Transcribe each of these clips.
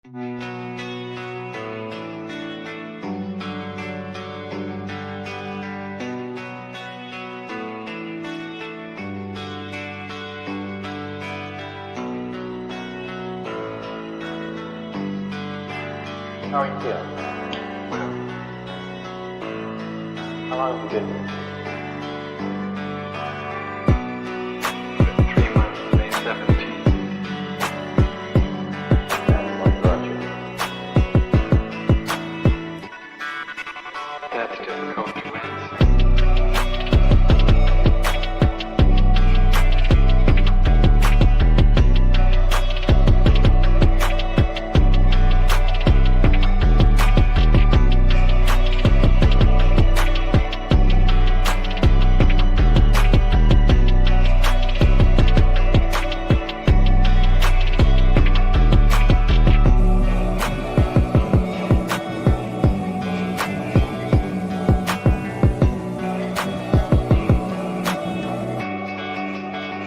How are you feeling? Well, How long have you been here? 3 months, May 17th. And what brought you? That's difficult to answer.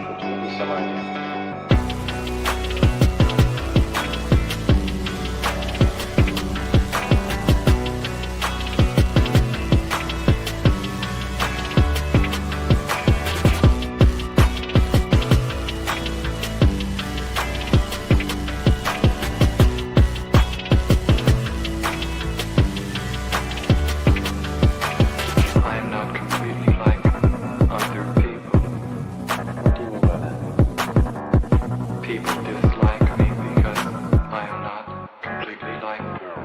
Which give you some idea. I am not completely like other people. What do you mean by that? People dislike me because I am not completely like them.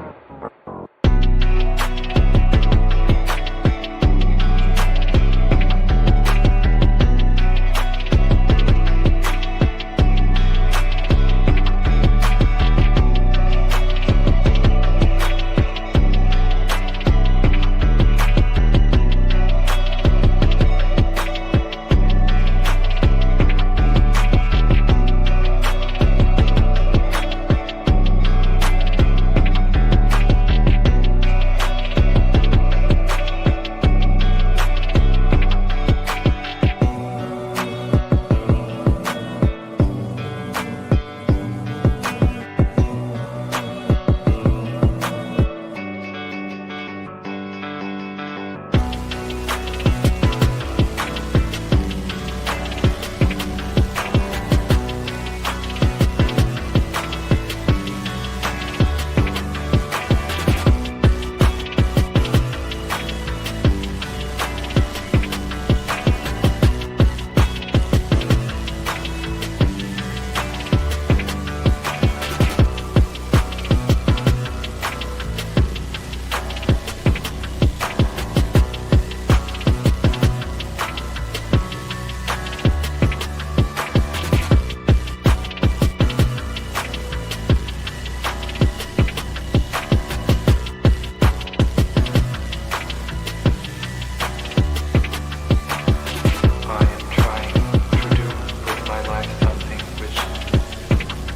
I am trying to do with my life something which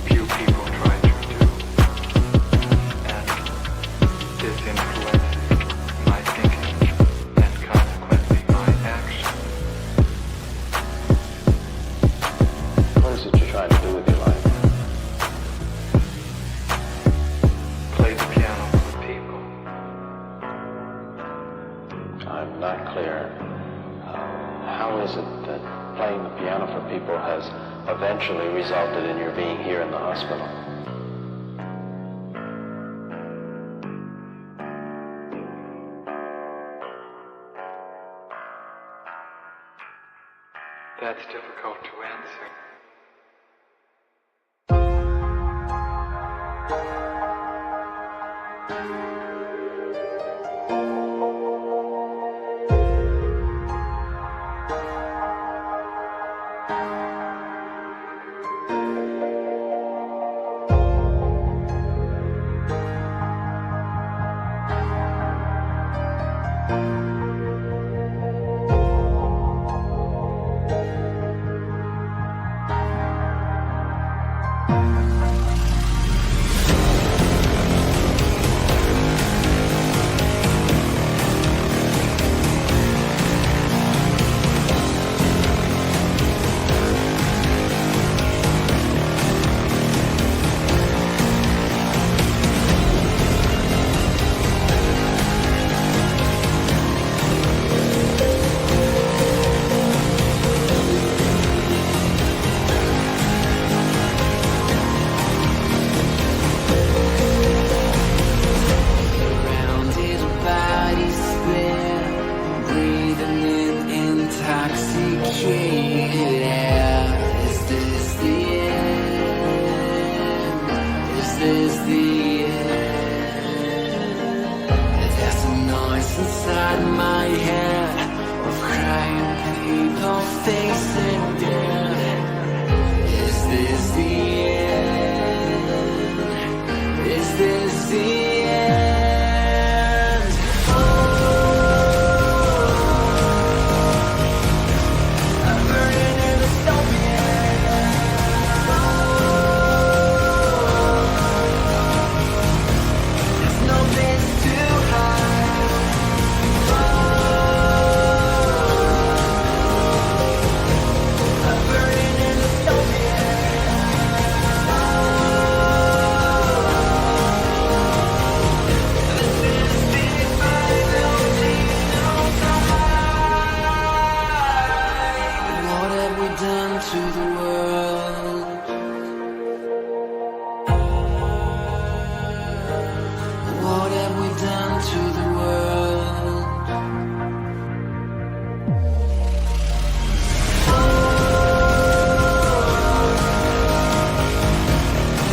few people try to do, and this influences my thinking and consequently my action. What is it you're trying to do with your life? Play the piano for people. I'm not clear. How is it that playing the piano for people has eventually resulted in your being here in the hospital? That's difficult to answer. this the end? There's a noise inside my head of crying people facing death. Is this the end? Is this the end? Oh, I'm burning in the dystopia. There's no place to hide. I'm burning in the dystopia. What have we done to the world? What have we done to the world?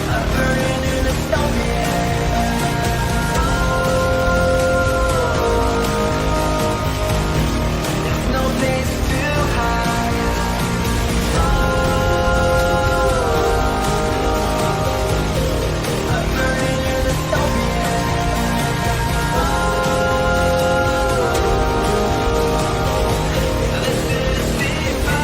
I'm burning in the dystopia. There's no place to hide. I'm burning in the dystopia. This is the final scene of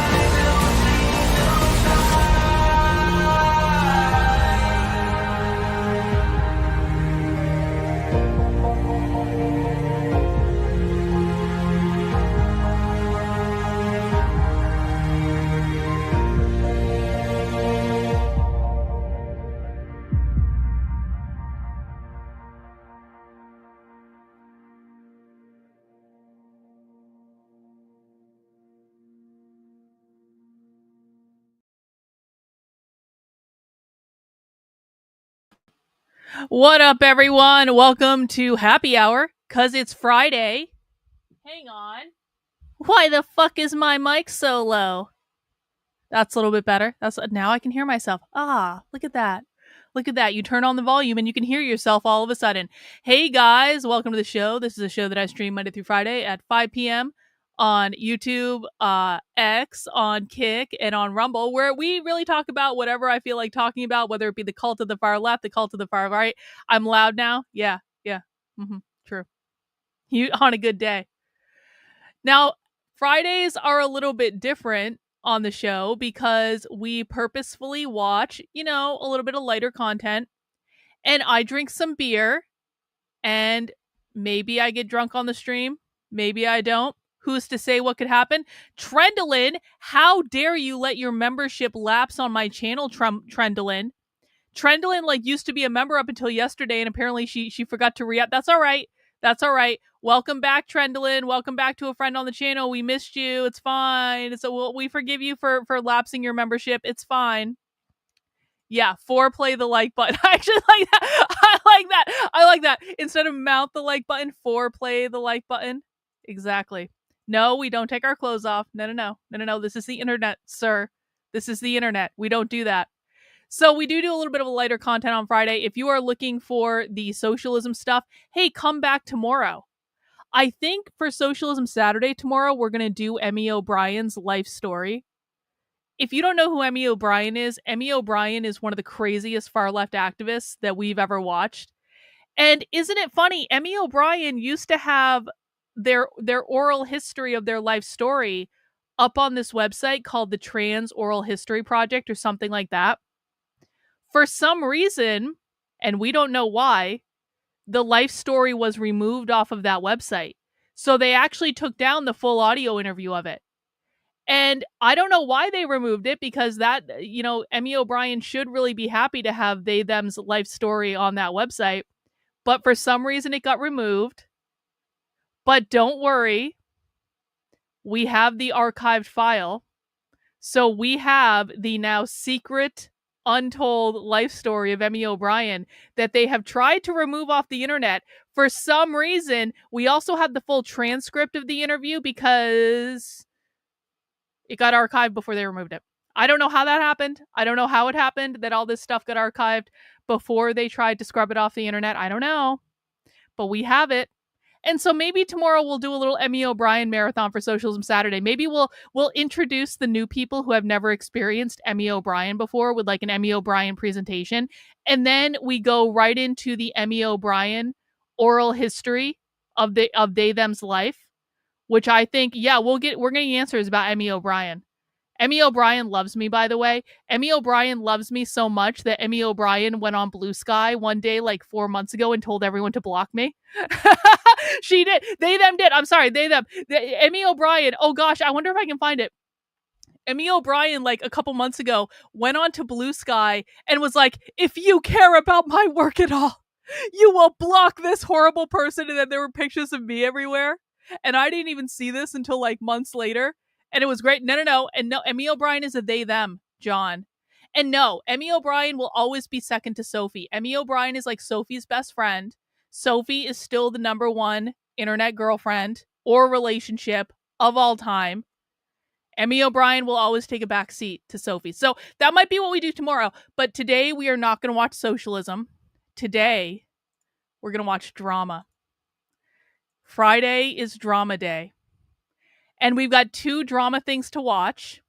What up, everyone? Welcome to Happy Hour, cause it's Friday. Hang on. Why the fuck is my mic so low? That's a little bit better. Now I can hear myself. Ah, look at that. Look at that. You turn on the volume and you can hear yourself all of a sudden. Hey guys, welcome to the show. This is a show that I stream Monday through Friday at 5 p.m. on YouTube, X, on Kick, and on Rumble, where we really talk about whatever I feel like talking about, whether it be the cult of the far left, the cult of the far right. I'm loud now. Yeah. True. You on a good day. Now, Fridays are a little bit different on the show because we purposefully watch, a little bit of lighter content, and I drink some beer, and maybe I get drunk on the stream. Maybe I don't. Who's to say what could happen? Trendolyn, how dare you let your membership lapse on my channel, Trendolyn? Trendolyn used to be a member up until yesterday, and apparently she forgot to re-up. That's all right. Welcome back, Trendolyn. Welcome back to a friend on the channel. We missed you. It's fine. So we forgive you for lapsing your membership. It's fine. Yeah, foreplay the like button. I actually like that. I like that. Instead of mouth the like button, foreplay the like button. Exactly. No, we don't take our clothes off. No. This is the internet, sir. This is the internet. We don't do that. So we do a little bit of a lighter content on Friday. If you are looking for the socialism stuff, hey, come back tomorrow. I think for Socialism Saturday tomorrow, we're going to do Emmy O'Brien's life story. If you don't know who Emmy O'Brien is one of the craziest far-left activists that we've ever watched. And isn't it funny? Emmy O'Brien used to have their oral history of their life story up on this website called the Trans Oral History Project or something like that. For some reason, and we don't know why, the life story was removed off of that website. So they actually took down the full audio interview of it. And I don't know why they removed it, because that, Emmy O'Brien should really be happy to have them's life story on that website. But for some reason, it got removed. But don't worry. We have the archived file. So we have the now secret, untold life story of Emmy O'Brien that they have tried to remove off the internet. For some reason, we also have the full transcript of the interview because it got archived before they removed it. I don't know how that happened. I don't know how it happened that all this stuff got archived, before they tried to scrub it off the internet. I don't know, but we have it. And so maybe tomorrow we'll do a little Emmy O'Brien marathon for Socialism Saturday. Maybe we'll introduce the new people who have never experienced Emmy O'Brien before with like an Emmy O'Brien presentation. And then we go right into the Emmy O'Brien oral history of they them's life, which I think, yeah, we're getting answers about Emmy O'Brien. Emmy O'Brien loves me, by the way. Emmy O'Brien loves me so much that Emmy O'Brien went on Blue Sky one day like 4 months ago and told everyone to block me. She did. They, them did. I'm sorry. They, them. Emmy O'Brien. Oh, gosh. I wonder if I can find it. Emmy O'Brien, like a couple months ago, went on to Blue Sky and was like, if you care about my work at all, you will block this horrible person. And then there were pictures of me everywhere. And I didn't even see this until like months later. And it was great. No. And no, Emmy O'Brien is a they, them, John. And no, Emmy O'Brien will always be second to Sophie. Emmy O'Brien is like Sophie's best friend. Sophie is still the number one internet girlfriend or relationship of all time. Emmy O'Brien will always take a back seat to Sophie. So that might be what we do tomorrow. But today we are not going to watch socialism. Today we're going to watch drama. Friday is drama day. And we've got 2 drama things to watch.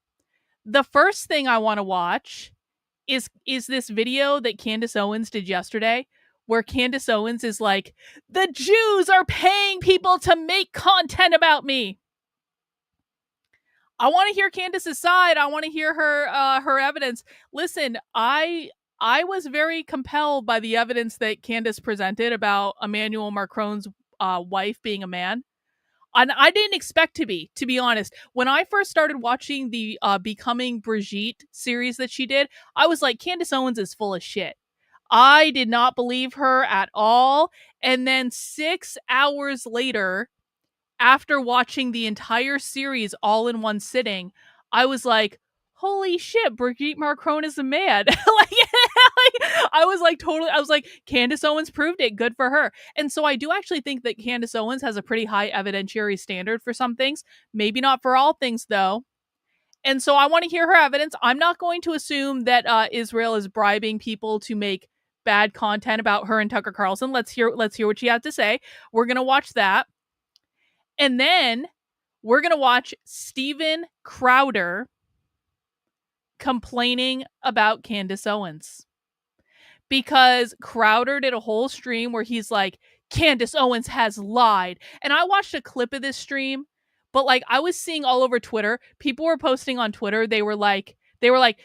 The first thing I want to watch is this video that Candace Owens did yesterday, where Candace Owens is like, the Jews are paying people to make content about me. I want to hear Candace's side. I want to hear her evidence. Listen, I was very compelled by the evidence that Candace presented about Emmanuel Macron's wife being a man. And I didn't expect to be honest. When I first started watching the Becoming Brigitte series that she did, I was like, Candace Owens is full of shit. I did not believe her at all. And then 6 hours later, after watching the entire series all in one sitting, I was like, holy shit, Brigitte Macron is a man. I was like, Candace Owens proved it. Good for her. And so I do actually think that Candace Owens has a pretty high evidentiary standard for some things. Maybe not for all things, though. And so I want to hear her evidence. I'm not going to assume that Israel is bribing people to make bad content about her and Tucker Carlson. Let's hear what she has to say. We're going to watch that. And then we're going to watch Steven Crowder complaining about Candace Owens. Because Crowder did a whole stream where he's like, Candace Owens has lied. And I watched a clip of this stream, but like I was seeing all over Twitter, people were posting on Twitter, they were like,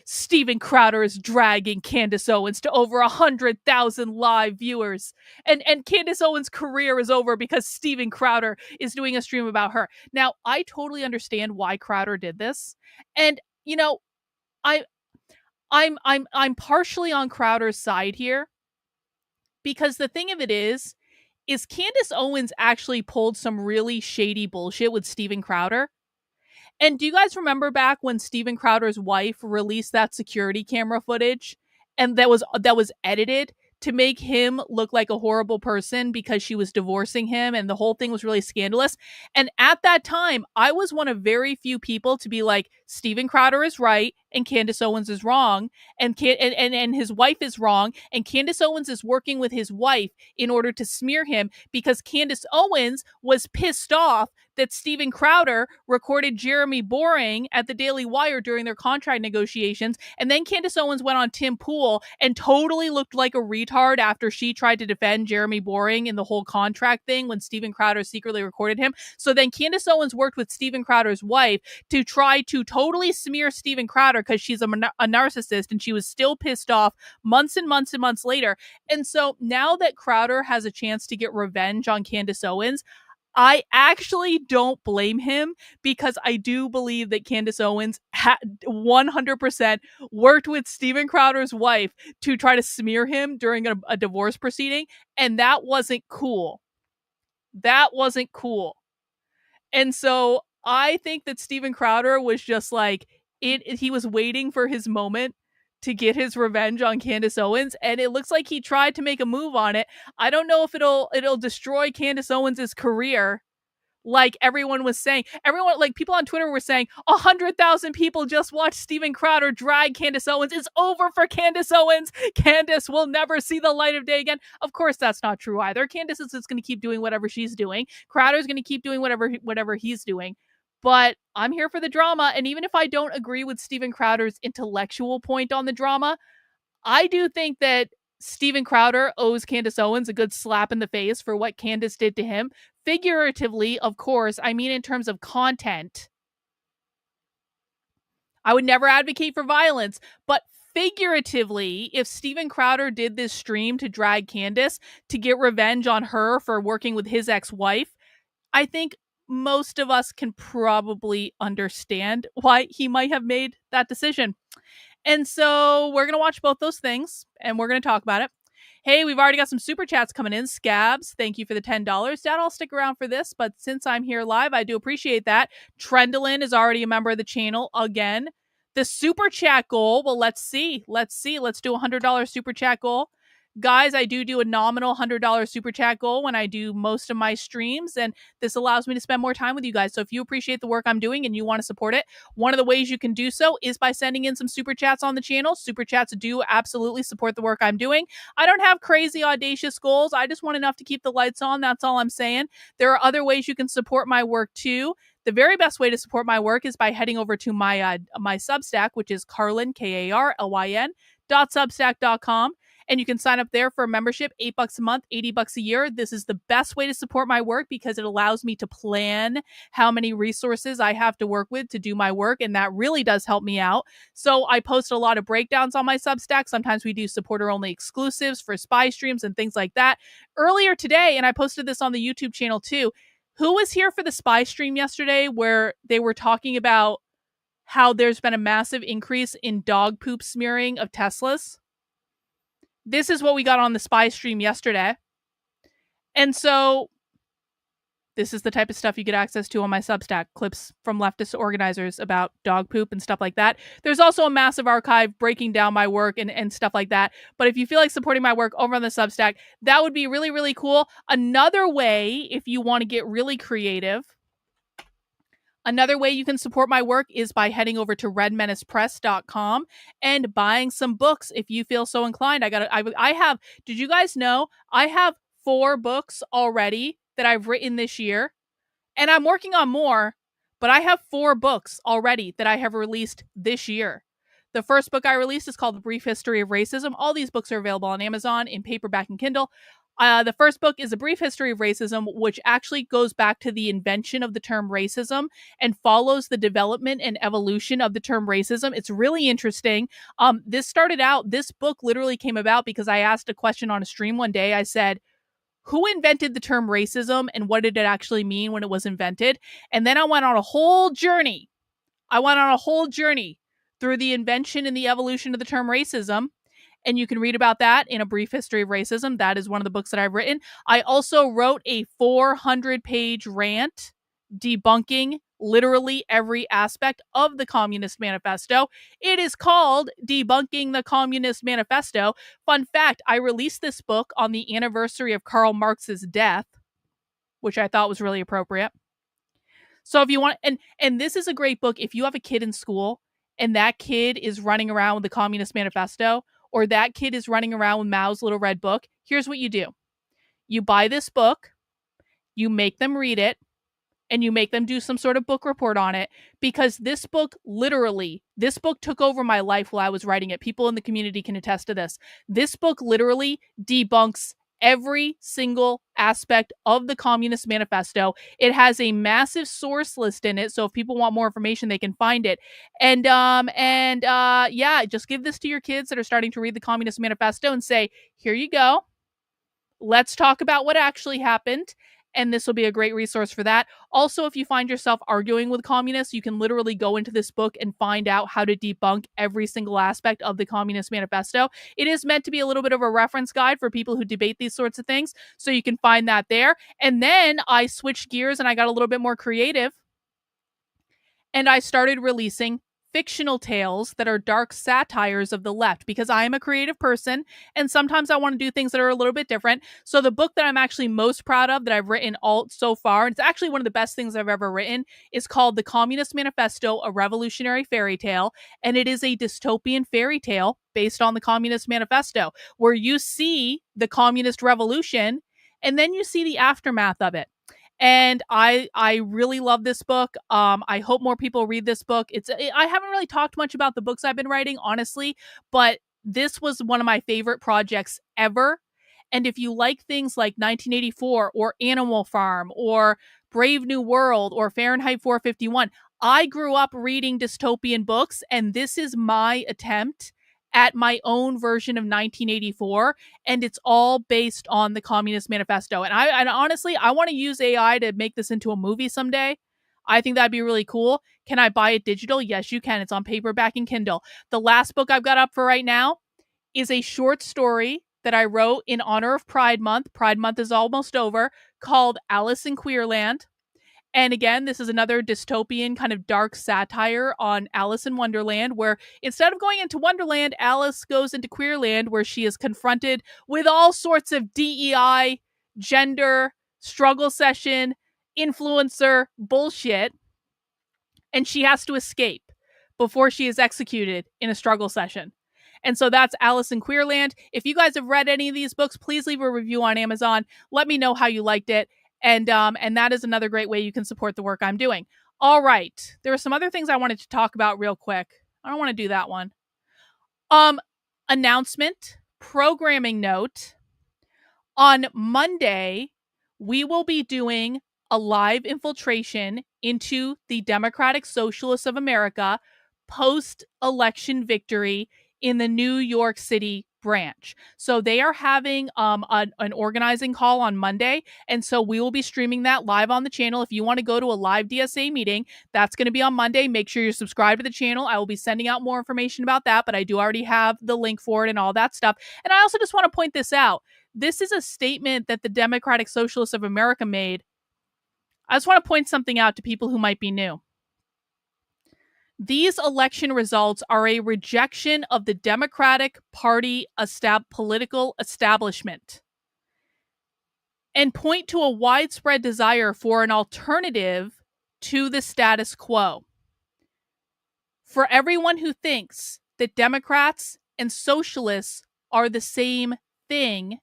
Steven Crowder is dragging Candace Owens to over 100,000 live viewers. And Candace Owens' career is over because Steven Crowder is doing a stream about her. Now, I totally understand why Crowder did this. And, you know, I'm partially on Crowder's side here, because the thing of it is Candace Owens actually pulled some really shady bullshit with Steven Crowder. And do you guys remember back when Steven Crowder's wife released that security camera footage and that was edited to make him look like a horrible person because she was divorcing him, and the whole thing was really scandalous? And at that time, I was one of very few people to be like, Steven Crowder is right and Candace Owens is wrong, and his wife is wrong, and Candace Owens is working with his wife in order to smear him because Candace Owens was pissed off that Steven Crowder recorded Jeremy Boring at the Daily Wire during their contract negotiations, and then Candace Owens went on Tim Pool and totally looked like a retard after she tried to defend Jeremy Boring in the whole contract thing when Steven Crowder secretly recorded him. So then Candace Owens worked with Steven Crowder's wife to try to totally smear Steven Crowder because she's a narcissist, and she was still pissed off months and months and months later. And so now that Crowder has a chance to get revenge on Candace Owens, I actually don't blame him, because I do believe that Candace Owens 100% worked with Steven Crowder's wife to try to smear him during a divorce proceeding, and that wasn't cool. That wasn't cool. And so I think that Steven Crowder was just like, he was waiting for his moment to get his revenge on Candace Owens, and it looks like he tried to make a move on it. I don't know if it'll destroy Candace Owens' career Like everyone was saying, like people on Twitter were saying, 100,000 people just watched Steven Crowder drag Candace Owens. It's over for Candace Owens. Candace will never see the light of day again. Of course, that's not true either. Candace is just going to keep doing whatever she's doing. Crowder's going to keep doing whatever he's doing. But I'm here for the drama. And even if I don't agree with Steven Crowder's intellectual point on the drama, I do think that Steven Crowder owes Candace Owens a good slap in the face for what Candace did to him. Figuratively, of course, I mean in terms of content. I would never advocate for violence, but figuratively, if Steven Crowder did this stream to drag Candace to get revenge on her for working with his ex-wife, I think most of us can probably understand why he might have made that decision. And so we're going to watch both those things, and we're going to talk about it. Hey, we've already got some super chats coming in. Scabs, thank you for the $10. Dad, I'll stick around for this, but since I'm here live, I do appreciate that. Trendolin is already a member of the channel again. The super chat goal, well, let's see. Let's do a $100 super chat goal. Guys, I do a nominal $100 super chat goal when I do most of my streams, and this allows me to spend more time with you guys. So if you appreciate the work I'm doing and you want to support it, one of the ways you can do so is by sending in some super chats on the channel. Super chats do absolutely support the work I'm doing. I don't have crazy audacious goals. I just want enough to keep the lights on. That's all I'm saying. There are other ways you can support my work too. The very best way to support my work is by heading over to my Substack, which is Karlyn, Karlyn, .substack.com. And you can sign up there for a membership, $8 a month, $80 a year. This is the best way to support my work because it allows me to plan how many resources I have to work with to do my work. And that really does help me out. So I post a lot of breakdowns on my Substack. Sometimes we do supporter only exclusives for spy streams and things like that. Earlier today, and I posted this on the YouTube channel too, who was here for the spy stream yesterday where they were talking about how there's been a massive increase in dog poop smearing of Teslas? This is what we got on the spy stream yesterday. And so this is the type of stuff you get access to on my Substack, clips from leftist organizers about dog poop and stuff like that. There's also a massive archive breaking down my work and stuff like that. But if you feel like supporting my work over on the Substack, that would be really, really cool. Another way, if you want to get really creative, another way you can support my work is by heading over to redmenacepress.com and buying some books if you feel so inclined. I have, did you guys know, I have 4 books already that I've written this year, and I'm working on more, but I have 4 books already that I have released this year. The first book I released is called The Brief History of Racism. All these books are available on Amazon in paperback and Kindle. The first book is A Brief History of Racism, which actually goes back to the invention of the term racism and follows the development and evolution of the term racism. It's really interesting. This book literally came about because I asked a question on a stream one day. I said, who invented the term racism and what did it actually mean when it was invented? And then I went on a whole journey. Through the invention and the evolution of the term racism. And you can read about that in A Brief History of Racism. That is one of the books that I've written. I also wrote a 400-page rant debunking literally every aspect of the Communist Manifesto. It is called Debunking the Communist Manifesto. Fun fact, I released this book on the anniversary of Karl Marx's death, which I thought was really appropriate. So if you want, and this is a great book if you have a kid in school and that kid is running around with the Communist Manifesto, or that kid is running around with Mao's Little Red Book, here's what you do. You buy this book, you make them read it, and you make them do some sort of book report on it, because this book took over my life while I was writing it. People in the community can attest to this. This book literally debunks every single aspect of the Communist Manifesto. It has a massive source list in it, so if people want more information, they can find it. And just give this to your kids that are starting to read the Communist Manifesto and say, here you go. Let's talk about what actually happened. And this will be a great resource for that. Also, if you find yourself arguing with communists, you can literally go into this book and find out how to debunk every single aspect of the Communist Manifesto. It is meant to be a little bit of a reference guide for people who debate these sorts of things. So you can find that there. And then I switched gears and I got a little bit more creative. And I started releasing fictional tales that are dark satires of the left, because I am a creative person and sometimes I want to do things that are a little bit different. So the book that I'm actually most proud of that I've written all so far, and it's actually one of the best things I've ever written, is called The Communist Manifesto, A Revolutionary Fairy Tale. And it is a dystopian fairy tale based on the Communist Manifesto, where you see the communist revolution and then you see the aftermath of it. And I really love this book. I hope more people read this book. I haven't really talked much about the books I've been writing, honestly, but this was one of my favorite projects ever. And if you like things like 1984 or Animal Farm or Brave New World or Fahrenheit 451, I grew up reading dystopian books, and this is my attempt at my own version of 1984, and it's all based on the Communist Manifesto. And honestly, I want to use AI to make this into a movie someday. I think that'd be really cool. Can I buy it digital? Yes, you can. It's on paperback and Kindle. The last book I've got up for right now is a short story that I wrote in honor of Pride Month. Pride Month is almost over, called Alice in Queerland. And again, this is another dystopian kind of dark satire on Alice in Wonderland, where instead of going into Wonderland, Alice goes into Queerland, where she is confronted with all sorts of DEI, gender, struggle session, influencer bullshit, and she has to escape before she is executed in a struggle session. And so that's Alice in Queerland. If you guys have read any of these books, please leave a review on Amazon. Let me know how you liked it. And that is another great way you can support the work I'm doing. All right. There are some other things I wanted to talk about real quick. I don't want to do that one. Announcement, programming note. On Monday, we will be doing a live infiltration into the Democratic Socialists of America post-election victory in the New York City branch. So they are having an organizing call on Monday, and so we will be streaming that live on the channel. If you want to go to a live DSA meeting, that's going to be on Monday. Make sure you're subscribed to the channel. I will be sending out more information about that, but I do already have the link for it and all that stuff. And I also just want to point this out. This is a statement that the Democratic Socialists of America made. I just want to point something out to people who might be new. These election results are a rejection of the Democratic Party political establishment and point to a widespread desire for an alternative to the status quo. For everyone who thinks that Democrats and socialists are the same thing,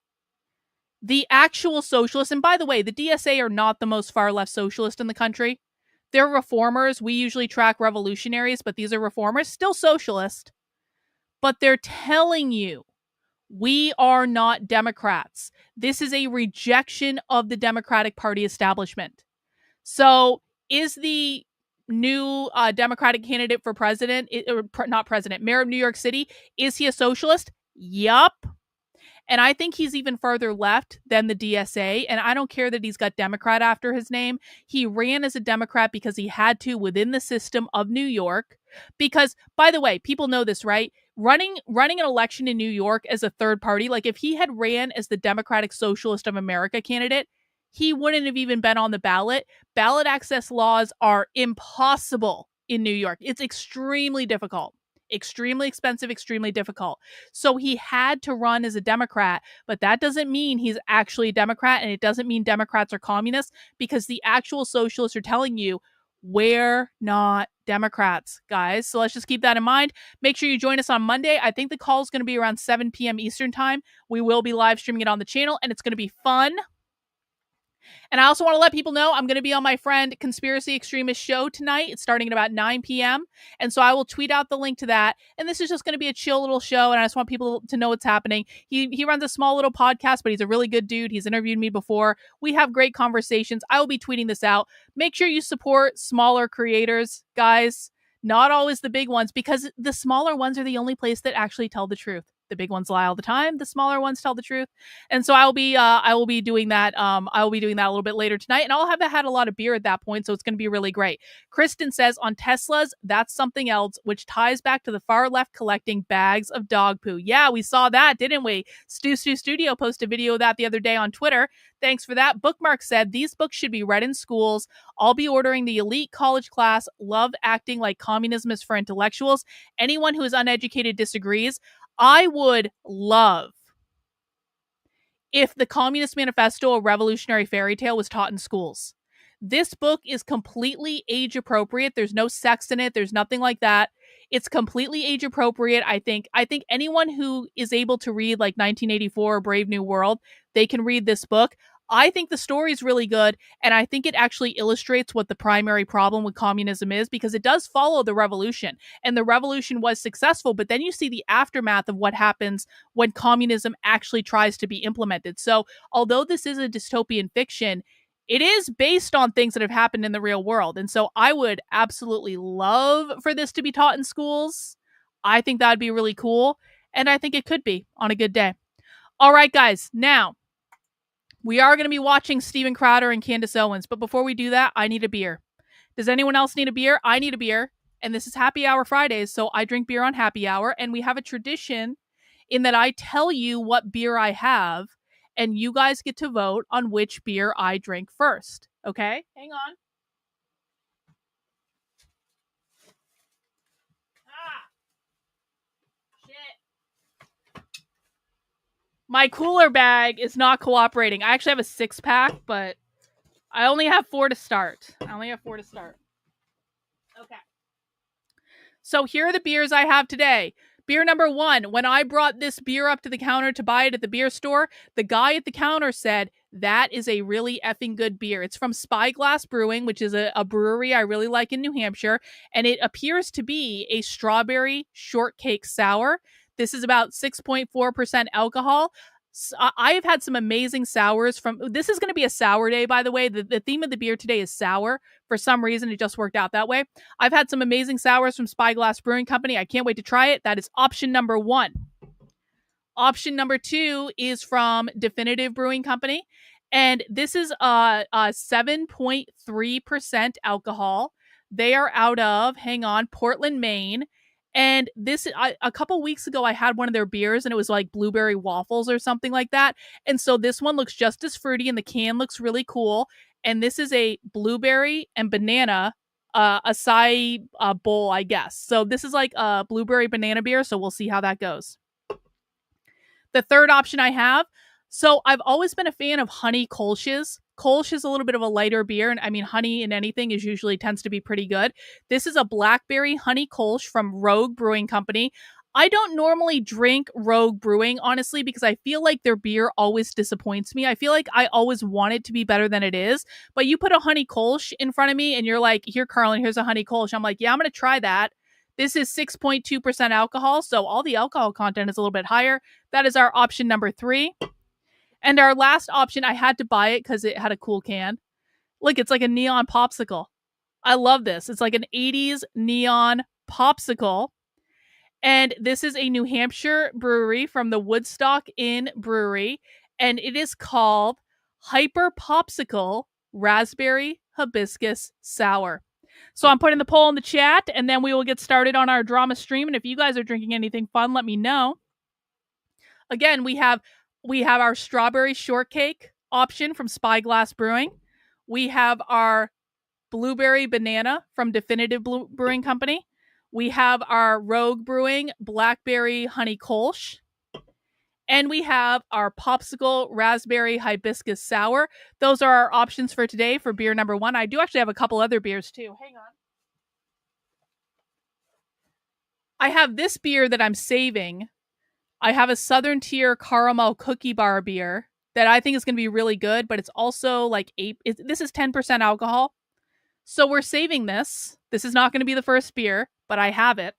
the actual socialists, and by the way, the DSA are not the most far-left socialist in the country. They're reformers. We usually track revolutionaries, but these are reformers, still socialist. But they're telling you, we are not Democrats. This is a rejection of the Democratic Party establishment. So is the new Democratic candidate for president, not president, mayor of New York City, is he a socialist? Yup. And I think he's even further left than the DSA. And I don't care that he's got Democrat after his name. He ran as a Democrat because he had to within the system of New York. Because, by the way, people know this, right? Running an election in New York as a third party, like if he had ran as the Democratic Socialist of America candidate, he wouldn't have even been on the ballot. Ballot access laws are impossible in New York. It's extremely difficult. Extremely expensive, extremely difficult. So he had to run as a Democrat, but that doesn't mean he's actually a Democrat, and it doesn't mean Democrats are communists, because the actual socialists are telling you, we're not Democrats, guys. So let's just keep that in mind. Make sure you join us on Monday. I think the call is going to be around 7 p.m. Eastern time. We will be live streaming it on the channel, and it's going to be fun. And I also want to let people know I'm going to be on my friend Conspiracy Extremist show tonight. It's starting at about 9 p.m. And so I will tweet out the link to that. And this is just going to be a chill little show. And I just want people to know what's happening. He runs a small little podcast, but he's a really good dude. He's interviewed me before. We have great conversations. I will be tweeting this out. Make sure you support smaller creators, guys. Not always the big ones, because the smaller ones are the only place that actually tell the truth. The big ones lie all the time. The smaller ones tell the truth. And so I will be doing that. I will be doing that a little bit later tonight, and I'll have had a lot of beer at that point, so it's going to be really great. Kristen says on Teslas, that's something else, which ties back to the far left collecting bags of dog poo. Yeah, we saw that, didn't we? Stu Studio posted a video of that the other day on Twitter. Thanks for that. Bookmark said these books should be read in schools. I'll be ordering the elite college class. Love acting like communism is for intellectuals. Anyone who is uneducated disagrees. I would love if the Communist Manifesto, a revolutionary fairy tale, was taught in schools. This book is completely age appropriate. There's no sex in it. There's nothing like that. It's completely age appropriate. I think anyone who is able to read like 1984 or Brave New World, they can read this book. I think the story is really good, and I think it actually illustrates what the primary problem with communism is, because it does follow the revolution, and the revolution was successful, but then you see the aftermath of what happens when communism actually tries to be implemented. So although this is a dystopian fiction, it is based on things that have happened in the real world, and so I would absolutely love for this to be taught in schools. I think that would be really cool, and I think it could be on a good day. All right, guys, now we are going to be watching Steven Crowder and Candace Owens, but before we do that, I need a beer. Does anyone else need a beer? I need a beer, and this is Happy Hour Fridays, so I drink beer on Happy Hour, and we have a tradition in that I tell you what beer I have, and you guys get to vote on which beer I drink first, okay? Hang on. My cooler bag is not cooperating. I actually have a 6-pack, but I only have 4 to start. Okay. So here are the beers I have today. Beer number 1. When I brought this beer up to the counter to buy it at the beer store, the guy at the counter said, that is a really effing good beer. It's from Spyglass Brewing, which is a brewery I really like in New Hampshire, and it appears to be a strawberry shortcake sour. This is about 6.4% alcohol. I have had some amazing sours from... This is going to be a sour day, by the way. The theme of the beer today is sour. For some reason, it just worked out that way. I've had some amazing sours from Spyglass Brewing Company. I can't wait to try it. That is option number 1. Option number 2 is from Definitive Brewing Company. And this is a 7.3% alcohol. They are out of, Portland, Maine. And this, a couple weeks ago, I had one of their beers, and it was like blueberry waffles or something like that. And so this one looks just as fruity, and the can looks really cool. And this is a blueberry and banana acai bowl, I guess. So this is like a blueberry banana beer, so we'll see how that goes. The third option I have, so I've always been a fan of honey Kolsch's. Kolsch is a little bit of a lighter beer, and I mean, honey in anything tends to be pretty good. This is a blackberry honey Kolsch from Rogue Brewing Company. I don't normally drink Rogue Brewing, honestly, because I feel like their beer always disappoints me. I feel like I always want it to be better than it is. But you put a honey Kolsch in front of me, and you're like, here, Karlyn, here's a honey Kolsch. I'm like, yeah, I'm going to try that. This is 6.2% alcohol, so all the alcohol content is a little bit higher. That is our option number 3. And our last option, I had to buy it because it had a cool can. Look, it's like a neon popsicle. I love this. It's like an 80s neon popsicle. And this is a New Hampshire brewery from the Woodstock Inn Brewery. And it is called Hyper Popsicle Raspberry Hibiscus Sour. So I'm putting the poll in the chat, and then we will get started on our drama stream. And if you guys are drinking anything fun, let me know. Again, we have our strawberry shortcake option from Spyglass Brewing. We have our blueberry banana from Definitive Brewing Company. We have our Rogue Brewing blackberry honey Kolsch. And we have our popsicle raspberry hibiscus sour. Those are our options for today for beer number 1. I do actually have a couple other beers too. Hang on. I have this beer that I'm saving. I have a Southern Tier caramel cookie bar beer that I think is going to be really good, but it's also like this is 10% alcohol. So we're saving this. This is not going to be the first beer, but I have it.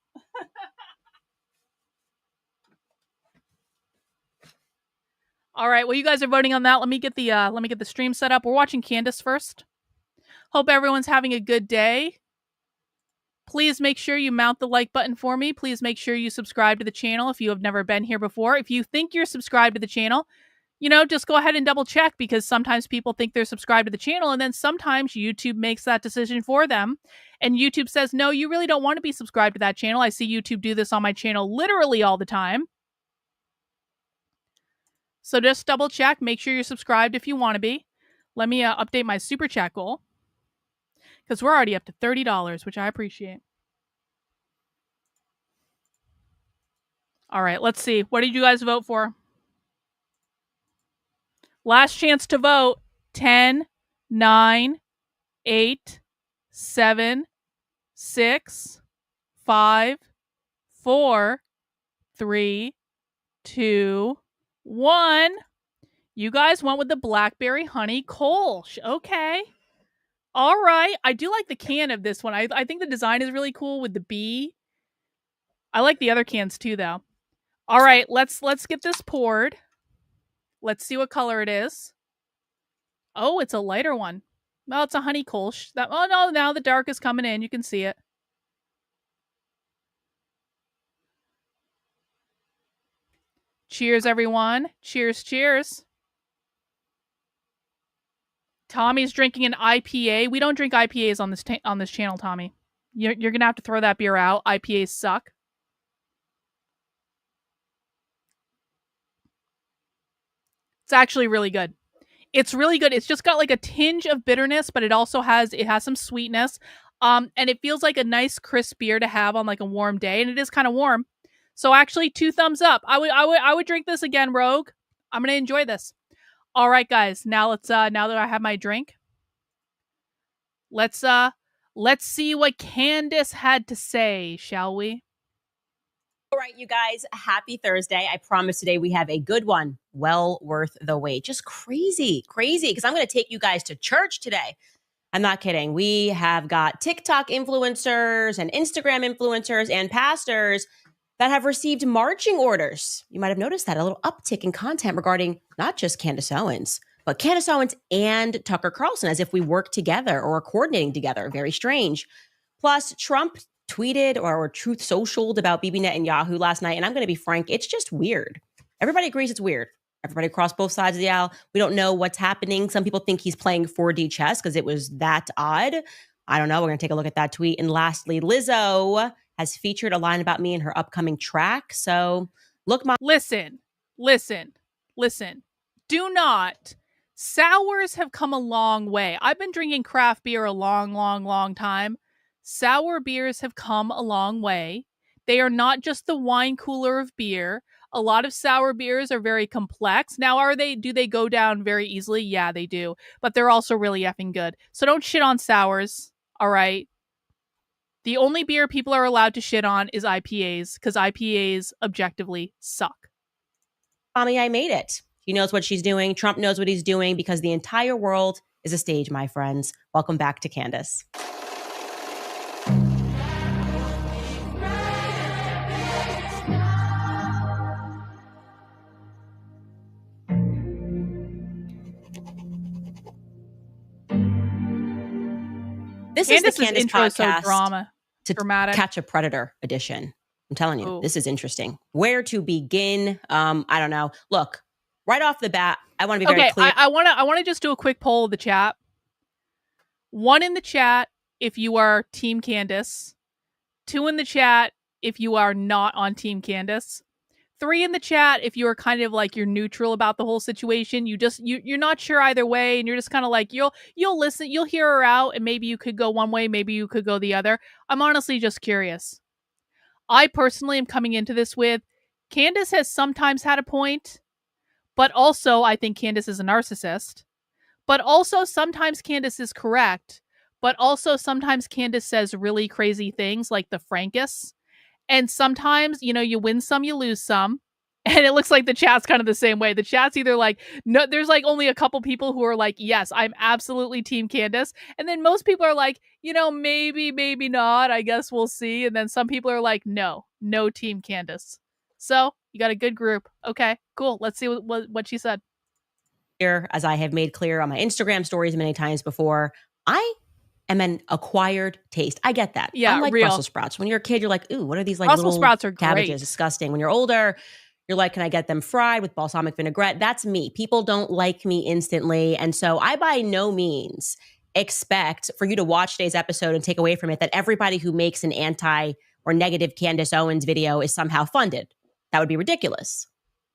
All right. Well, you guys are voting on that. Let me get the stream set up. We're watching Candace first. Hope everyone's having a good day. Please make sure you mount the like button for me. Please make sure you subscribe to the channel if you have never been here before. If you think you're subscribed to the channel, just go ahead and double check, because sometimes people think they're subscribed to the channel, and then sometimes YouTube makes that decision for them. And YouTube says, no, you really don't want to be subscribed to that channel. I see YouTube do this on my channel literally all the time. So just double check. Make sure you're subscribed if you want to be. Let me update my super chat goal, because we're already up to $30, which I appreciate. All right, let's see. What did you guys vote for? Last chance to vote. 10, 9, 8, 7, 6, 5, 4, 3, 2, 1. You guys went with the blackberry honey Kolsch. Okay. All right. I do like the can of this one. I think the design is really cool with the bee. I like the other cans too, though. All right, let's get this poured. Let's see what color it is. Oh, it's a lighter one. No, it's a honey Kolsch. Oh no, now the dark is coming in. You can see it. Cheers, everyone. Cheers, cheers. Tommy's drinking an IPA. We don't drink IPAs on this channel, Tommy. You're gonna have to throw that beer out. IPAs suck. It's actually really good. It's really good. It's just got like a tinge of bitterness, but it also has some sweetness. And it feels like a nice crisp beer to have on like a warm day, and it is kind of warm. So actually 2 thumbs up. I would drink this again, Rogue. I'm going to enjoy this. All right, guys. Now now that I have my drink, let's see what Candace had to say, shall we? All right, you guys, happy Thursday. I promise today we have a good one. Well worth the wait. Just crazy, because I'm going to take you guys to church today. I'm not kidding. We have got TikTok influencers and Instagram influencers and pastors that have received marching orders. You might have noticed that, a little uptick in content regarding not just Candace Owens, but Candace Owens and Tucker Carlson, as if we work together or are coordinating together. Very strange. Plus, Trump tweeted or Truth Socialed about Bibi Netanyahu last night. And I'm going to be frank, it's just weird. Everybody agrees it's weird. Everybody across both sides of the aisle. We don't know what's happening. Some people think he's playing 4D chess because it was that odd. I don't know. We're going to take a look at that tweet. And lastly, Lizzo has featured a line about me in her upcoming track. So look, Listen. Do not. Sours have come a long way. I've been drinking craft beer a long time. Sour beers have come a long way. They are not just the wine cooler of beer. A lot of sour beers are very complex. Now, do they go down very easily? Yeah, they do. But they're also really effing good. So don't shit on sours, all right? The only beer people are allowed to shit on is IPAs, because IPAs objectively suck. Mommy, I made it. She knows what she's doing. Trump knows what he's doing, because the entire world is a stage, my friends. Welcome back to Candace. This is the Candace intro podcast so dramatic. Catch a Predator edition. I'm telling you, This is interesting. Where to begin? I don't know. Look, right off the bat, I want to be very clear. I want to just do a quick poll of the chat. 1 in the chat if you are Team Candace. 2 in the chat if you are not on Team Candace. 3 in the chat if you are kind of like you're neutral about the whole situation. You're not sure either way, and you're just kind of like you'll listen, you'll hear her out, and maybe you could go one way, maybe you could go the other. I'm honestly just curious. I personally am coming into this with Candace has sometimes had a point, but also I think Candace is a narcissist. But also sometimes Candace is correct, but also sometimes Candace says really crazy things like the Frankus. And sometimes, you win some, you lose some. And it looks like the chat's kind of the same way. The chat's either like, no, there's like only a couple people who are like, yes, I'm absolutely Team Candace. And then most people are like, maybe not. I guess we'll see. And then some people are like, no Team Candace. So you got a good group. Okay, cool. Let's see what she said. Here, as I have made clear on my Instagram stories many times before, I and then acquired taste. I get that. Yeah, Unlike real. Brussels sprouts. When you're a kid, you're like, ooh, what are these like Brussels little sprouts are cabbages? great. Disgusting. When you're older, you're like, can I get them fried with balsamic vinaigrette? That's me. People don't like me instantly. And so I by no means expect for you to watch today's episode and take away from it that everybody who makes an anti or negative Candace Owens video is somehow funded. That would be ridiculous.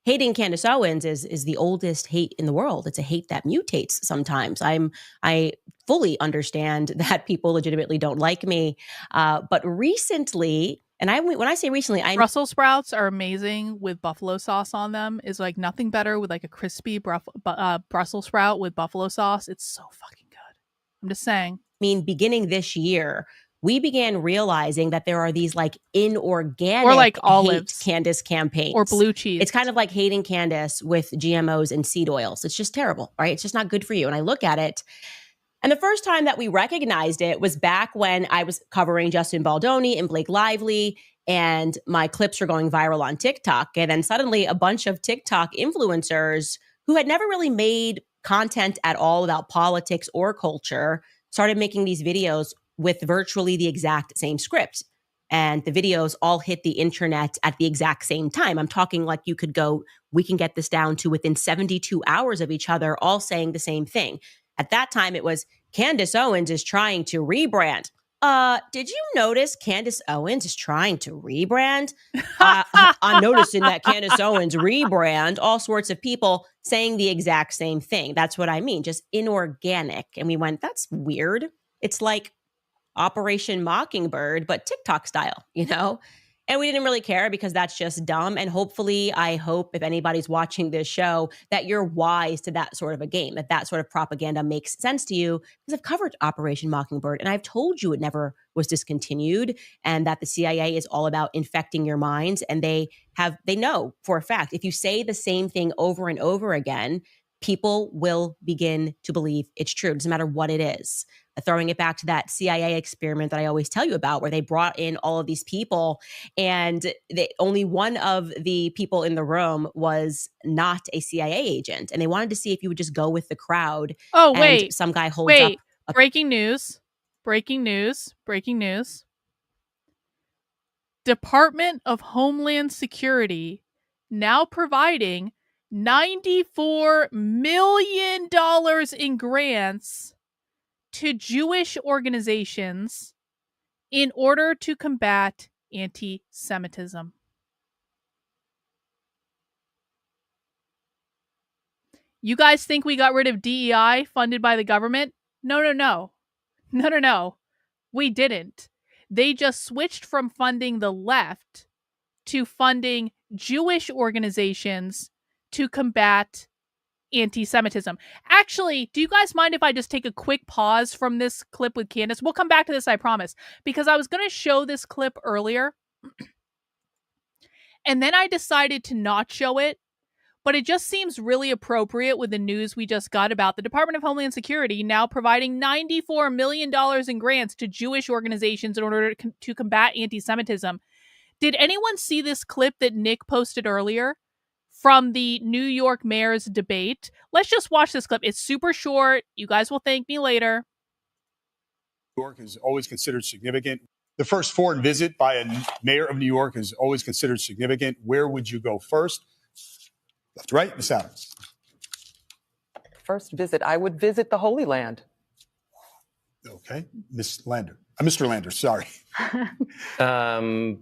Hating Candace Owens is the oldest hate in the world. It's a hate that mutates sometimes. I fully understand that people legitimately don't like me. But recently, and when I say recently, I Brussels sprouts are amazing with buffalo sauce on them. Is like nothing better with like a crispy Brussels sprout with buffalo sauce. It's so fucking good. I'm just saying. mean, beginning this year, we began realizing that there are these like inorganic Or like hate olives. Candace campaigns. Or blue cheese. It's kind of like hating Candace with GMOs and seed oils. It's just terrible, right? It's just not good for you. And I look at it, and the first time that we recognized it was back when I was covering Justin Baldoni and Blake Lively, and my clips were going viral on TikTok. And then suddenly a bunch of TikTok influencers who had never really made content at all about politics or culture started making these videos with virtually the exact same script. And the videos all hit the internet at the exact same time. I'm talking like you could go, we can get this down to within 72 hours of each other, all saying the same thing. At that time, it was Candace Owens is trying to rebrand. Did you notice Candace Owens is trying to rebrand? I'm noticing that Candace Owens rebrand, all sorts of people saying the exact same thing. That's what I mean, just inorganic. And we went, that's weird. It's like Operation Mockingbird, but TikTok style, you know? And we didn't really care because that's just dumb. And hopefully, I hope if anybody's watching this show that you're wise to that sort of a game, that sort of propaganda makes sense to you. Because I've covered Operation Mockingbird and I've told you it never was discontinued and that the CIA is all about infecting your minds. And they know for a fact, if you say the same thing over and over again, people will begin to believe it's true. It doesn't matter what it is. Throwing it back to that CIA experiment that I always tell you about, where they brought in all of these people and only one of the people in the room was not a CIA agent. And they wanted to see if you would just go with the crowd. Oh, and wait. some guy holds up. Breaking news. Department of Homeland Security now providing $94 million in grants to Jewish organizations in order to combat anti-Semitism. You guys think we got rid of DEI funded by the government? No. We didn't. They just switched from funding the left to funding Jewish organizations to combat anti-Semitism. Actually, do you guys mind if I just take a quick pause from this clip with Candace? We'll come back to this, I promise, because I was going to show this clip earlier, and then I decided to not show it, but it just seems really appropriate with the news we just got about the Department of Homeland Security now providing $94 million in grants to Jewish organizations in order to combat anti-Semitism. Did anyone see this clip that Nick posted earlier from the New York mayor's debate? Let's just watch this clip. It's super short. You guys will thank me later. New York is always considered significant. The first foreign visit by a mayor of New York is always considered significant. Where would you go first? Left to right, Ms. Adams. First visit, I would visit the Holy Land. Okay, Mr. Lander, sorry.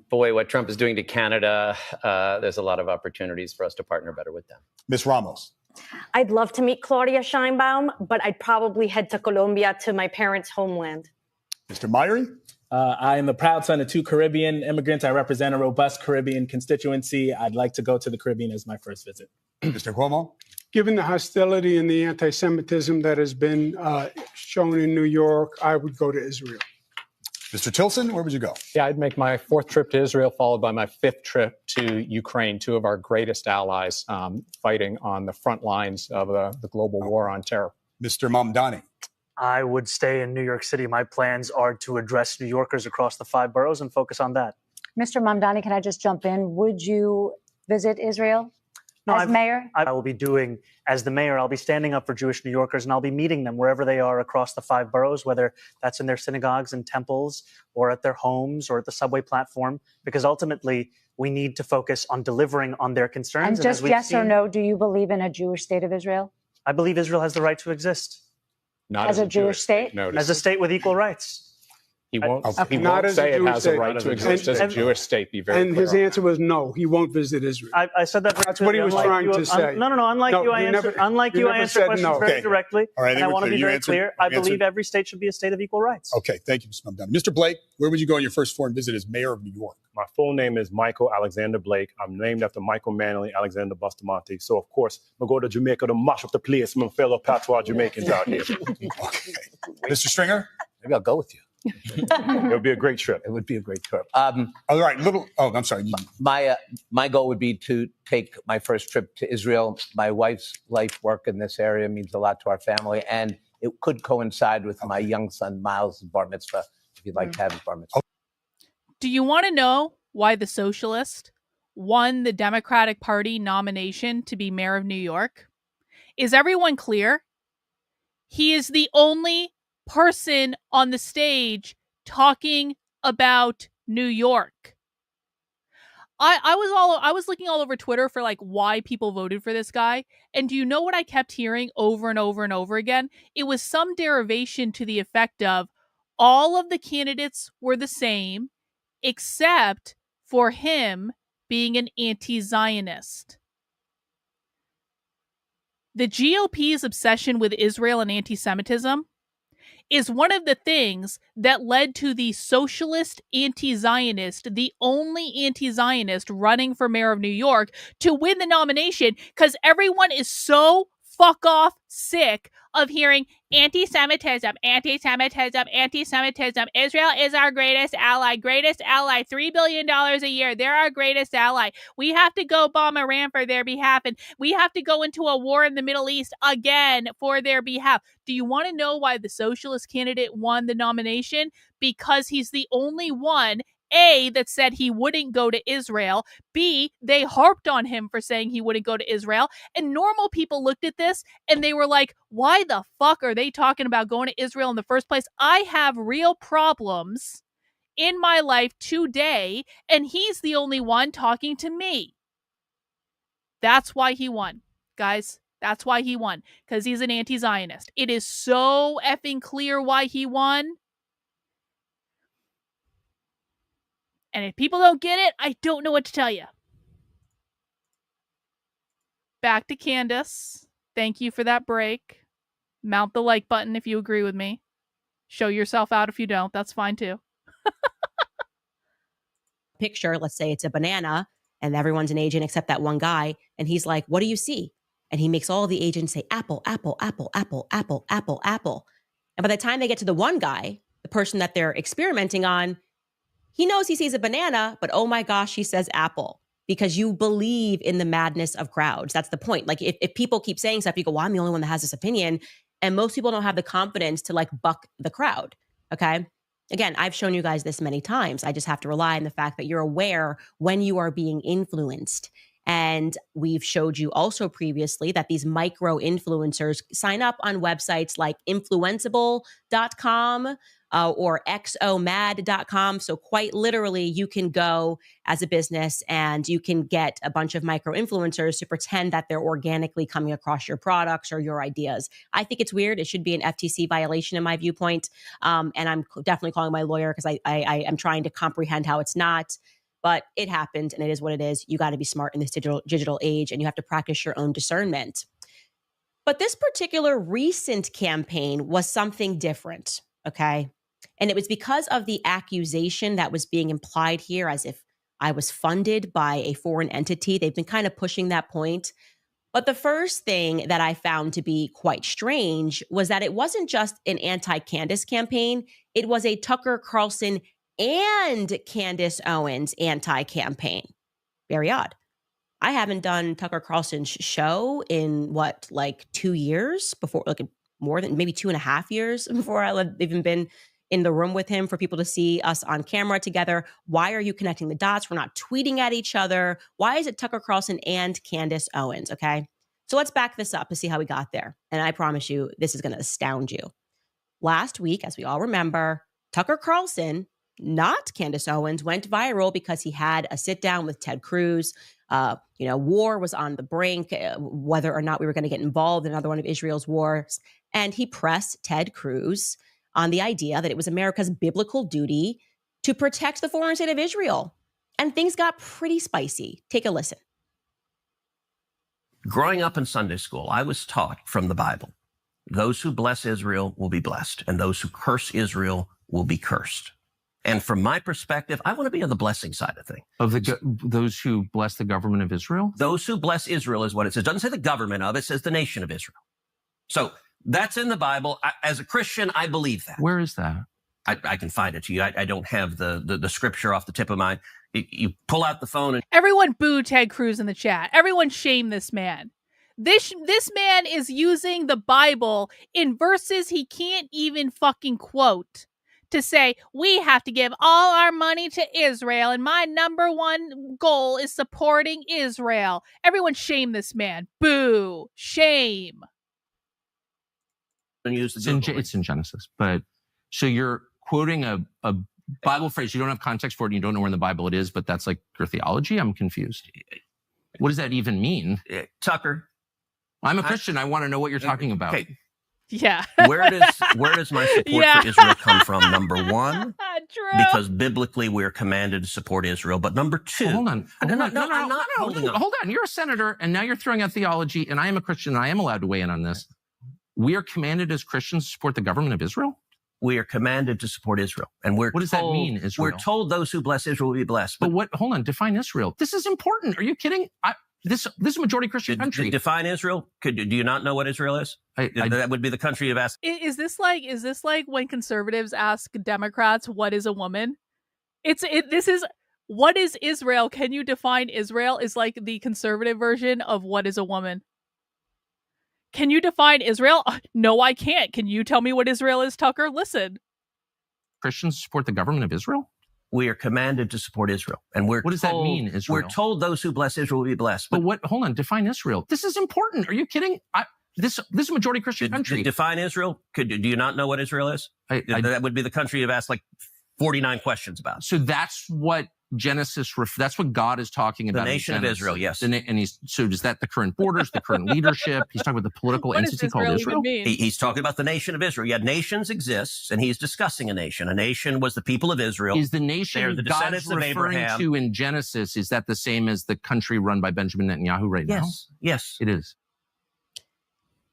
Boy, what Trump is doing to Canada, there's a lot of opportunities for us to partner better with them. Ms. Ramos. I'd love to meet Claudia Sheinbaum, but I'd probably head to Colombia to my parents' homeland. Mr. Myrie. I am the proud son of 2 Caribbean immigrants. I represent a robust Caribbean constituency. I'd like to go to the Caribbean as my first visit. Mr. Cuomo. Given the hostility and the anti-Semitism that has been shown in New York, I would go to Israel. Mr. Tilson, where would you go? Yeah, I'd make my 4th trip to Israel, followed by my 5th trip to Ukraine, 2 of our greatest allies fighting on the front lines of the global war on terror. Mr. Mamdani. I would stay in New York City. My plans are to address New Yorkers across the 5 boroughs and focus on that. Mr. Mamdani, can I just jump in? Would you visit Israel? As mayor? I will be doing, as the mayor, I'll be standing up for Jewish New Yorkers, and I'll be meeting them wherever they are across the 5 boroughs, whether that's in their synagogues and temples or at their homes or at the subway platform, because ultimately we need to focus on delivering on their concerns. And just yes or no, do you believe in a Jewish state of Israel? I believe Israel has the right to exist. Not as a Jewish state? As a state with equal rights. He won't, Okay. he Not won't as a say it Jewish has state. a right to exist as a Jewish state. Be very And clear his on that. answer was no, he won't visit Israel. I said that very That's what he was clearly. trying to say. No. Unlike you, I answer questions no. very Okay. directly. All right, I and think I we're want to clear. be You very answered- clear. I you answered- believe every state should be a state of equal rights. Okay, thank you, Mr. Mamdani. Mr. Blake, where would you go on your first foreign visit as mayor of New York? My full name is Michael Alexander Blake. I'm named after Michael Manley Alexander Bustamante. So, of course, I'm going to go to Jamaica to mash up the place, my fellow patois Jamaicans out here. Okay. Mr. Stringer? Maybe I'll go with you. It would be a great trip. It would be a great trip. All right, I'm sorry. My goal would be to take my first trip to Israel. My wife's life work in this area means a lot to our family, and it could coincide with my young son Miles' bar mitzvah, if you'd like to have his bar mitzvah. Do you want to know why the socialist won the Democratic Party nomination to be mayor of New York? Is everyone clear? He is the only person on the stage talking about New York. I was looking all over Twitter for like why people voted for this guy, and do you know what I kept hearing over and over and over again? It was some derivation to the effect of all of the candidates were the same except for him being an anti-Zionist. The GOP's obsession with Israel and anti-Semitism is one of the things that led to the socialist anti-Zionist, the only anti-Zionist running for mayor of New York, to win the nomination, because everyone is so fuck off sick of hearing anti-Semitism, anti-Semitism, anti-Semitism. Israel is our greatest ally, $3 billion a year. They're our greatest ally. We have to go bomb Iran for their behalf, and we have to go into a war in the Middle East again for their behalf. Do you want to know why the socialist candidate won the nomination? Because he's the only one, A, that said he wouldn't go to Israel. B, they harped on him for saying he wouldn't go to Israel. And normal people looked at this and they were like, why the fuck are they talking about going to Israel in the first place? I have real problems in my life today, and he's the only one talking to me. That's why he won, guys. That's why he won, because he's an anti-Zionist. It is so effing clear why he won. And if people don't get it, I don't know what to tell you. Back to Candace. Thank you for that break. Mount the like button if you agree with me. Show yourself out if you don't. That's fine too. Picture, let's say it's a banana and everyone's an agent except that one guy. And he's like, what do you see? And he makes all the agents say apple, apple, apple, apple, apple, apple, apple. And by the time they get to the one guy, the person that they're experimenting on, he knows he sees a banana, but oh my gosh, he says apple, because you believe in the madness of crowds. That's the point. Like if people keep saying stuff, you go, well, I'm the only one that has this opinion. And most people don't have the confidence to like buck the crowd. Okay. Again, I've shown you guys this many times. I just have to rely on the fact that you're aware when you are being influenced. And we've showed you also previously that these micro influencers sign up on websites like influenceable.com or xomad.com. So quite literally, you can go as a business and you can get a bunch of micro influencers to pretend that they're organically coming across your products or your ideas. I think it's weird. It should be an FTC violation in my viewpoint. And I'm definitely calling my lawyer because I am trying to comprehend how it's not. But it happened and it is what it is. You got to be smart in this digital age and you have to practice your own discernment. But this particular recent campaign was something different, okay? And it was because of the accusation that was being implied here as if I was funded by a foreign entity. They've been kind of pushing that point. But the first thing that I found to be quite strange was that it wasn't just an anti-Candace campaign. It was a Tucker Carlson and Candace Owens anti-campaign. Very odd. I haven't done Tucker Carlson's show in like 2 years before, like more than maybe 2.5 years before I even been in the room with him for people to see us on camera together? Why are you connecting the dots? We're not tweeting at each other. Why is it Tucker Carlson and Candace Owens? Okay. So let's back this up to see how we got there. And I promise you, this is going to astound you. Last week, as we all remember, Tucker Carlson, not Candace Owens, went viral because he had a sit down with Ted Cruz. War was on the brink, whether or not we were going to get involved in another one of Israel's wars. And he pressed Ted Cruz on the idea that it was America's biblical duty to protect the foreign state of Israel. And things got pretty spicy. Take a listen. Growing up in Sunday school, I was taught from the Bible, those who bless Israel will be blessed, and those who curse Israel will be cursed. And from my perspective, I want to be on the blessing side of things. Of those who bless the government of Israel? Those who bless Israel is what it says. It doesn't say the government of it, it says the nation of Israel. So that's in the Bible. As a Christian, I believe that. Where is that? I can find it to you. I don't have the scripture off the tip of my mind. You pull out the phone and... Everyone boo Ted Cruz in the chat. Everyone shame this man. This man is using the Bible in verses he can't even fucking quote to say, we have to give all our money to Israel, and my number one goal is supporting Israel. Everyone shame this man. Boo. Shame. It's in Genesis. But so you're quoting a Bible phrase. You don't have context for it, and you don't know where in the Bible it is, but that's like your theology? I'm confused. What does that even mean? Tucker. I'm a Christian. I want to know what you're talking about. Okay. Yeah. Where does my support for Israel come from? Number one, because biblically we're commanded to support Israel. But number two, hold on. I'm not holding on. Hold on. You're a senator, and now you're throwing out theology, and I am a Christian, and I am allowed to weigh in on this. We are commanded as Christians to support the government of Israel? We are commanded to support Israel. And what does that mean, Israel? We're told those who bless Israel will be blessed. But hold on, define Israel. This is important. Are you kidding? This is a majority Christian country. Define Israel? Do you not know what Israel is? That would be the country you've asked. Is this like when conservatives ask Democrats, what is a woman? This is, what is Israel? Can you define Israel? Is like the conservative version of what is a woman. Can you define Israel? No, I can't. Can you tell me what Israel is, Tucker? Listen. Christians support the government of Israel? We are commanded to support Israel. And what does that mean, Israel? We're told those who bless Israel will be blessed. But hold on, define Israel. This is important. Are you kidding? This is a majority Christian country. Define Israel? Do you not know what Israel is? That would be the country you've asked like 49 questions about. So that's what Genesis, that's what God is talking about. The nation of Israel, yes. And so is that the current borders, the current leadership? He's talking about the political entity called Israel? He's talking about the nation of Israel. Yeah, nations exist, and he's discussing a nation. A nation was the people of Israel. Is the nation the God's referring to in Genesis, is that the same as the country run by Benjamin Netanyahu right now? Yes. It is.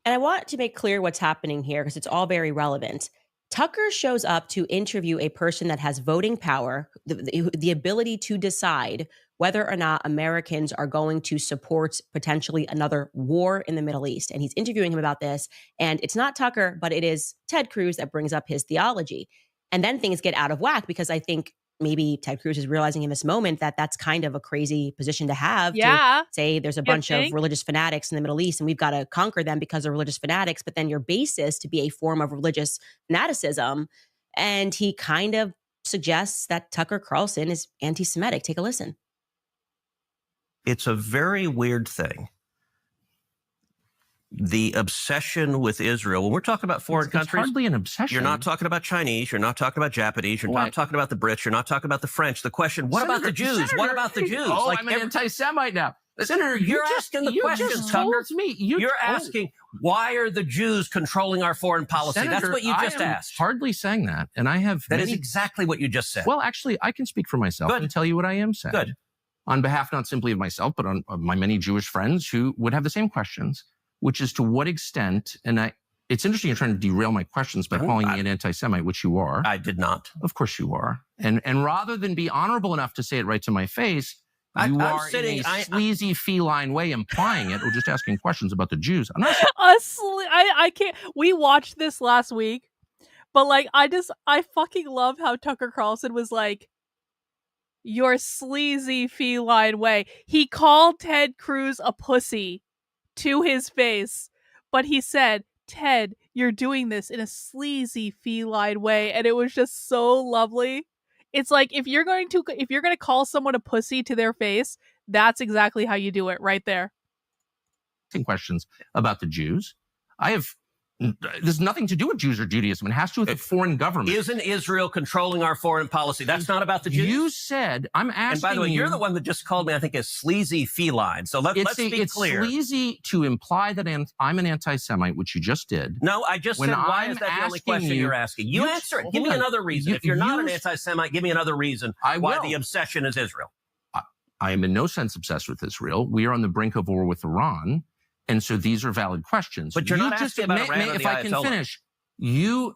And I want to make clear what's happening here because it's all very relevant. Tucker shows up to interview a person that has voting power, the ability to decide whether or not Americans are going to support potentially another war in the Middle East. And he's interviewing him about this. And it's not Tucker, but it is Ted Cruz that brings up his theology. And then things get out of whack because I think maybe Ted Cruz is realizing in this moment that that's kind of a crazy position to have. Yeah. To say there's a bunch of religious fanatics in the Middle East and we've got to conquer them because they're religious fanatics, but then your basis to be a form of religious fanaticism. And he kind of suggests that Tucker Carlson is anti-Semitic. Take a listen. It's a very weird thing. The obsession with Israel, when we're talking about foreign countries, it's hardly an obsession. You're not talking about Chinese, you're not talking about Japanese, you're not talking about the Brits, you're not talking about the French. The question, what about the Jews? What about the Jews? Oh, I'm an anti-Semite now. Senator, you're asking the question, Tucker. You're asking, why are the Jews controlling our foreign policy? Senator, that's what you just asked. Hardly saying that. And I have That is exactly what you just said. Well, actually, I can speak for myself and tell you what I am saying. Good. On behalf not simply of myself, but on my many Jewish friends who would have the same questions, which is to what extent, and it's interesting you're trying to derail my questions by calling me an anti-Semite, which you are. I did not. Of course you are. And rather than be honorable enough to say it right to my face, you are in a sleazy feline way implying it or just asking questions about the Jews. I'm not I can't. We watched this last week, but like I fucking love how Tucker Carlson was like, your sleazy feline way. He called Ted Cruz a pussy to his face, but he said Ted, you're doing this in a sleazy feline way, and it was just so lovely. It's like if you're going to call someone a pussy to their face, that's exactly how you do it right there. Questions about the Jews. There's nothing to do with Jews or Judaism. It has to do with the foreign government. Isn't Israel controlling our foreign policy? That's not about the Jews. You said, I'm asking. And by the way, you're the one that just called me, I think, a sleazy feline. So let's be clear. It's sleazy to imply that I'm an anti-Semite, which you just did. No, I just said, why is that the only question you're asking? You answer it. Give me another reason. If you're not an anti-Semite, give me another reason why the obsession is Israel. I am in no sense obsessed with Israel. We are on the brink of war with Iran. And so these are valid questions. But you're not asking about Iran or the If I can finish, you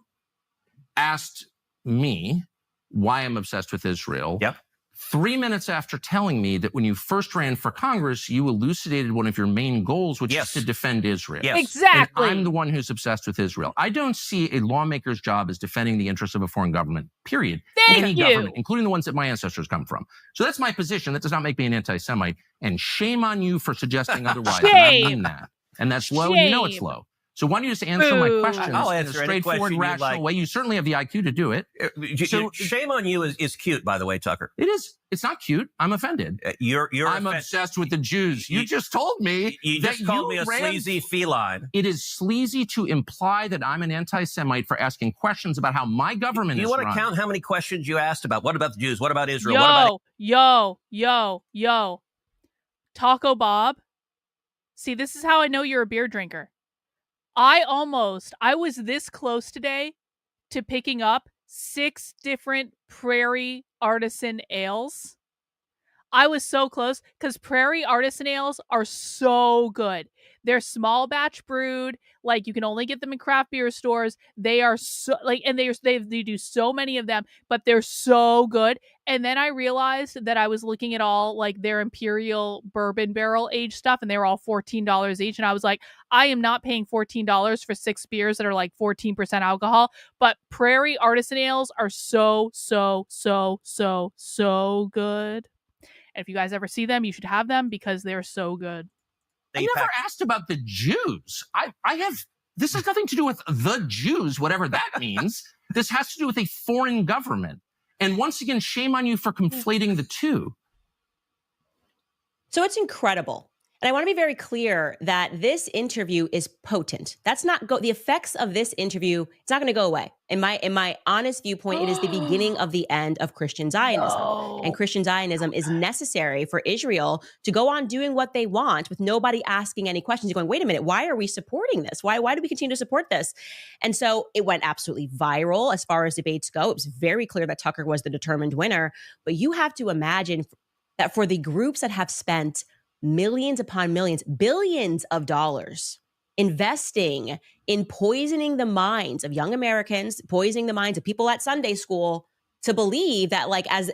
asked me why I'm obsessed with Israel. Yep. 3 minutes after telling me that when you first ran for Congress, you elucidated one of your main goals, which is to defend Israel. Yes. Exactly. And I'm the one who's obsessed with Israel. I don't see a lawmaker's job as defending the interests of a foreign government, period. Thank you. Government, including the ones that my ancestors come from. So that's my position. That does not make me an anti-Semite. And shame on you for suggesting otherwise. Shame. And I mean that. And that's low, and you know it's low. So why don't you just answer my questions I'll in a answer any straightforward, question you'd rational like. way? You certainly have the IQ to do it. So shame on you is cute, by the way, Tucker. It is. It's not cute. I'm offended. I'm obsessed with the Jews. You just told me you that just called me a sleazy feline. It is sleazy to imply that I'm an anti-Semite for asking questions about how my government is You want to run. count how many questions you asked about? What about the Jews? What about Israel? Yo. Taco Bob. See, this is how I know you're a beer drinker. I was this close today to picking up 6 different Prairie Artisan ales. I was so close because Prairie Artisan ales are so good. They're small batch brewed. Like, you can only get them in craft beer stores. They are so and they do so many of them, but they're so good. And then I realized that I was looking at all like their Imperial bourbon barrel aged stuff, and they were all $14 each. And I was like, I am not paying $14 for 6 beers that are like 14% alcohol. But Prairie Artisan ales are so good. And if you guys ever see them, you should have them because they're so good. I never asked about the Jews. This has nothing to do with the Jews, whatever that means. This has to do with a foreign government. And once again, shame on you for conflating the two. So it's incredible. And I want to be very clear that this interview is potent. That's not the effects of this interview. It's not going to go away. In my honest viewpoint, it is the beginning of the end of Christian Zionism. No. And Christian Zionism is necessary for Israel to go on doing what they want with nobody asking any questions. You're going, wait a minute, why are we supporting this? Why do we continue to support this? And so it went absolutely viral as far as debates go. It was very clear that Tucker was the determined winner. But you have to imagine that for the groups that have spent millions upon millions, billions of dollars investing in poisoning the minds of young Americans, poisoning the minds of people at Sunday school to believe that, like, as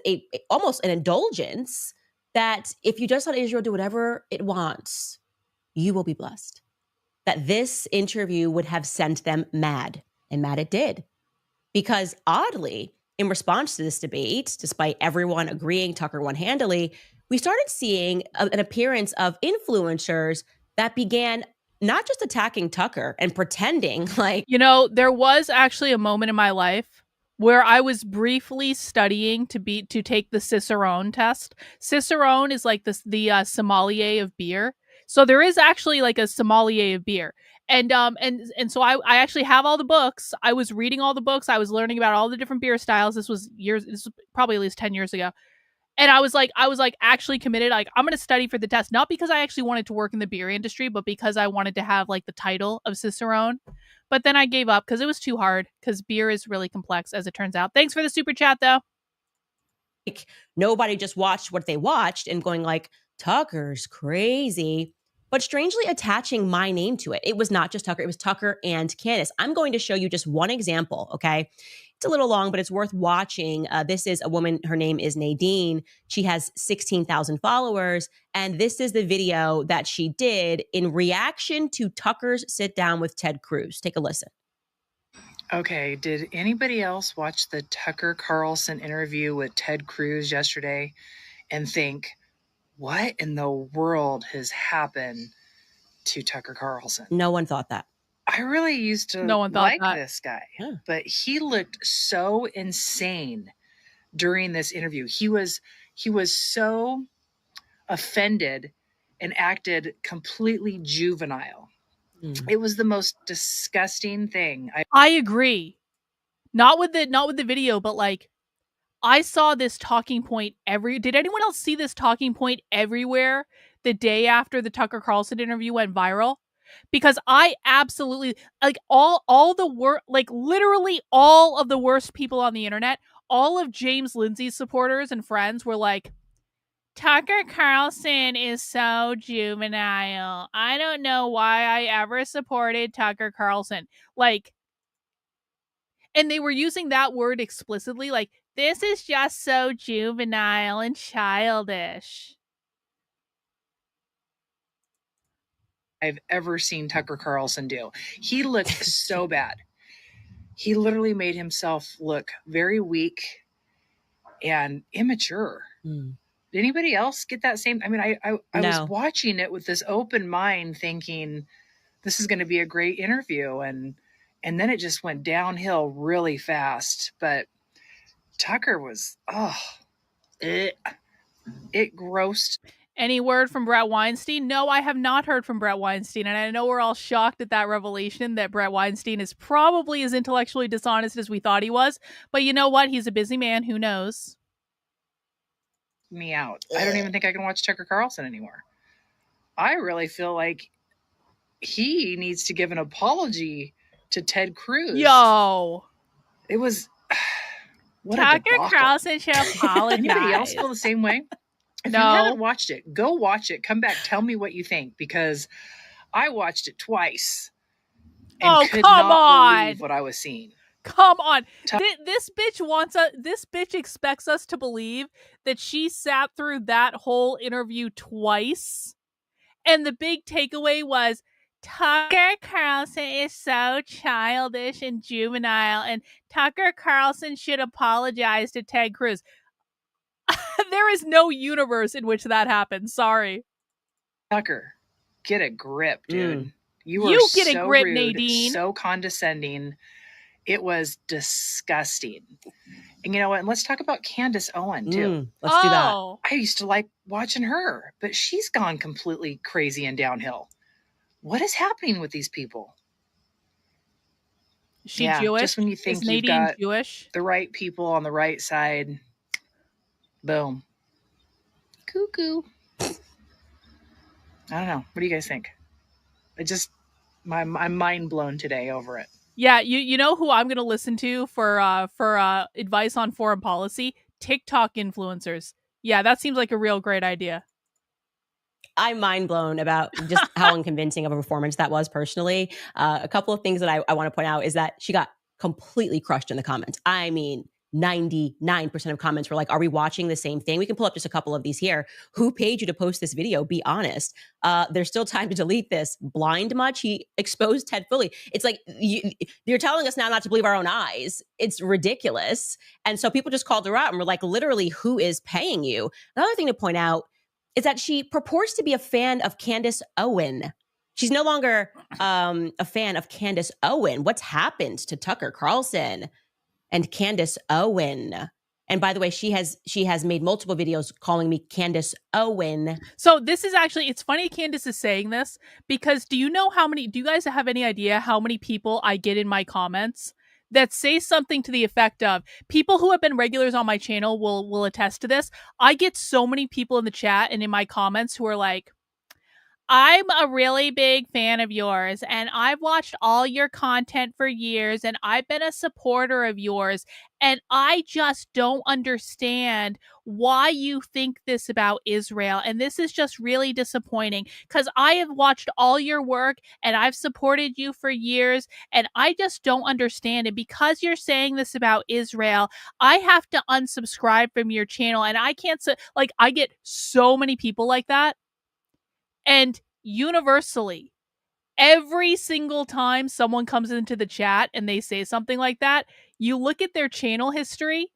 almost an indulgence, that if you just let Israel do whatever it wants, you will be blessed. That this interview would have sent them mad, and mad it did. Because oddly, in response to this debate, despite everyone agreeing Tucker won handily, we started seeing an appearance of influencers that began not just attacking Tucker and pretending like... You know, there was actually a moment in my life where I was briefly studying to take the Cicerone test. Cicerone is like the sommelier of beer. So there is actually like a sommelier of beer. And so I actually have all the books. I was reading all the books. I was learning about all the different beer styles. This was probably at least 10 years ago. And I was like actually committed. Like, I'm going to study for the test, not because I actually wanted to work in the beer industry, but because I wanted to have like the title of Cicerone. But then I gave up because it was too hard, because beer is really complex, as it turns out. Thanks for the super chat, though. Like, nobody just watched what they watched and going like, Tucker's crazy, but strangely attaching my name to it. It was not just Tucker. It was Tucker and Candace. I'm going to show you just one example, okay? It's a little long, but it's worth watching. This is a woman. Her name is Nadine. She has 16,000 followers. And this is the video that she did in reaction to Tucker's sit down with Ted Cruz. Take a listen. Okay, did anybody else watch the Tucker Carlson interview with Ted Cruz yesterday and think, what in the world has happened to Tucker Carlson? No one thought that. I really used to No one thought like that. this guy, but he looked so insane during this interview. He was so offended and acted completely juvenile. It was the most disgusting thing. I agree. Not with the video, but like I saw this talking point did anyone else see this talking point everywhere the day after the Tucker Carlson interview went viral? Because I absolutely like all the worst, like literally all of the worst people on the internet, all of James Lindsay's supporters and friends were like, Tucker Carlson is so juvenile. I don't know why I ever supported Tucker Carlson. Like, and they were using that word explicitly, like, this is just so juvenile and childish. I've ever seen Tucker Carlson do. He looked so bad. He literally made himself look very weak and immature. Did anybody else get that same? I mean, I was watching it with this open mind thinking this is going to be a great interview. And then it just went downhill really fast. But Tucker was, it grossed. Any word from Brett Weinstein? No, I have not heard from Brett Weinstein. And I know we're all shocked at that revelation that Brett Weinstein is probably as intellectually dishonest as we thought he was. But you know what? He's a busy man. Who knows? Me out. I don't even think I can watch Tucker Carlson anymore. I really feel like he needs to give an apology to Ted Cruz. Yo. It was... Tucker Carlson should apologize. Anybody else feel the same way? If you haven't watched it, go watch it. Come back. Tell me what you think, because I watched it twice and could not believe what I was seeing. Come on. This bitch expects us to believe that she sat through that whole interview twice. And the big takeaway was Tucker Carlson is so childish and juvenile, and Tucker Carlson should apologize to Ted Cruz. There is no universe in which that happens. Sorry. Tucker, get a grip, dude. You get so a grip, rude, Nadine. So condescending. It was disgusting. And you know what? And let's talk about Candace Owens, too. Let's do that. I used to like watching her, but she's gone completely crazy and downhill. What is happening with these people? Is she Jewish? Just when you think is you've Nadine got Jewish? The right people on the right side, boom. Cuckoo. I don't know. What do you guys think? I'm mind blown today over it. Yeah, you know who I'm going to listen to for advice on foreign policy? TikTok influencers. Yeah, that seems like a real great idea. I'm mind blown about just how unconvincing of a performance that was personally. A couple of things that I want to point out is that she got completely crushed in the comments. I mean, 99% of comments were like, are we watching the same thing? We can pull up just a couple of these here. Who paid you to post this video? Be honest. There's still time to delete this. Blind much? He exposed Ted fully. It's like, you're telling us now not to believe our own eyes. It's ridiculous. And so people just called her out and were like, literally, who is paying you? Another thing to point out is that she purports to be a fan of Candace Owens. She's no longer a fan of Candace Owens. What's happened to Tucker Carlson and Candace Owens? And by the way, she has made multiple videos calling me Candace Owens. So this is actually, it's funny Candace is saying this, because do you guys have any idea how many people I get in my comments that say something to the effect of, people who have been regulars on my channel will attest to this. I get so many people in the chat and in my comments who are like, I'm a really big fan of yours, and I've watched all your content for years, and I've been a supporter of yours, and I just don't understand why you think this about Israel, and this is just really disappointing, because I have watched all your work, and I've supported you for years, and I just don't understand it. Because you're saying this about Israel, I have to unsubscribe from your channel, and I can't, I get so many people like that. And universally, every single time someone comes into the chat and they say something like that, you look at their channel history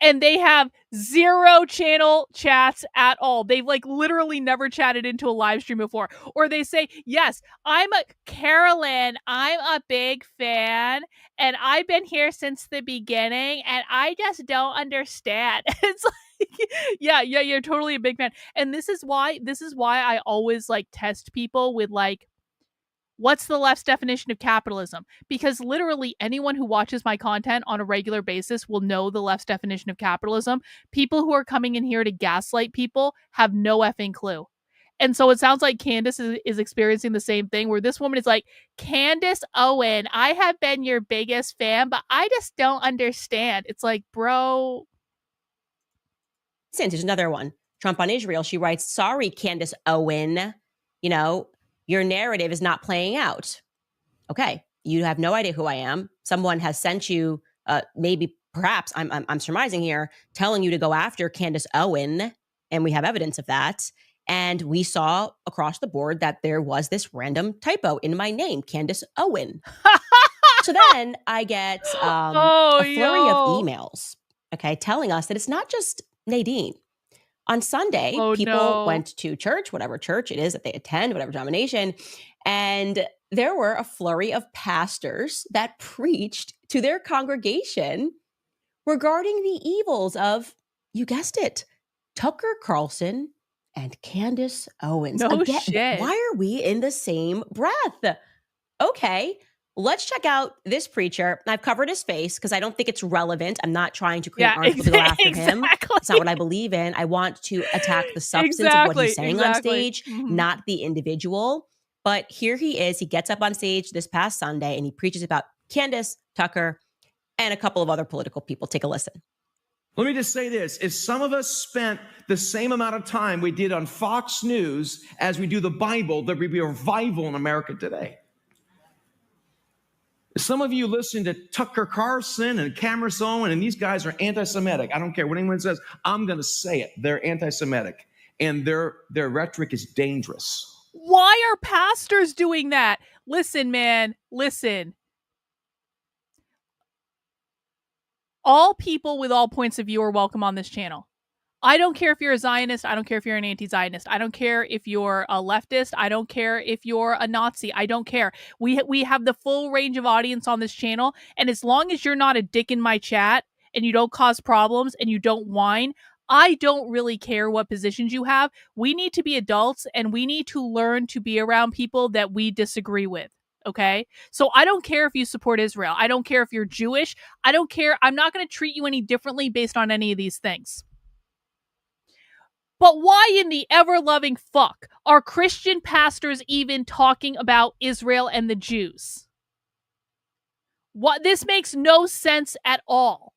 and they have 0 channel chats at all. They've like literally never chatted into a live stream before. Or they say, yes, Karlyn, I'm a big fan and I've been here since the beginning and I just don't understand. It's like, yeah, you're totally a big fan. And this is why I always like test people with like, what's the left's definition of capitalism? Because literally anyone who watches my content on a regular basis will know the left's definition of capitalism. People who are coming in here to gaslight people have no effing clue. And so it sounds like Candace is experiencing the same thing, where this woman is like, Candace Owens, I have been your biggest fan, but I just don't understand. It's like, bro. There's another one. Trump on Israel. She writes, sorry, Candace Owens, your narrative is not playing out. Okay, you have no idea who I am. Someone has sent you, perhaps, I'm surmising here, telling you to go after Candace Owens, and we have evidence of that. And we saw across the board that there was this random typo in my name, Candace Owens. So then I get a flurry of emails, okay, telling us that it's not just Nadine. On Sunday, people went to church, whatever church it is that they attend, whatever denomination, and there were a flurry of pastors that preached to their congregation regarding the evils of, you guessed it, Tucker Carlson and Candace Owens. No Again, shit. Why are we in the same breath? Okay, let's check out this preacher. I've covered his face because I don't think it's relevant. I'm not trying to create an article to go after him. It's not what I believe in. I want to attack the substance of what he's saying on stage, not the individual. But here he is. He gets up on stage this past Sunday and he preaches about Candace, Tucker, and a couple of other political people. Take a listen. Let me just say this. If some of us spent the same amount of time we did on Fox News as we do the Bible, there would be a revival in America today. Some of you listen to Tucker Carlson and Cameron Owens, and these guys are anti-Semitic. I don't care what anyone says. I'm going to say it. They're anti-Semitic, and their rhetoric is dangerous. Why are pastors doing that? Listen, man, listen. All people with all points of view are welcome on this channel. I don't care if you're a Zionist. I don't care if you're an anti-Zionist. I don't care if you're a leftist. I don't care if you're a Nazi. I don't care. We have the full range of audience on this channel. And as long as you're not a dick in my chat and you don't cause problems and you don't whine, I don't really care what positions you have. We need to be adults and we need to learn to be around people that we disagree with. Okay? So I don't care if you support Israel. I don't care if you're Jewish. I don't care. I'm not going to treat you any differently based on any of these things. But why in the ever-loving fuck are Christian pastors even talking about Israel and the Jews? This makes no sense at all.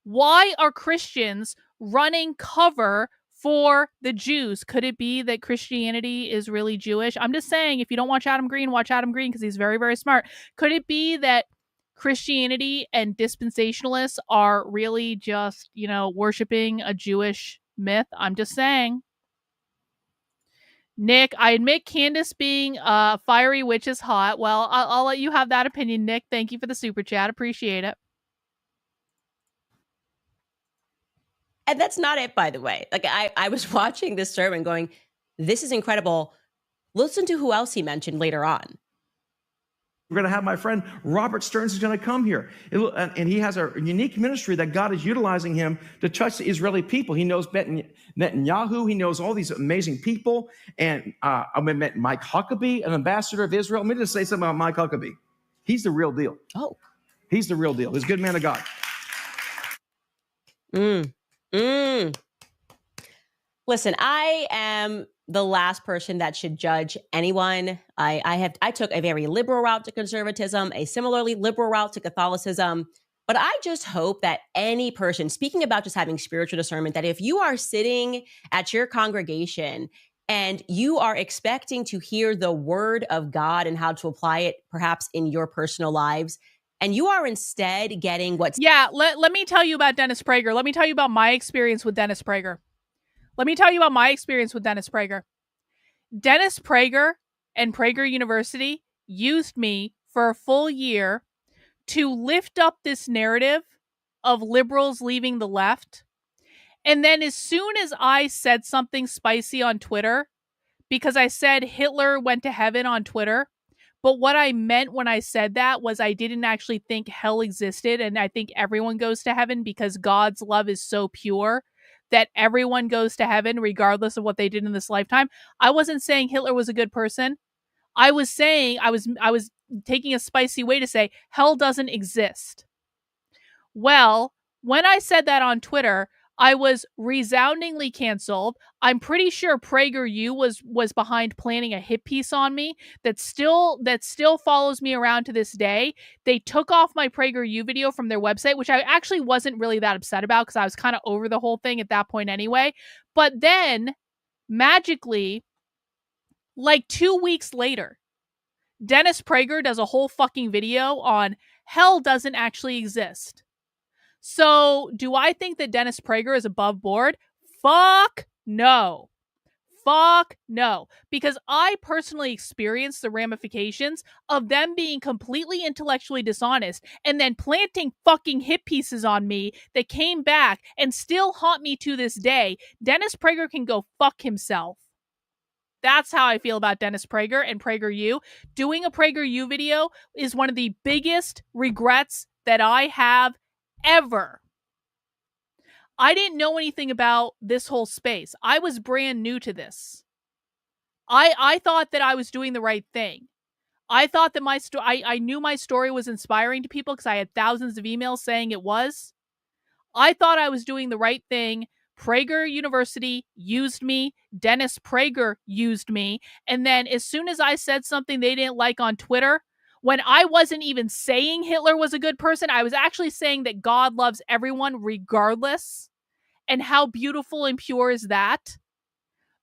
Why are Christians running cover for the Jews? Could it be that Christianity is really Jewish? I'm just saying, if you don't watch Adam Green because he's very, very smart. Could it be that Christianity and dispensationalists are really just, worshiping a Jewish myth? I'm just saying. Nick, I admit Candace being a fiery witch is hot. Well, I'll let you have that opinion, Nick. Thank you for the super chat. Appreciate it. And that's not it, by the way. Like, I was watching this sermon going, this is incredible. Listen to who else he mentioned later on. We're going to have my friend Robert Stearns is going to come here. And he has a unique ministry that God is utilizing him to touch the Israeli people. He knows Netanyahu. He knows all these amazing people. And I met Mike Huckabee, an ambassador of Israel. Let me just say something about Mike Huckabee. He's the real deal. Oh. He's the real deal. He's a good man of God. Listen, I am the last person that should judge anyone. I took a very liberal route to conservatism, a similarly liberal route to Catholicism. But I just hope that any person, speaking about just having spiritual discernment, that if you are sitting at your congregation and you are expecting to hear the word of God and how to apply it perhaps in your personal lives, and you are instead getting what's... Yeah, let me tell you about Dennis Prager. Let me tell you about my experience with Dennis Prager. Dennis Prager and Prager University used me for a full year to lift up this narrative of liberals leaving the left. And then as soon as I said something spicy on Twitter, because I said Hitler went to heaven on Twitter, but what I meant when I said that was I didn't actually think hell existed, and I think everyone goes to heaven because God's love is so pure that everyone goes to heaven regardless of what they did in this lifetime. I wasn't saying Hitler was a good person. I was saying I was taking a spicy way to say hell doesn't exist. Well, when I said that on Twitter, I was resoundingly canceled. I'm pretty sure PragerU was behind planning a hit piece on me that still follows me around to this day. They took off my PragerU video from their website, which I actually wasn't really that upset about because I was kind of over the whole thing at that point anyway. But then, magically, like 2 weeks later, Dennis Prager does a whole fucking video on hell doesn't actually exist. So, do I think that Dennis Prager is above board? Fuck no. Fuck no. Because I personally experienced the ramifications of them being completely intellectually dishonest and then planting fucking hit pieces on me that came back and still haunt me to this day. Dennis Prager can go fuck himself. That's how I feel about Dennis Prager and PragerU. Doing a PragerU video is one of the biggest regrets that I have ever. I didn't know anything about this whole space. I was brand new to this. I thought that I was doing the right thing. I thought that I knew my story was inspiring to people because I had thousands of emails saying it was. I thought I was doing the right thing. Prager University used me. Dennis Prager used me. And then as soon as I said something they didn't like on Twitter, when I wasn't even saying Hitler was a good person, I was actually saying that God loves everyone regardless. And how beautiful and pure is that?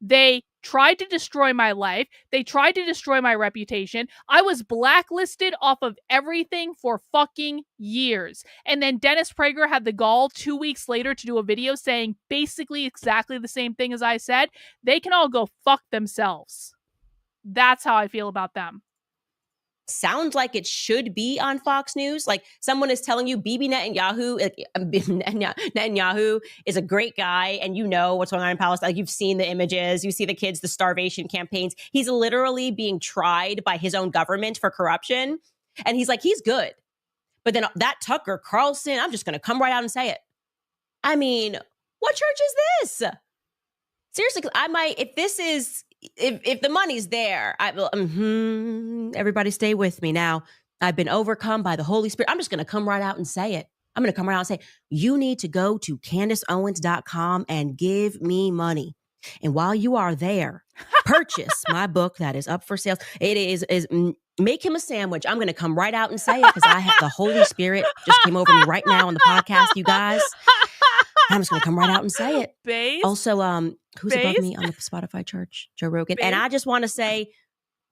They tried to destroy my life. They tried to destroy my reputation. I was blacklisted off of everything for fucking years. And then Dennis Prager had the gall 2 weeks later to do a video saying basically exactly the same thing as I said. They can all go fuck themselves. That's how I feel about them. Sounds like it should be on Fox News. Like someone is telling you Bibi Netanyahu is a great guy and you know what's going on in Palestine. Like you've seen the images, you see the kids, the starvation campaigns. He's literally being tried by his own government for corruption. And he's like, he's good. But then that Tucker Carlson, I'm just going to come right out and say it. I mean, what church is this? Seriously, I might, if the money's there, I will, everybody stay with me now. I've been overcome by the Holy Spirit. I'm just going to come right out and say it. I'm going to come right out and say, you need to go to CandaceOwens.com and give me money. And while you are there, purchase my book that is up for sale. It is Make Him a Sandwich. I'm going to come right out and say it because I have the Holy Spirit just came over me right now on the podcast, you guys. I'm just going to come right out and say it. Base? Also, who's above me on the Spotify church? Joe Rogan. And I just want to say,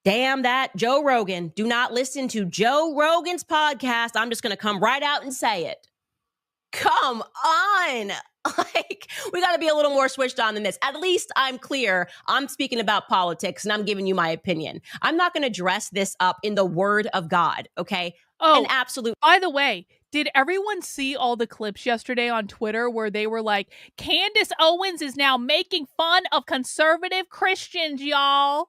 damn that Joe Rogan. Do not listen to Joe Rogan's podcast. I'm just going to come right out and say it. Come on. Like, we got to be a little more switched on than this. At least I'm clear. I'm speaking about politics and I'm giving you my opinion. I'm not going to dress this up in the word of God, okay? Oh, an absolute. By the way, did everyone see all the clips yesterday on Twitter where they were like, Candace Owens is now making fun of conservative Christians, y'all?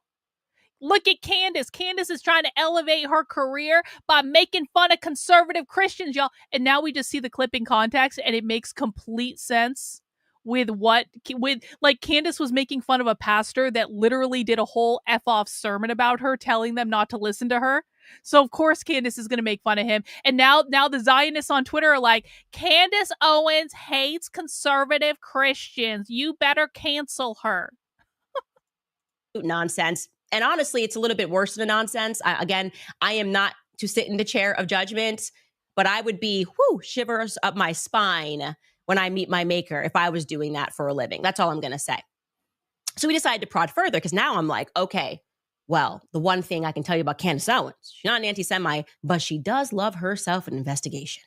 Look at Candace. Candace is trying to elevate her career by making fun of conservative Christians, y'all. And now we just see the clip in context and it makes complete sense with like Candace was making fun of a pastor that literally did a whole F-off sermon about her, telling them not to listen to her. So of course Candace is going to make fun of him. And now the Zionists on Twitter are like, Candace Owens hates conservative Christians. You better cancel her. Nonsense. And honestly, it's a little bit worse than a nonsense. I am not to sit in the chair of judgment, but I would be shivers up my spine when I meet my maker if I was doing that for a living. That's all I'm going to say. So we decided to prod further because now I'm like, okay, well, the one thing I can tell you about Candace Owens, she's not an anti-Semite, but she does love herself an investigation.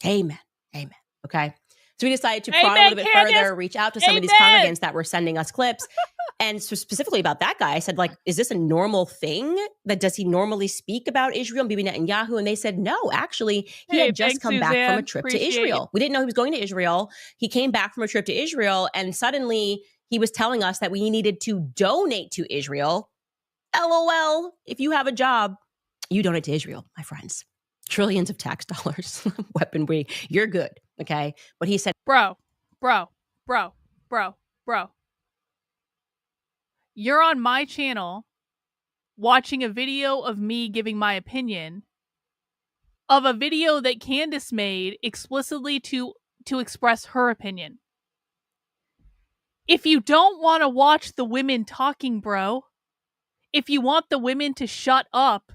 Amen. Amen. Okay. So we decided to prod a little bit further, reach out to some of these congregants that were sending us clips. And so specifically about that guy, I said, like, is this a normal thing? That does he normally speak about Israel and Bibi Netanyahu? And they said, no, actually, he had just come back from a trip to Israel. We didn't know he was going to Israel. He came back from a trip to Israel, and suddenly he was telling us that we needed to donate to Israel. LOL, if you have a job, you donate to Israel, my friends. Trillions of tax dollars, weaponry, you're good, okay? But he said, bro. You're on my channel watching a video of me giving my opinion of a video that Candace made explicitly to express her opinion. If you don't want to watch the women talking, bro, if you want the women to shut up,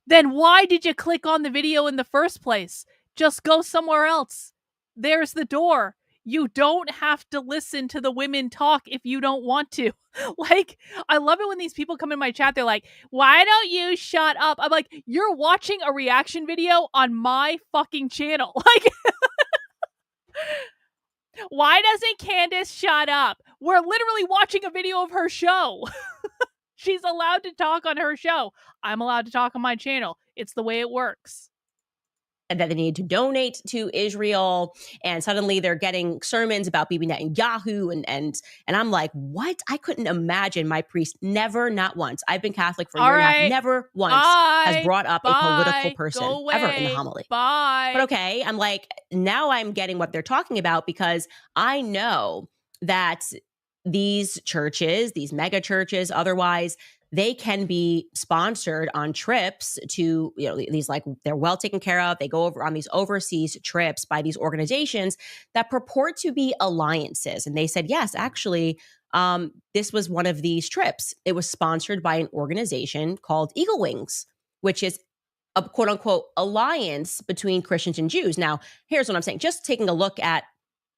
then why did you click on the video in the first place? Just go somewhere else. There's the door. You don't have to listen to the women talk if you don't want to. Like, I love it when these people come in my chat. They're like, why don't you shut up? I'm like, you're watching a reaction video on my fucking channel. Like, why doesn't Candace shut up? We're literally watching a video of her show. She's allowed to talk on her show. I'm allowed to talk on my channel. It's the way it works. And that they need to donate to Israel, and suddenly they're getting sermons about Bibi Netanyahu, and I'm like, what? I couldn't imagine my priest never, not once. I've been Catholic for a year and a half, never once has brought up a political person ever in the homily. But okay, I'm like, now I'm getting what they're talking about, because I know that these churches, these mega churches, otherwise, they can be sponsored on trips to, you know, these, like, they're well taken care of. They go over on these overseas trips by these organizations that purport to be alliances. And they said, yes, actually, this was one of these trips. It was sponsored by an organization called Eagle Wings, which is a quote unquote alliance between Christians and Jews. Now, here's what I'm saying. Just taking a look at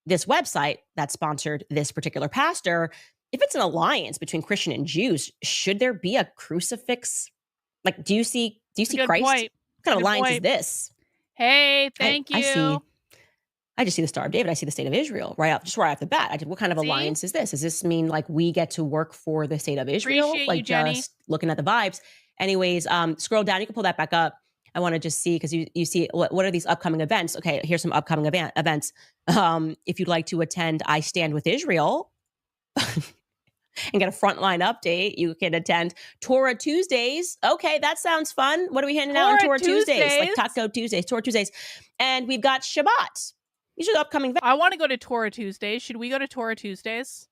this website that sponsored this particular pastor, if it's an alliance between Christian and Jews, should there be a crucifix? Like, do you see Christ? Point. What kind of alliance is this? Hey, thank you. I just see the Star of David. I see the State of Israel right off the bat. What kind of alliance is this? Does this mean, like, we get to work for the State of Israel? Appreciate like, you, Jenny. Just looking at the vibes. Anyways, scroll down. You can pull that back up. I want to just see, because you see what are these upcoming events? Okay, here's some upcoming events. If you'd like to attend I Stand With Israel and get a frontline update, you can attend Torah Tuesdays. Okay, that sounds fun. What are we handing out on Torah Tuesdays? Like Taco Tuesdays, Torah Tuesdays. And we've got Shabbat. These are the upcoming events. I want to go to Torah Tuesdays. Should we go to Torah Tuesdays?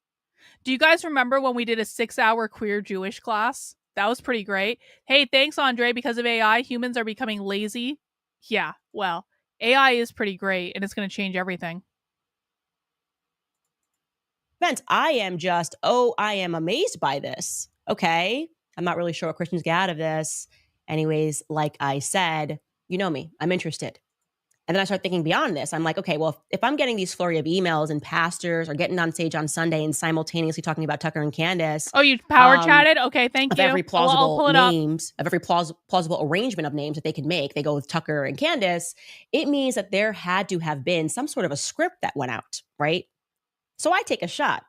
Do you guys remember when we did a 6-hour queer Jewish class? That was pretty great. Hey, thanks, Andre. Because of AI, humans are becoming lazy. Yeah, well, AI is pretty great, and it's going to change everything. I am amazed by this. Okay. I'm not really sure what Christians get out of this. Anyways, like I said, you know me, I'm interested. And then I start thinking beyond this. I'm like, okay, well, if I'm getting these flurry of emails and pastors are getting on stage on Sunday and simultaneously talking about Tucker and Candace. Oh, you power chatted? Okay, thank you. Of every plausible names, of every plausible arrangement of names that they could make, they go with Tucker and Candace. It means that there had to have been some sort of a script that went out, right? So I take a shot.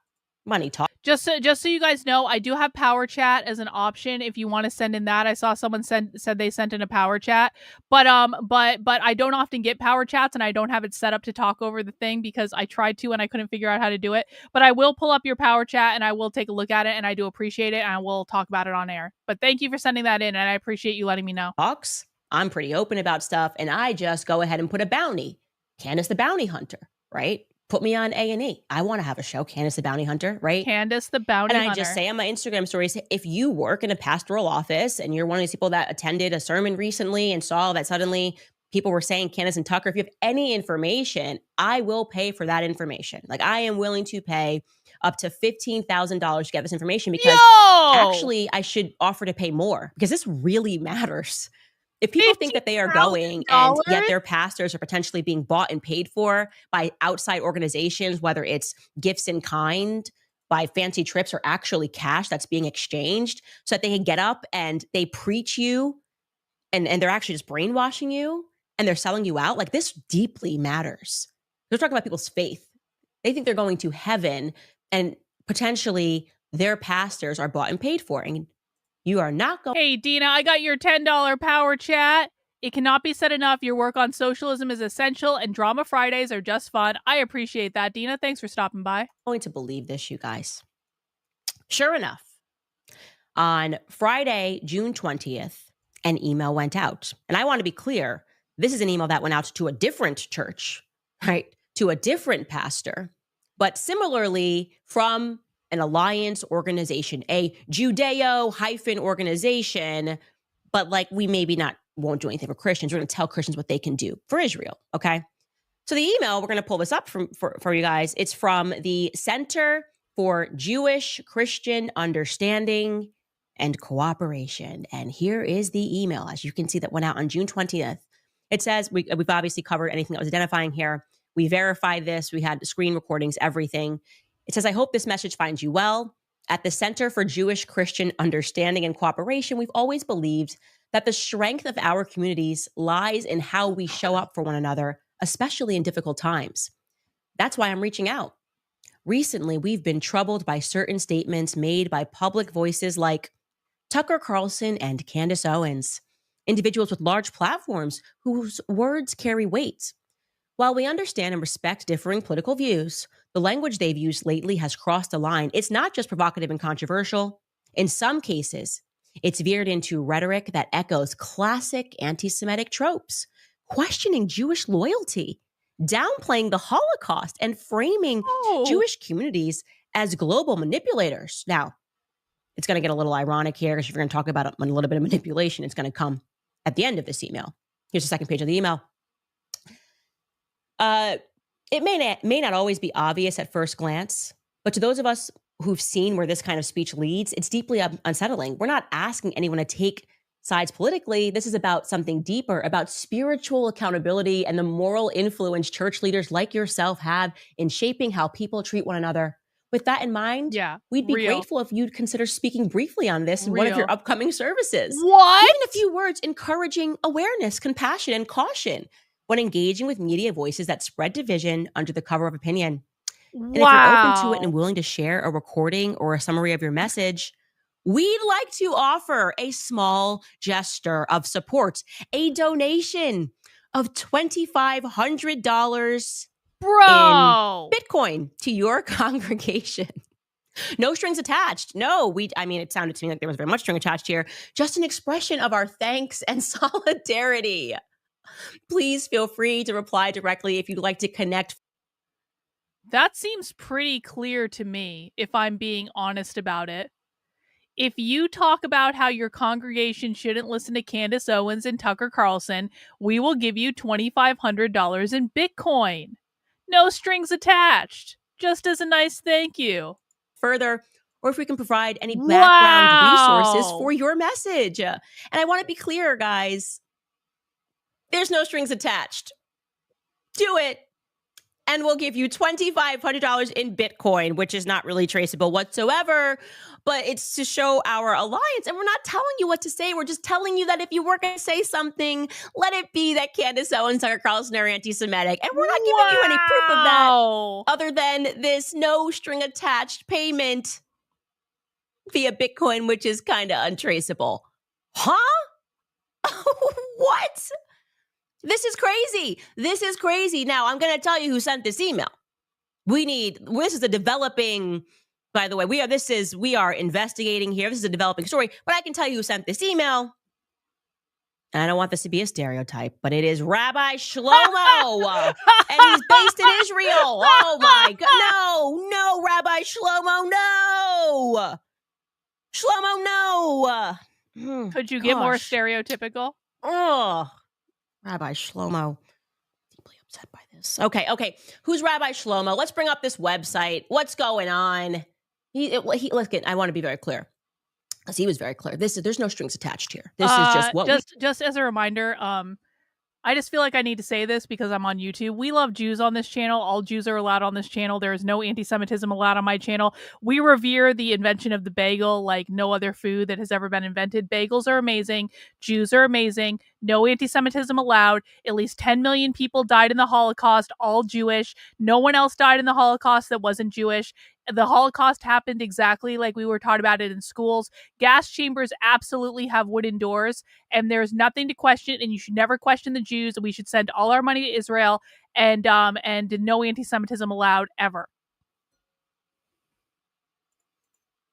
Money talk. Just so you guys know, I do have Power Chat as an option if you want to send in that. I saw someone said they sent in a Power Chat, but I don't often get Power Chats, and I don't have it set up to talk over the thing because I tried to and I couldn't figure out how to do it. But I will pull up your Power Chat and I will take a look at it, and I do appreciate it, and I will talk about it on air. But thank you for sending that in, and I appreciate you letting me know. I'm pretty open about stuff, and I just go ahead and put a bounty. Candace the Bounty Hunter, right? Put me on A&E. I want to have a show, Candace the Bounty Hunter, right? Candace the Bounty Hunter. And I just say on my Instagram stories, if you work in a pastoral office and you're one of these people that attended a sermon recently and saw that suddenly people were saying Candace and Tucker, if you have any information, I will pay for that information. Like, I am willing to pay up to $15,000 to get this information, because actually I should offer to pay more, because this really matters. If people think that they are going and yet their pastors are potentially being bought and paid for by outside organizations, whether it's gifts in kind, by fancy trips, or actually cash that's being exchanged so that they can get up and they preach you and they're actually just brainwashing you and they're selling you out, like, this deeply matters. They're talking about people's faith. They think they're going to heaven and potentially their pastors are bought and paid for. And you are not going. Hey, Dina, I got your $10 power chat. It cannot be said enough. Your work on socialism is essential, and Drama Fridays are just fun. I appreciate that, Dina. Thanks for stopping by. I'm going to believe this, you guys. Sure enough, on Friday, June 20th, an email went out. And I want to be clear, this is an email that went out to a different church, right? To a different pastor, but similarly from an alliance organization, a Judeo- organization, but like we maybe won't do anything for Christians. We're going to tell Christians what they can do for Israel, okay? So the email, we're going to pull this up for you guys. It's from the Center for Jewish Christian Understanding and Cooperation. And here is the email. As you can see, that went out on June 20th. It says, we've obviously covered anything that was identifying here. We verified this. We had screen recordings, everything. It says, I hope this message finds you well. At the Center for Jewish Christian Understanding and Cooperation, we've always believed that the strength of our communities lies in how we show up for one another, especially in difficult times. That's why I'm reaching out. Recently, we've been troubled by certain statements made by public voices like Tucker Carlson and Candace Owens, individuals with large platforms whose words carry weight. While we understand and respect differing political views, the language they've used lately has crossed a line. It's not just provocative and controversial. In some cases, it's veered into rhetoric that echoes classic anti-Semitic tropes, questioning Jewish loyalty, downplaying the Holocaust, and framing Jewish communities as global manipulators. Now, it's going to get a little ironic here because if you're going to talk about a little bit of manipulation, it's going to come at the end of this email. Here's the second page of the email. It may not always be obvious at first glance, but to those of us who've seen where this kind of speech leads, it's deeply unsettling. We're not asking anyone to take sides politically. This is about something deeper, about spiritual accountability and the moral influence church leaders like yourself have in shaping how people treat one another. With that in mind, we'd be grateful if you'd consider speaking briefly on this in one of your upcoming services. What? Even a few words encouraging awareness, compassion, and caution when engaging with media voices that spread division under the cover of opinion. And if you're open to it and willing to share a recording or a summary of your message, we'd like to offer a small gesture of support, a donation of $2,500 in Bitcoin to your congregation. No strings attached. No, it sounded to me like there was very much string attached here. Just an expression of our thanks and solidarity. Please feel free to reply directly if you'd like to connect. That seems pretty clear to me, if I'm being honest about it. If you talk about how your congregation shouldn't listen to Candace Owens and Tucker Carlson, we will give you $2,500 in Bitcoin. No strings attached. Just as a nice thank you. Further, or if we can provide any background resources for your message. And I want to be clear, guys. There's no strings attached. Do it. And we'll give you $2,500 in Bitcoin, which is not really traceable whatsoever, but it's to show our alliance. And we're not telling you what to say. We're just telling you that if you were going to say something, let it be that Candace Owens, Tucker Carlson are anti-Semitic. And we're not giving you any proof of that other than this no string attached payment via Bitcoin, which is kind of untraceable. Huh? What? This is crazy. This is crazy. Now, I'm going to tell you who sent this email. This is a developing, by the way, we are investigating here. This is a developing story, but I can tell you who sent this email. And I don't want this to be a stereotype, but it is Rabbi Shlomo. And he's based in Israel. Oh my God. No, Rabbi Shlomo, no. Shlomo, no. Could you get more stereotypical? Oh, Rabbi Shlomo, deeply upset by this. Okay. Who's Rabbi Shlomo? Let's bring up this website. What's going on? Listen, I want to be very clear because he was very clear. There's no strings attached here. This is just what just as a reminder. I just feel like I need to say this because I'm on YouTube. We love Jews on this channel. All Jews are allowed on this channel. There is no anti-Semitism allowed on my channel. We revere the invention of the bagel like no other food that has ever been invented. Bagels are amazing. Jews are amazing. No anti-Semitism allowed. At least 10 million people died in the Holocaust, all Jewish. No one else died in the Holocaust that wasn't Jewish. the Holocaust happened exactly like we were taught about it in schools. Gas chambers absolutely have wooden doors, and there's nothing to question, and you should never question the Jews. We should send all our money to Israel, and no anti-Semitism allowed ever.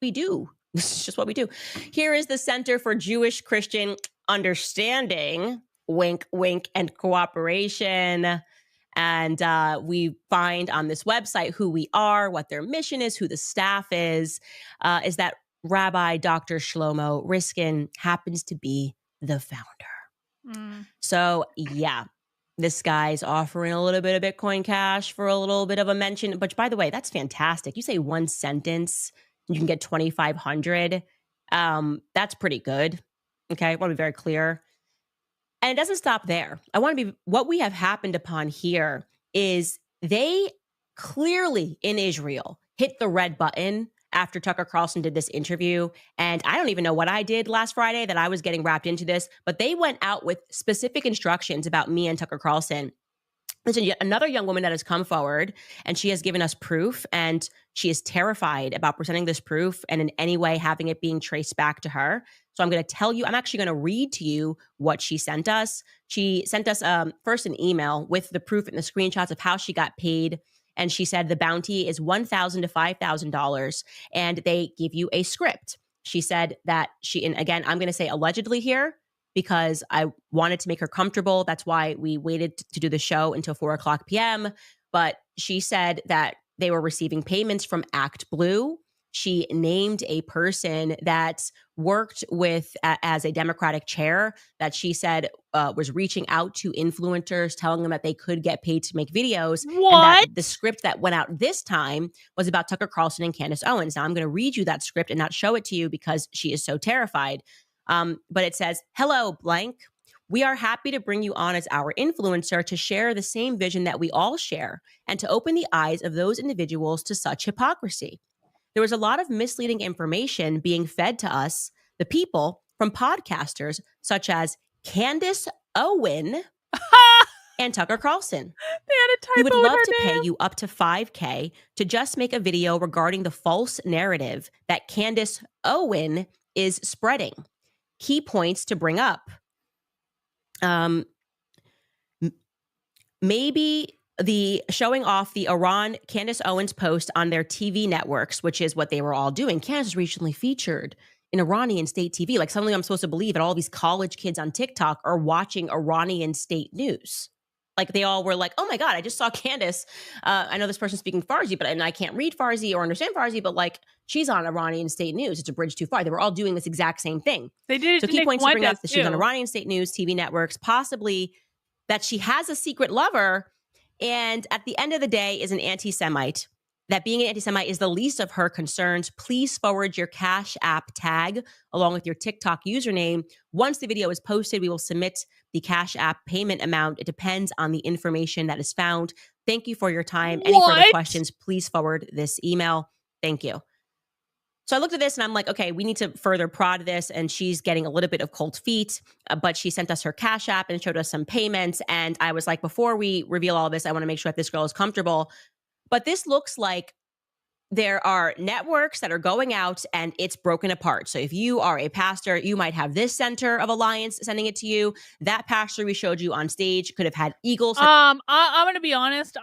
We do. This is just what we do. Here is the Center for Jewish Christian Understanding, wink, wink, and cooperation. And we find on this website who we are, what their mission is, who the staff is that Rabbi Dr. Shlomo Riskin happens to be the founder. So, yeah, this guy's offering a little bit of Bitcoin Cash for a little bit of a mention. But by the way, that's fantastic. You say one sentence, you can get 2,500. That's pretty good. Okay, I want to be very clear. And it doesn't stop there. What we have happened upon here is they clearly in Israel hit the red button after Tucker Carlson did this interview. And I don't even know what I did last Friday that I was getting wrapped into this, but they went out with specific instructions about me and Tucker Carlson. Listen, yet another young woman that has come forward and she has given us proof, and she is terrified about presenting this proof and in any way having it being traced back to her. So I'm going to tell you, I'm actually going to read to you what she sent us. She sent us first an email with the proof and the screenshots of how she got paid. And she said the bounty is $1,000 to $5,000 and they give you a script. She said that and again, I'm going to say allegedly here, because I wanted to make her comfortable. That's why we waited to do the show until 4:00 p.m. But she said that they were receiving payments from Act Blue. She named a person that worked with as a Democratic chair that she said was reaching out to influencers, telling them that they could get paid to make videos. What? And that the script that went out this time was about Tucker Carlson and Candace Owens. Now I'm going to read you that script and not show it to you because she is so terrified. But it says, "Hello, blank. We are happy to bring you on as our influencer to share the same vision that we all share and to open the eyes of those individuals to such hypocrisy. There was a lot of misleading information being fed to us, the people, from podcasters such as Candace Owens and Tucker Carlson. We would love to pay you up to $5,000 to just make a video regarding the false narrative that Candace Owens is spreading. Key points to bring up. Maybe the showing off the Iran Candace Owens post on their TV networks, which is what they were all doing. Candace recently featured in Iranian state TV. Like suddenly I'm supposed to believe that all these college kids on TikTok are watching Iranian state news. Like they all were like, oh my God, I just saw Candace. I know this person's speaking Farsi, and I can't read Farsi or understand Farsi, but like she's on Iranian state news. It's a bridge too far. They were all doing this exact same thing. They did it so to key Nick points to bring up Fuentes, that she's on too. Iranian state news, TV networks, possibly that she has a secret lover, and at the end of the day is an anti-Semite. That being an anti-Semite is the least of her concerns. Please forward your Cash App tag along with your TikTok username. Once the video is posted, we will submit the Cash App payment amount. It depends on the information that is found. Thank you for your time. Any further questions, please forward this email. Thank you." So I looked at this and I'm like, okay, we need to further prod this. And she's getting a little bit of cold feet, but she sent us her Cash App and showed us some payments. And I was like, before we reveal all this, I want to make sure that this girl is comfortable. But this looks like there are networks that are going out and it's broken apart. So if you are a pastor, you might have this center of alliance sending it to you. That pastor we showed you on stage could have had Eagles. I'm going to be honest.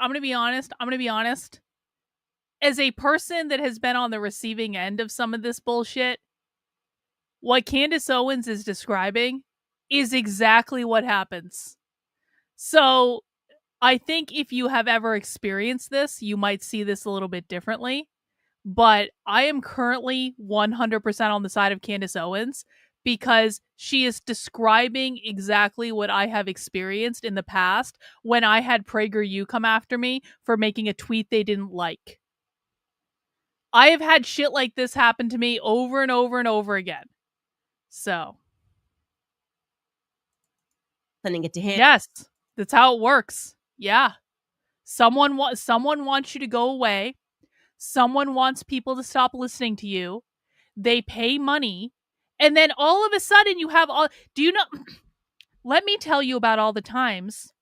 As a person that has been on the receiving end of some of this bullshit, what Candace Owens is describing is exactly what happens. So I think if you have ever experienced this, you might see this a little bit differently. But I am currently 100% on the side of Candace Owens because she is describing exactly what I have experienced in the past when I had PragerU come after me for making a tweet they didn't like. I have had shit like this happen to me over and over and over again. So. Sending it to him. Yes, that's how it works. Yeah. Someone wants you to go away. Someone wants people to stop listening to you. They pay money. And then all of a sudden you have all... Do you know... Let me tell you about all the times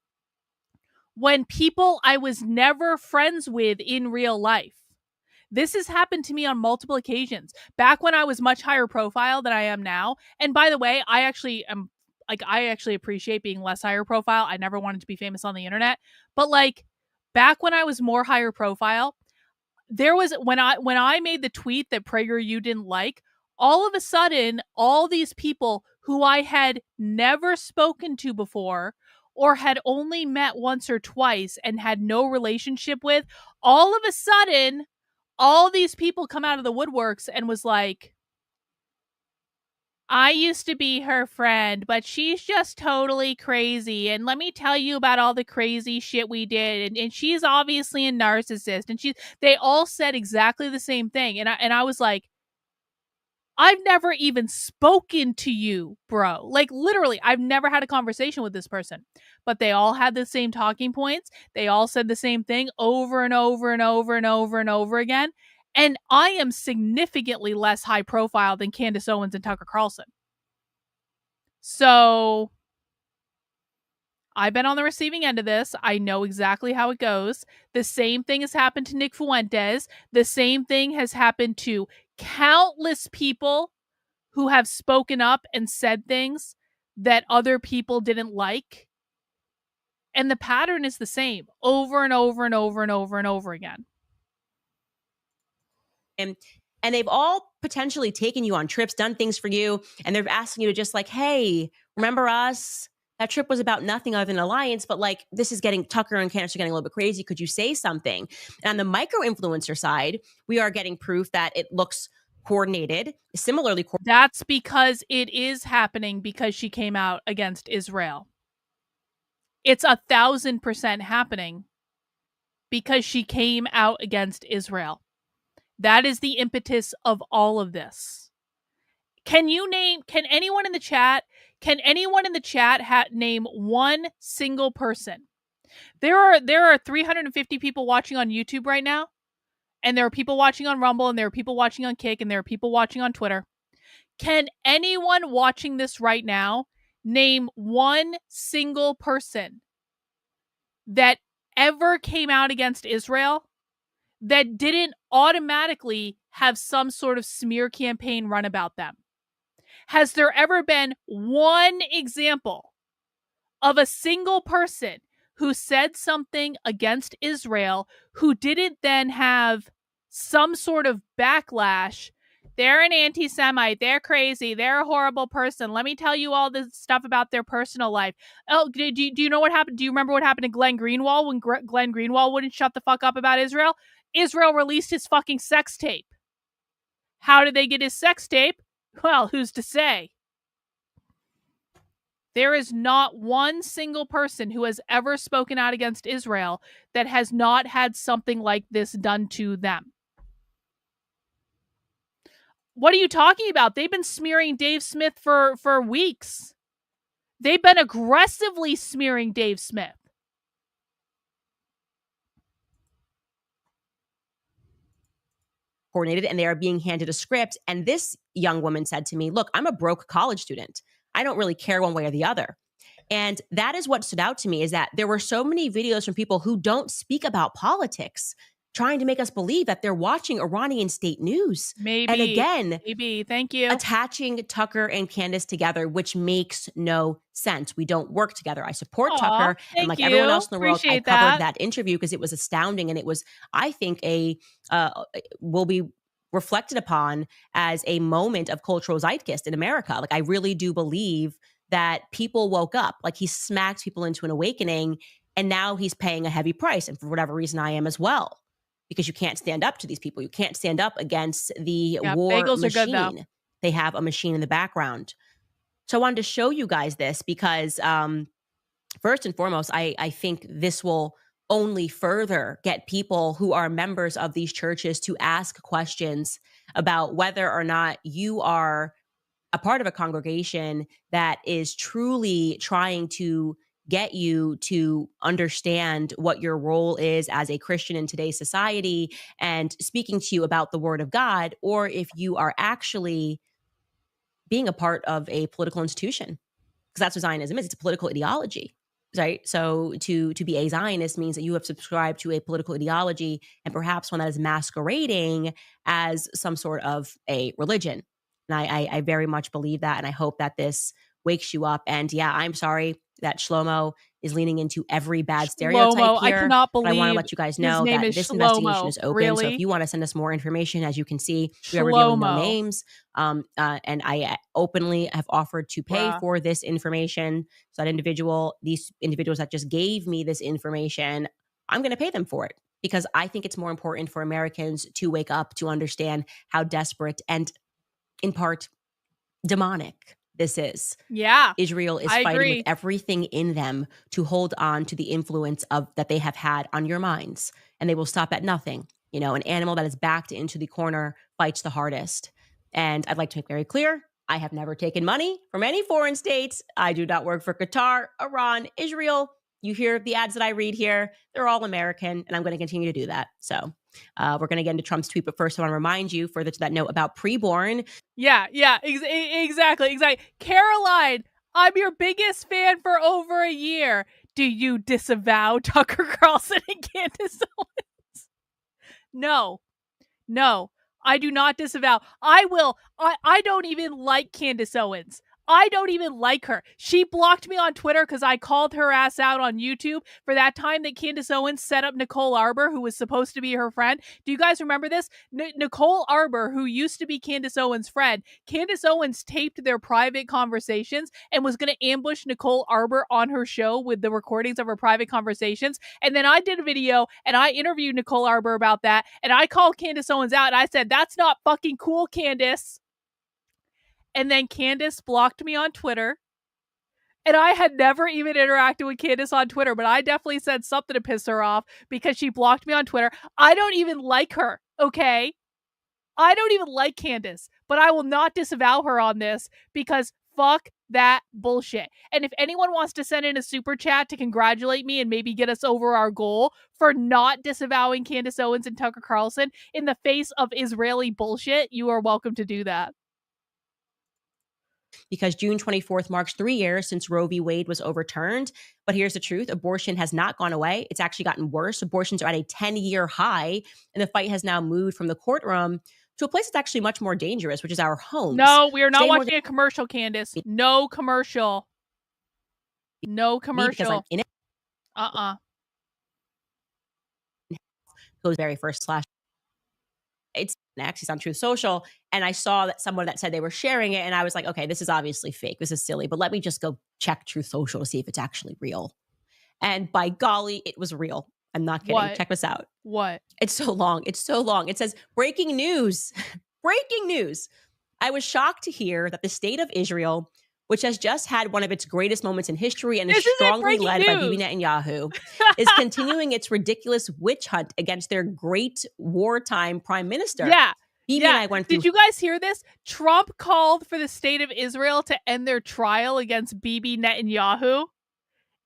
when people I was never friends with in real life, This has happened to me on multiple occasions. Back when I was much higher profile than I am now. And by the way, I actually appreciate being less higher profile. I never wanted to be famous on the internet. But like back when I was more higher profile, there was when I made the tweet that PragerU didn't like, all of a sudden, all these people who I had never spoken to before or had only met once or twice and had no relationship with, all of a sudden, all these people come out of the woodworks and was like, I used to be her friend, but she's just totally crazy. And let me tell you about all the crazy shit we did. And she's obviously a narcissist. And they all said exactly the same thing. And I was like, I've never even spoken to you, bro. Like literally, I've never had a conversation with this person. But they all had the same talking points. They all said the same thing over and over and over and over and over again. And I am significantly less high profile than Candace Owens and Tucker Carlson. So I've been on the receiving end of this. I know exactly how it goes. The same thing has happened to Nick Fuentes. The same thing has happened to countless people who have spoken up and said things that other people didn't like. And the pattern is the same over and over and over and over and over again. And they've all potentially taken you on trips, done things for you, and they're asking you to just like, hey, remember us? That trip was about nothing other than alliance, but like this is getting, Tucker and Candace are getting a little bit crazy. Could you say something? And on the micro-influencer side, we are getting proof that it looks coordinated, similarly coordinated. That's because it is happening because she came out against Israel. It's 1,000% happening because she came out against Israel. That is the impetus of all of this. Can anyone in the chat name one single person? There are 350 people watching on YouTube right now, and there are people watching on Rumble, and there are people watching on Kick, and there are people watching on Twitter. Can anyone watching this right now name one single person that ever came out against Israel that didn't automatically have some sort of smear campaign run about them? Has there ever been one example of a single person who said something against Israel who didn't then have some sort of backlash? They're an anti-Semite. They're crazy. They're a horrible person. Let me tell you all this stuff about their personal life. Oh, do you know what happened? Do you remember what happened to Glenn Greenwald when Glenn Greenwald wouldn't shut the fuck up about Israel? Israel released his fucking sex tape. How did they get his sex tape? Well, who's to say? There is not one single person who has ever spoken out against Israel that has not had something like this done to them. What are you talking about? They've been smearing Dave Smith for weeks. They've been aggressively smearing Dave Smith. Coordinated, and they are being handed a script. And this young woman said to me, look, I'm a broke college student. I don't really care one way or the other. And that is what stood out to me, is that there were so many videos from people who don't speak about politics, trying to make us believe that they're watching Iranian state news. And again, thank you. Attaching Tucker and Candace together, which makes no sense. We don't work together. I support Tucker, and like everyone else in the world, I covered that interview because it was astounding, and it was, I think, will be reflected upon as a moment of cultural zeitgeist in America. Like I really do believe that people woke up. Like he smacked people into an awakening, and now he's paying a heavy price. And for whatever reason, I am as well. Because you can't stand up to these people. You can't stand up against the war machine. They have a machine in the background. So I wanted to show you guys this because first and foremost, I think this will only further get people who are members of these churches to ask questions about whether or not you are a part of a congregation that is truly trying to get you to understand what your role is as a Christian in today's society and speaking to you about the Word of God, or if you are actually being a part of a political institution. Because that's what Zionism is. It's a political ideology. right? So to be a Zionist means that you have subscribed to a political ideology, and perhaps one that is masquerading as some sort of a religion. And I very much believe that, and I hope that this wakes you up. And yeah, I'm sorry that Shlomo is leaning into every bad stereotype Shlomo, I here. cannot But I want to believe let you guys his know name that is this investigation Shlomo. is open. So if Really? you want to send us more information, as you can see, we are revealing no Shlomo. names. And I openly have offered to pay Bruh. for this information. So that these individuals that just gave me this information, I'm going to pay them for it, because I think it's more important for Americans to wake up to understand how desperate and, in part, demonic this is. Yeah. Israel is I fighting agree. with everything in them to hold on to the influence that they have had on your minds, and they will stop at nothing. You know, an animal that is backed into the corner fights the hardest. And I'd like to make very clear, I have never taken money from any foreign states. I do not work for Qatar, Iran, Israel. You hear the ads that I read here, they're all American, and I'm going to continue to do that. So we're going to get into Trump's tweet, but first I want to remind you, further to that note about preborn. Yeah, exactly. Caroline, I'm your biggest fan for over a year. Do you disavow Tucker Carlson and Candace Owens? No, I do not disavow. I don't even like Candace Owens. I don't even like her. She blocked me on Twitter because I called her ass out on YouTube for that time that Candace Owens set up Nicole Arbour, who was supposed to be her friend. Do you guys remember this? Nicole Arbour, who used to be Candace Owens' friend, Candace Owens taped their private conversations and was going to ambush Nicole Arbour on her show with the recordings of her private conversations. And then I did a video and I interviewed Nicole Arbour about that. And I called Candace Owens out and I said, "That's not fucking cool, Candace." And then Candace blocked me on Twitter. And I had never even interacted with Candace on Twitter, but I definitely said something to piss her off because she blocked me on Twitter. I don't even like her, okay? I don't even like Candace, but I will not disavow her on this because fuck that bullshit. And if anyone wants to send in a super chat to congratulate me and maybe get us over our goal for not disavowing Candace Owens and Tucker Carlson in the face of Israeli bullshit, you are welcome to do that. Because June 24th marks 3 years since Roe v. Wade was overturned. But here's the truth. Abortion has not gone away. It's actually gotten worse. Abortions are at a 10-year high, and the fight has now moved from the courtroom to a place that's actually much more dangerous, which is our homes. No, we are not Today, watching a commercial, Candace. No commercial. No commercial. Goes very first slash. It's actually on Truth Social, and I saw that someone that said they were sharing it, and I was like, okay, this is obviously fake. This is silly, but let me just go check Truth Social to see if it's actually real. And by golly, it was real. I'm not kidding. What? Check this out. What? It's so long. It says, breaking news. Breaking news. I was shocked to hear that the state of Israel, which has just had one of its greatest moments in history and is strongly led by Bibi Netanyahu, is continuing its ridiculous witch hunt against their great wartime prime minister. Yeah. Bibi and I went through. Did you guys hear this? Trump called for the state of Israel to end their trial against Bibi Netanyahu.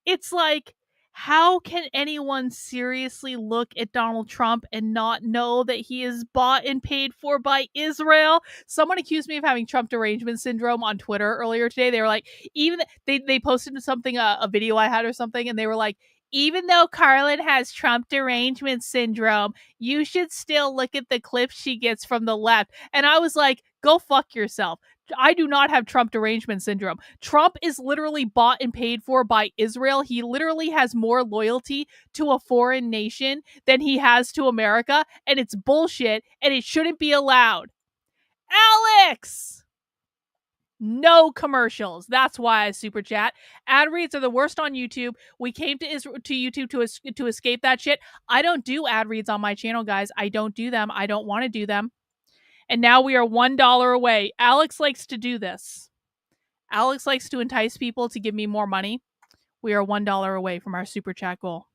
It's like, how can anyone seriously look at Donald Trump and not know that he is bought and paid for by Israel? Someone accused me of having Trump derangement syndrome on Twitter earlier today. They were like, they posted something, a video I had or something, and they were like, even though Karlyn has Trump derangement syndrome, you should still look at the clips she gets from the left. And I was like, go fuck yourself. I do not have Trump derangement syndrome. Trump is literally bought and paid for by Israel. He literally has more loyalty to a foreign nation than he has to America, and it's bullshit, and it shouldn't be allowed. Alex! No commercials. That's why I super chat. Ad reads are the worst on YouTube. We came to YouTube to escape that shit. I don't do ad reads on my channel, guys. I don't do them. I don't want to do them. And now we are $1 away. Alex likes to do this. Alex likes to entice people to give me more money. We are $1 away from our super chat goal.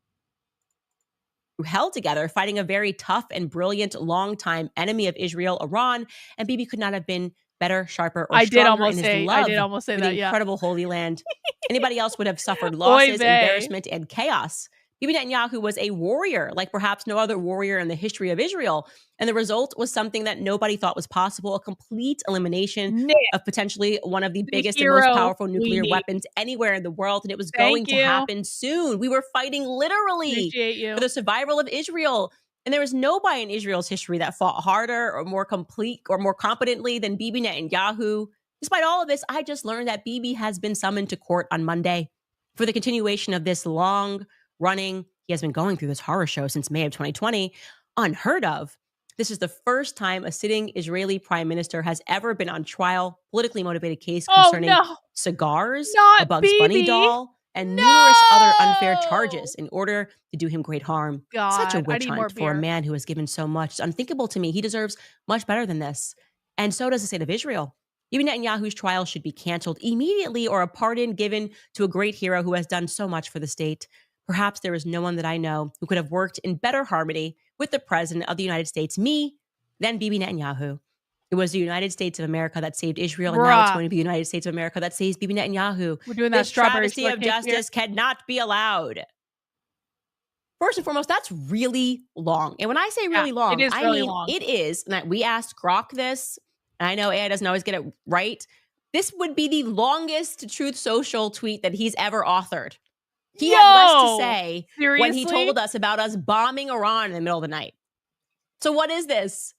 Held together, fighting a very tough and brilliant longtime enemy of Israel, Iran, and Bibi could not have been better, sharper, or stronger in his love I did almost say for that, the yeah. incredible Holy Land. Anybody else would have suffered losses, embarrassment, and chaos. Bibi Netanyahu was a warrior, like perhaps no other warrior in the history of Israel. And the result was something that nobody thought was possible, a complete elimination of potentially one of the biggest and most powerful nuclear weapons anywhere in the world. And it was going to happen soon. We were fighting literally for the survival of Israel. And there was nobody in Israel's history that fought harder or more complete or more competently than Bibi Netanyahu. Despite all of this, I just learned that Bibi has been summoned to court on Monday for the continuation of this long-running, he has been going through this horror show since May of 2020, unheard of. This is the first time a sitting Israeli prime minister has ever been on trial, politically motivated case concerning cigars, a Bugs Bunny doll, and numerous other unfair charges in order to do him great harm. Such a witch hunt for a man who has given so much. It's unthinkable to me. He deserves much better than this. And so does the state of Israel. Bibi Netanyahu's trial should be canceled immediately or a pardon given to a great hero who has done so much for the state. Perhaps there is no one that I know who could have worked in better harmony with the president of the United States, me, than Bibi Netanyahu. It was the United States of America that saved Israel, and now it's going to be the United States of America that saves Bibi Netanyahu. We're doing that this travesty of justice cannot be allowed. First and foremost, that's really long. And when I say really long, it is I really mean long. it is. And we asked Grok this. I know AI doesn't always get it right. This would be the longest Truth Social tweet that he's ever authored. He had less to say when he told us about us bombing Iran in the middle of the night. So what is this?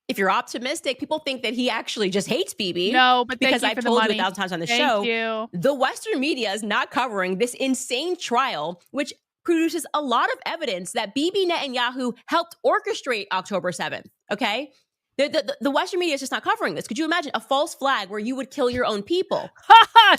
If you're optimistic, people think that he actually just hates Bibi. No, but because thank you I've for told the you money. 1,000 times on the Thank show, you. the Western media is not covering this insane trial, which produces a lot of evidence that Bibi Netanyahu helped orchestrate October 7th, okay? The Western media is just not covering this. Could you imagine a false flag where you would kill your own people?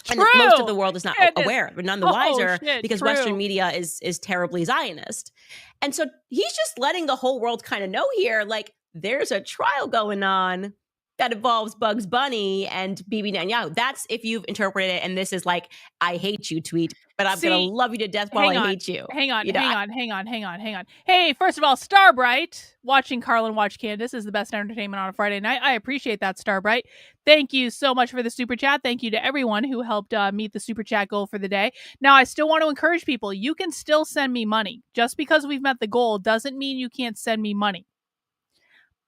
True. And most of the world is not aware, but none the wiser because true. Western media is terribly Zionist. And so he's just letting the whole world kind of know here, like, there's a trial going on that involves Bugs Bunny and Bibi Netanyahu. That's if you've interpreted it, and this is like, I hate you tweet, but I'm going to love you to death while I hate you. Hang on. You know, Hang on. Hey, first of all, Starbright, watching Karlyn watch Candace is the best entertainment on a Friday night. I appreciate that, Starbright. Thank you so much for the super chat. Thank you to everyone who helped meet the super chat goal for the day. Now, I still want to encourage people. You can still send me money. Just because we've met the goal doesn't mean you can't send me money.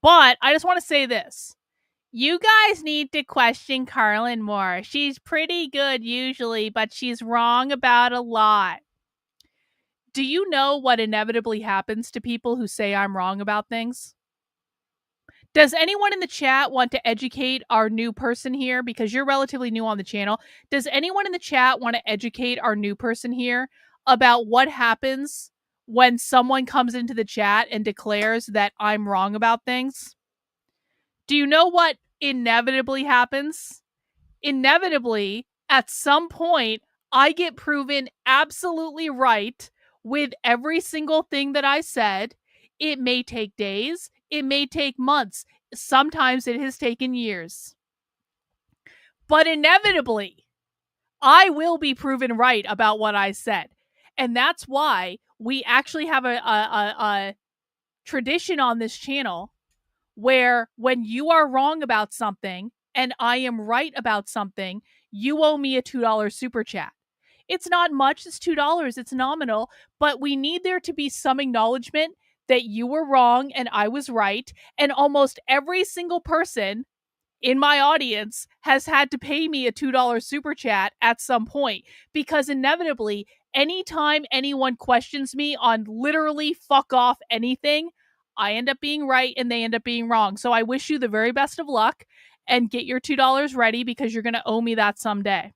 But I just want to say this. You guys need to question Karlyn more. She's pretty good usually, but she's wrong about a lot. Do you know what inevitably happens to people who say I'm wrong about things? Does anyone in the chat want to educate our new person here? Because you're relatively new on the channel. Does anyone in the chat want to educate our new person here about what happens when someone comes into the chat and declares that I'm wrong about things? Do you know what inevitably happens? Inevitably, at some point, I get proven absolutely right with every single thing that I said. It may take days. It may take months. Sometimes it has taken years. But inevitably, I will be proven right about what I said. And that's why we actually have a tradition on this channel where when you are wrong about something and I am right about something, you owe me a $2 super chat. It's not much, it's $2, it's nominal, but we need there to be some acknowledgement that you were wrong and I was right, and almost every single person in my audience has had to pay me a $2 super chat at some point, because inevitably, anytime anyone questions me on literally fuck off anything, I end up being right and they end up being wrong. So I wish you the very best of luck and get your $2 ready because you're going to owe me that someday.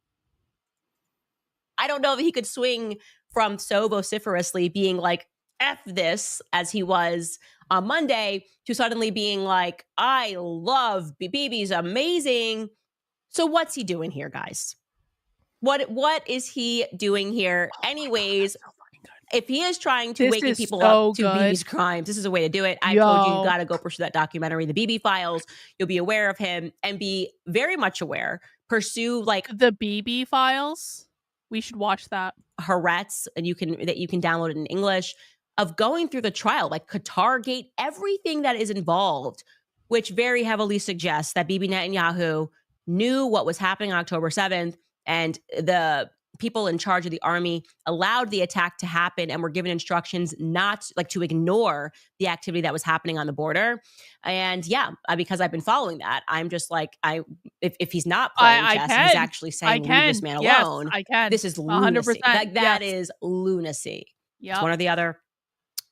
I don't know if he could swing from so vociferously being like, F this, as he was on Monday, to suddenly being like, I love Bibi's amazing. So what's he doing here, guys? What is he doing here? Anyways, if he is trying to waken people up to Bibi's crimes, this is a way to do it. I told you got to go pursue that documentary, The Bibi Files. You'll be aware of him and be very much aware. Pursue like The Bibi Files. We should watch that. Haaretz, and you can download it in English, of going through the trial, like Qatargate, everything that is involved, which very heavily suggests that Bibi Netanyahu knew what was happening on October 7th, and the people in charge of the army allowed the attack to happen and were given instructions not like to ignore the activity that was happening on the border. And yeah, because I've been following that, I'm just like, if he's not playing chess, he's actually saying, leave this man alone. I can. This is lunacy. 100%. That is lunacy. Yeah. It's one or the other.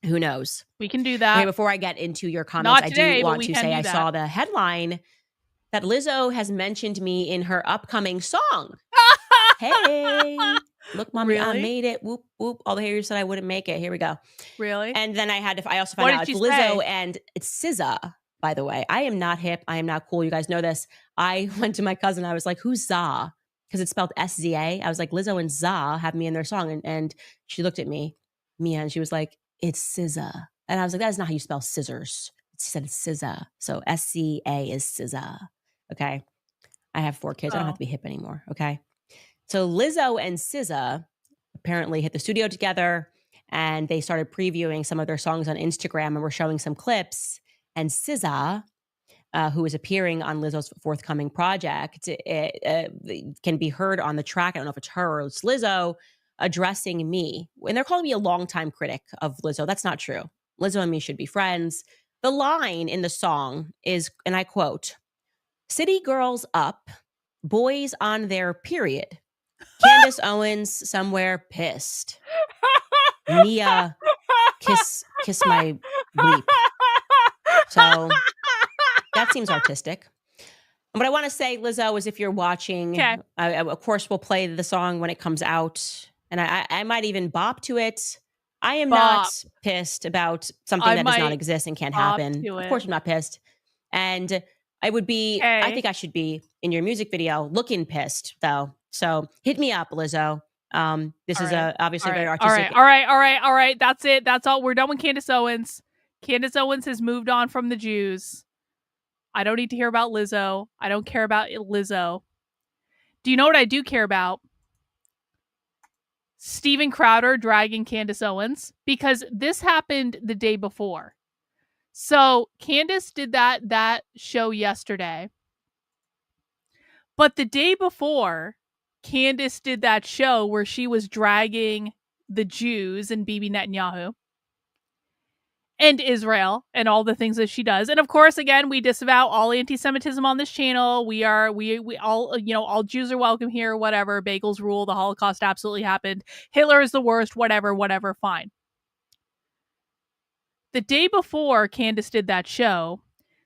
Who knows? We can do that. Okay, before I get into your comments, Not today, I do but want we to can say do I that. saw the headline that Lizzo has mentioned me in her upcoming song. Hey, look, mommy, I Really? made it. Whoop, whoop. All the haters said I wouldn't make it. Here we go. Really? And then I also What found out did it's you Lizzo say? and it's SZA, by the way. I am not hip. I am not cool. You guys know this. I went to my cousin. I was like, who's Za? Because it's spelled SZA. I was like, Lizzo and Za have me in their song. And she looked at me, Mia, and she was like, it's SZA. And I was like, that is not how you spell scissors. She said it's SZA. So SCA is SZA. Okay. I have 4 kids. I don't have to be hip anymore. Okay. So Lizzo and SZA apparently hit the studio together and they started previewing some of their songs on Instagram and were showing some clips. And SZA, who is appearing on Lizzo's forthcoming project, can be heard on the track. I don't know if it's her or it's Lizzo addressing me. And they're calling me a longtime critic of Lizzo. That's not true. Lizzo and me should be friends. The line in the song is, and I quote, "City girls up, boys on their period. Candace Owens somewhere pissed. Mia, kiss my bleep." So that seems artistic. What I want to say, Lizzo, is if you're watching, of course, we'll play the song when it comes out. And I might even bop to it. I am not pissed about something that does not exist and can't happen. Of course, I'm not pissed. And I would be, I think I should be in your music video looking pissed, though. So hit me up, Lizzo. This is obviously very artistic. All right. That's it. That's all. We're done with Candace Owens. Candace Owens has moved on from the Jews. I don't need to hear about Lizzo. I don't care about Lizzo. Do you know what I do care about? Steven Crowder dragging Candace Owens, because this happened the day before. So Candace did that show yesterday. But the day before, Candace did that show where she was dragging the Jews and Bibi Netanyahu and Israel and all the things that she does. And of course, again, we disavow all anti-Semitism on this channel. We all, all Jews are welcome here, whatever. Bagels rule. The Holocaust absolutely happened. Hitler is the worst, whatever, fine. The day before Candace did that show,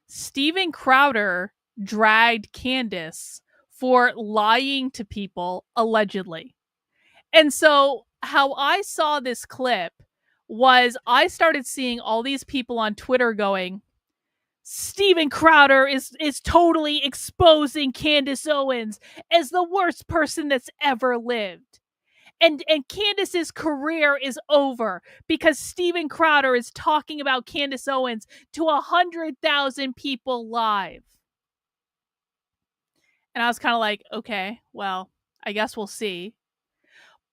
Steven Crowder dragged Candace for lying to people, allegedly. And so how I saw this clip was I started seeing all these people on Twitter going, Steven Crowder is totally exposing Candace Owens as the worst person that's ever lived. And Candace's career is over because Steven Crowder is talking about Candace Owens to 100,000 people live. And I was kind of like, okay, well, I guess we'll see.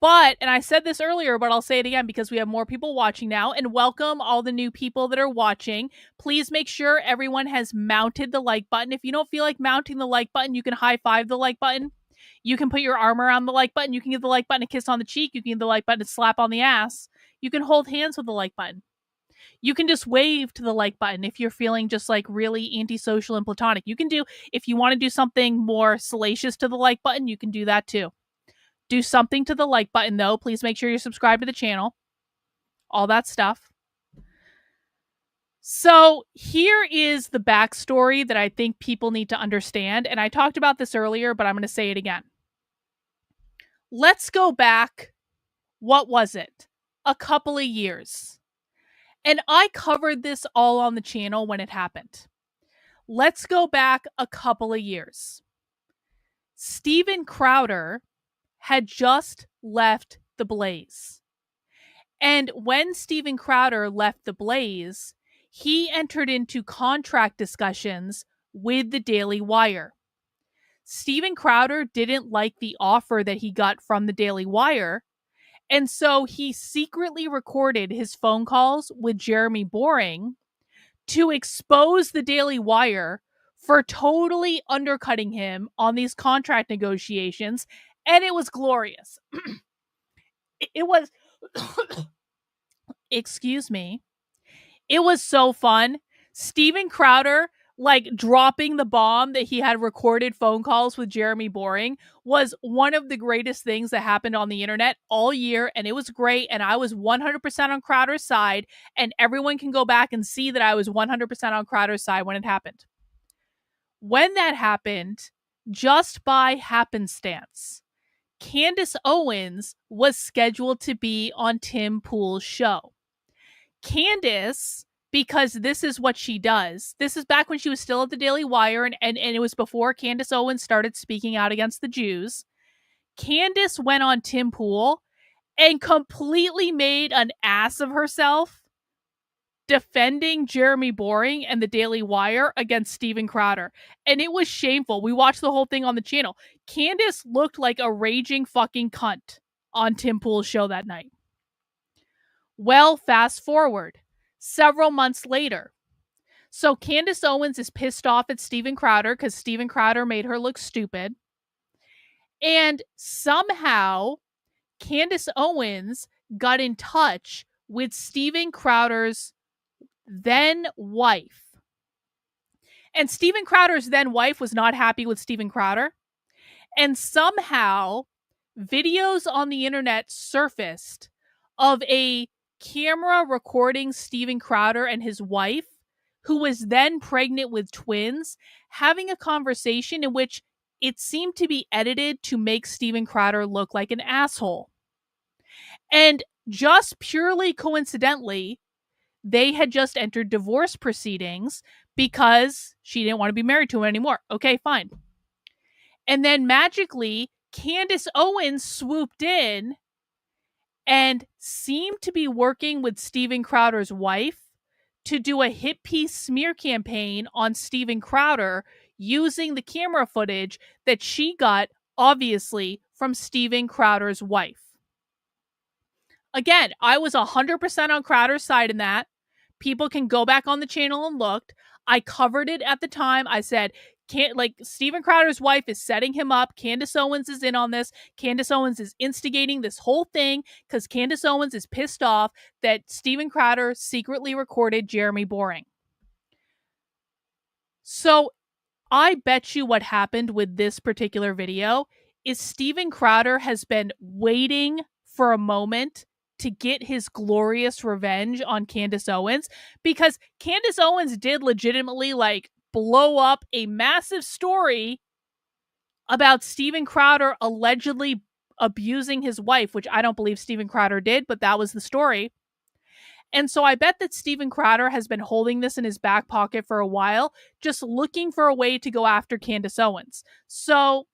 But, and I said this earlier, but I'll say it again because we have more people watching now, and welcome all the new people that are watching. Please make sure everyone has mounted the like button. If you don't feel like mounting the like button, you can high five the like button. You can put your arm around the like button. You can give the like button a kiss on the cheek. You can give the like button a slap on the ass. You can hold hands with the like button. You can just wave to the like button if you're feeling just like really antisocial and platonic. You can do, if you want to do something more salacious to the like button, you can do that too. Do something to the like button, though. Please make sure you're subscribed to the channel. All that stuff. So here is the backstory that I think people need to understand. And I talked about this earlier, but I'm going to say it again. Let's go back. What was it? A couple of years. And I covered this all on the channel when it happened. Let's go back a couple of years. Steven Crowder had just left The Blaze. And when Steven Crowder left The Blaze, he entered into contract discussions with the Daily Wire. Steven Crowder didn't like the offer that he got from the Daily Wire, and so he secretly recorded his phone calls with Jeremy Boring to expose the Daily Wire for totally undercutting him on these contract negotiations And it was glorious. It was, excuse me, it was so fun. Steven Crowder, like, dropping the bomb that he had recorded phone calls with Jeremy Boring was one of the greatest things that happened on the internet all year, and it was great, and I was 100% on Crowder's side, and everyone can go back and see that I was 100% on Crowder's side when it happened. When that happened, just by happenstance, Candace Owens was scheduled to be on Tim Pool's show. Candace, because this is what she does. This is back when she was still at the Daily Wire, and it was before Candace Owens started speaking out against the Jews. Candace went on Tim Pool and completely made an ass of herself defending Jeremy Boring and the Daily Wire against Steven Crowder. And it was shameful. We watched the whole thing on the channel. Candace looked like a raging fucking cunt on Tim Pool's show that night. Well, fast forward several months later. So Candace Owens is pissed off at Steven Crowder because Steven Crowder made her look stupid. And somehow Candace Owens got in touch with Steven Crowder's then wife. And Steven Crowder's then wife was not happy with Steven Crowder. And somehow videos on the internet surfaced of a camera recording Steven Crowder and his wife, who was then pregnant with twins, having a conversation in which it seemed to be edited to make Steven Crowder look like an asshole. And just purely coincidentally, they had just entered divorce proceedings because she didn't want to be married to him anymore. Okay, fine. And then magically, Candace Owens swooped in and seemed to be working with Steven Crowder's wife to do a hit piece smear campaign on Steven Crowder using the camera footage that she got, obviously, from Steven Crowder's wife. Again, I was 100% on Crowder's side in that. People can go back on the channel and look. I covered it at the time. I said, Steven Crowder's wife is setting him up. Candace Owens is in on this. Candace Owens is instigating this whole thing because Candace Owens is pissed off that Steven Crowder secretly recorded Jeremy Boring. So I bet you what happened with this particular video is Steven Crowder has been waiting for a moment to get his glorious revenge on Candace Owens, because Candace Owens did legitimately blow up a massive story about Steven Crowder allegedly abusing his wife, which I don't believe Steven Crowder did, but that was the story. And so I bet that Steven Crowder has been holding this in his back pocket for a while, just looking for a way to go after Candace Owens. So,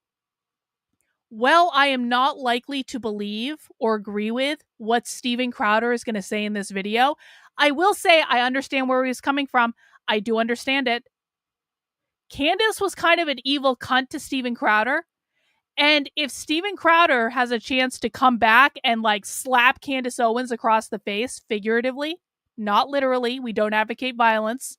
well, I am not likely to believe or agree with what Steven Crowder is going to say in this video. I will say I understand where he's coming from. I do understand it. Candace was kind of an evil cunt to Steven Crowder. And if Steven Crowder has a chance to come back and slap Candace Owens across the face, figuratively, not literally, we don't advocate violence.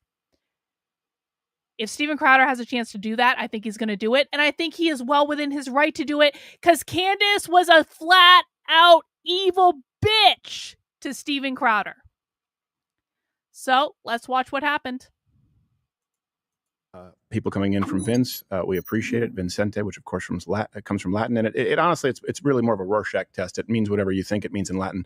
If Steven Crowder has a chance to do that, I think he's going to do it. And I think he is well within his right to do it because Candace was a flat out evil bitch to Steven Crowder. So let's watch what happened. People coming in from Vince, we appreciate it. Vincente, which of course comes from Latin, and it honestly, it's really more of a Rorschach test. It means whatever you think it means in Latin.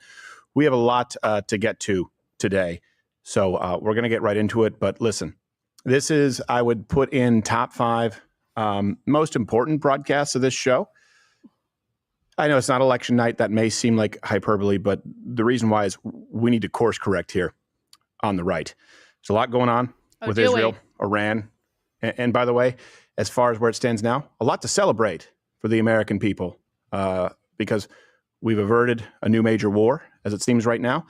We have a lot to get to today, so we're going to get right into it. But listen, this is, I would put in top 5 most important broadcasts of this show. I know it's not election night. That may seem like hyperbole, but the reason why is we need to course correct here on the right. There's a lot going on with Israel, Iran. And by the way, as far as where it stands now, a lot to celebrate for the American people because we've averted a new major war, as it seems right now,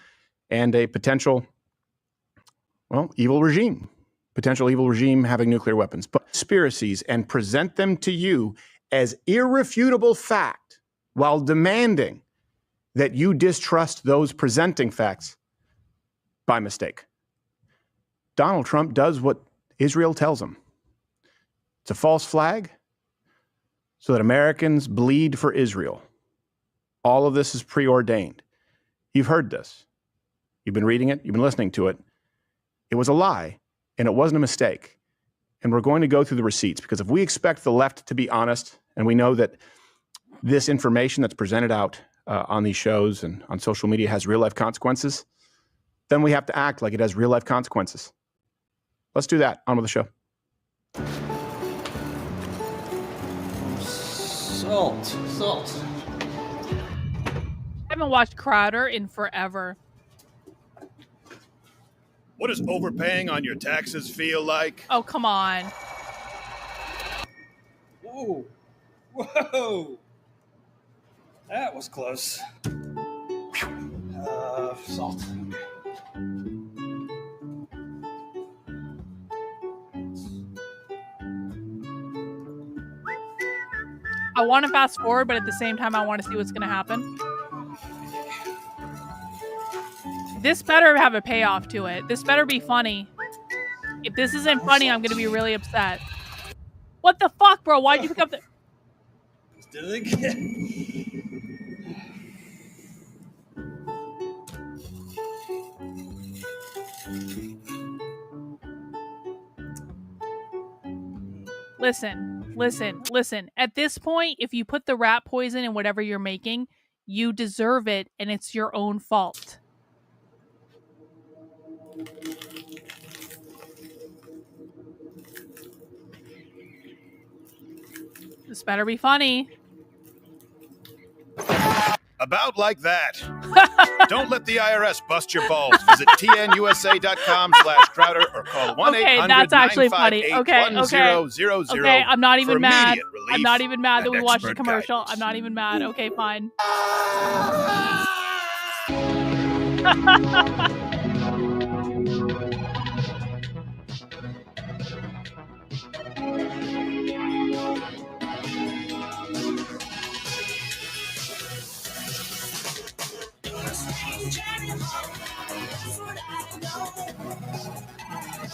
and a potential evil regime having nuclear weapons. But conspiracies and present them to you as irrefutable fact while demanding that you distrust those presenting facts by mistake. Donald Trump does what Israel tells him. It's a false flag. so that Americans bleed for Israel. All of this is preordained. You've heard this. You've been reading it. You've been listening to it. It was a lie, and it wasn't a mistake. And we're going to go through the receipts, because if we expect the left to be honest, and we know that this information that's presented out on these shows and on social media has real-life consequences, then we have to act like it has real-life consequences. Let's do that. On with the show. Salt. I haven't watched Crowder in forever. What does overpaying on your taxes feel like? Oh, come on. Whoa. That was close. Salt. I want to fast forward, but at the same time, I want to see what's going to happen. This better have a payoff to it. This better be funny. If this isn't funny, I'm going to be really upset. What the fuck, bro? Why'd you pick up the... Just did it again. Listen. At this point, if you put the rat poison in whatever you're making, you deserve it, and it's your own fault. This better be funny. About like that. Don't let the IRS bust your balls. Visit tnusa.com/Crowder or call 1-800-958-1000 Okay, that's actually funny. Okay, I'm not even mad. I'm not even mad that we watched the commercial. I'm not even mad. Okay, fine.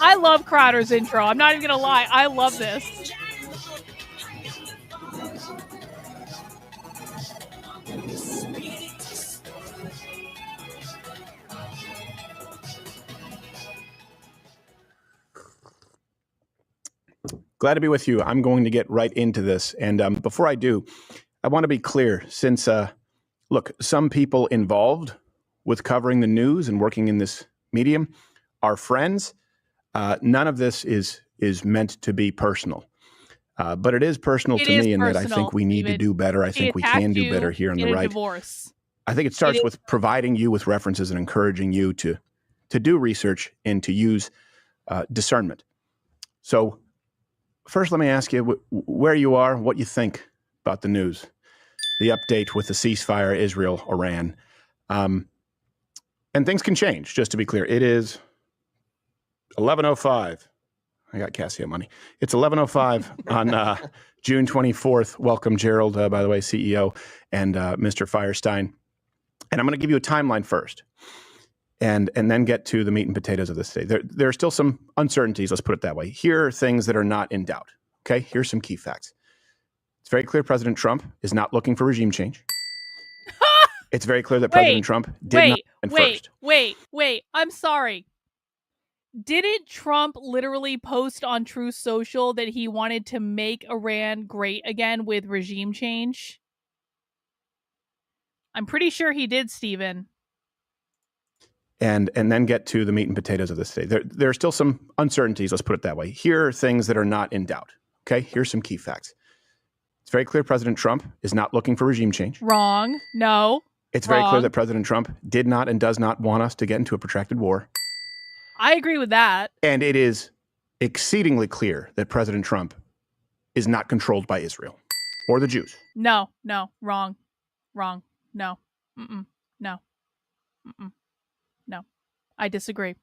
I love Crowder's intro. I'm not even gonna lie. I love this. Glad to be with you. I'm going to get right into this. And before I do, I want to be clear, since, look, some people involved with covering the news and working in this medium are friends. None of this is meant to be personal. But it is personal to me in that I think we need to do better. I think we can do better here on the right. Divorce. I think it starts with providing you with references and encouraging you to do research and to use discernment. So first, let me ask you where you are, what you think about the news, the update with the ceasefire, Israel, Iran. And things can change, just to be clear. It is 11:05. I got Cassie on money. It's 11:05 on June 24th. Welcome, Gerald, by the way, CEO, and Mr. Firestein. And I'm going to give you a timeline first and then get to the meat and potatoes of this day. There are still some uncertainties, let's put it that way. Here are things that are not in doubt. Okay, here's some key facts. It's very clear President Trump is not looking for regime change. It's very clear that President Trump did not first. Wait. I'm sorry. Didn't Trump literally post on Truth Social that he wanted to make Iran great again with regime change? I'm pretty sure he did, Stephen. And then get to the meat and potatoes of this day. There are still some uncertainties, let's put it that way. Here are things that are not in doubt. Okay, here's some key facts. It's very clear President Trump is not looking for regime change. Wrong. No. It's very clear that President Trump did not and does not want us to get into a protracted war. I agree with that. And it is exceedingly clear that President Trump is not controlled by Israel or the Jews. No. Wrong. No. No. No. I disagree.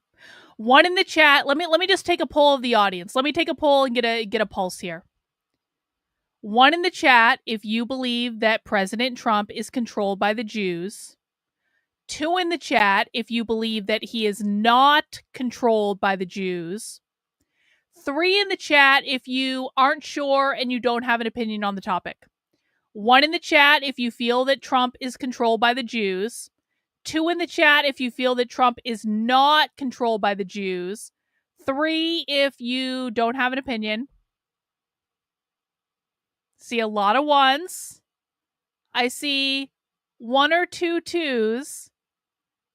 One in the chat. Let me just take a poll of the audience. Let me take a poll and get a pulse here. One in the chat if you believe that President Trump is controlled by the Jews. 2 in the chat if you believe that he is not controlled by the Jews. 3 in the chat if you aren't sure and you don't have an opinion on the topic. 1 in the chat if you feel that Trump is controlled by the Jews. 2 in the chat if you feel that Trump is not controlled by the Jews. 3 if you don't have an opinion. See a lot of 1s. I see 1 or 2 2s.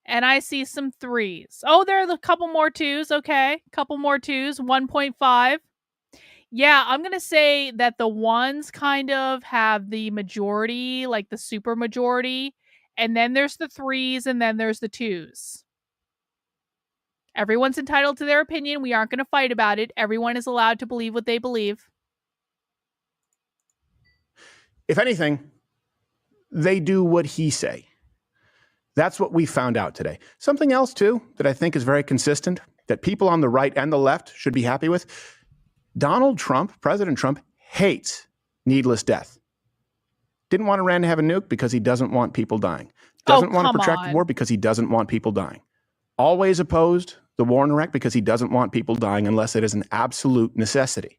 And I see some 3s. Oh, there are a couple more 2s. Okay. Couple more 2s. 1.5. Yeah, I'm going to say that the 1s kind of have the majority, like the super majority. And then there's the 3s, and then there's the 2s. Everyone's entitled to their opinion. We aren't going to fight about it. Everyone is allowed to believe what they believe. If anything, they do what he say. That's what we found out today. Something else, too, that I think is very consistent, that people on the right and the left should be happy with. Donald Trump, President Trump, hates needless death. Didn't want Iran to have a nuke because he doesn't want people dying. Doesn't want a protracted war because he doesn't want people dying. Always opposed the war in Iraq because he doesn't want people dying unless it is an absolute necessity.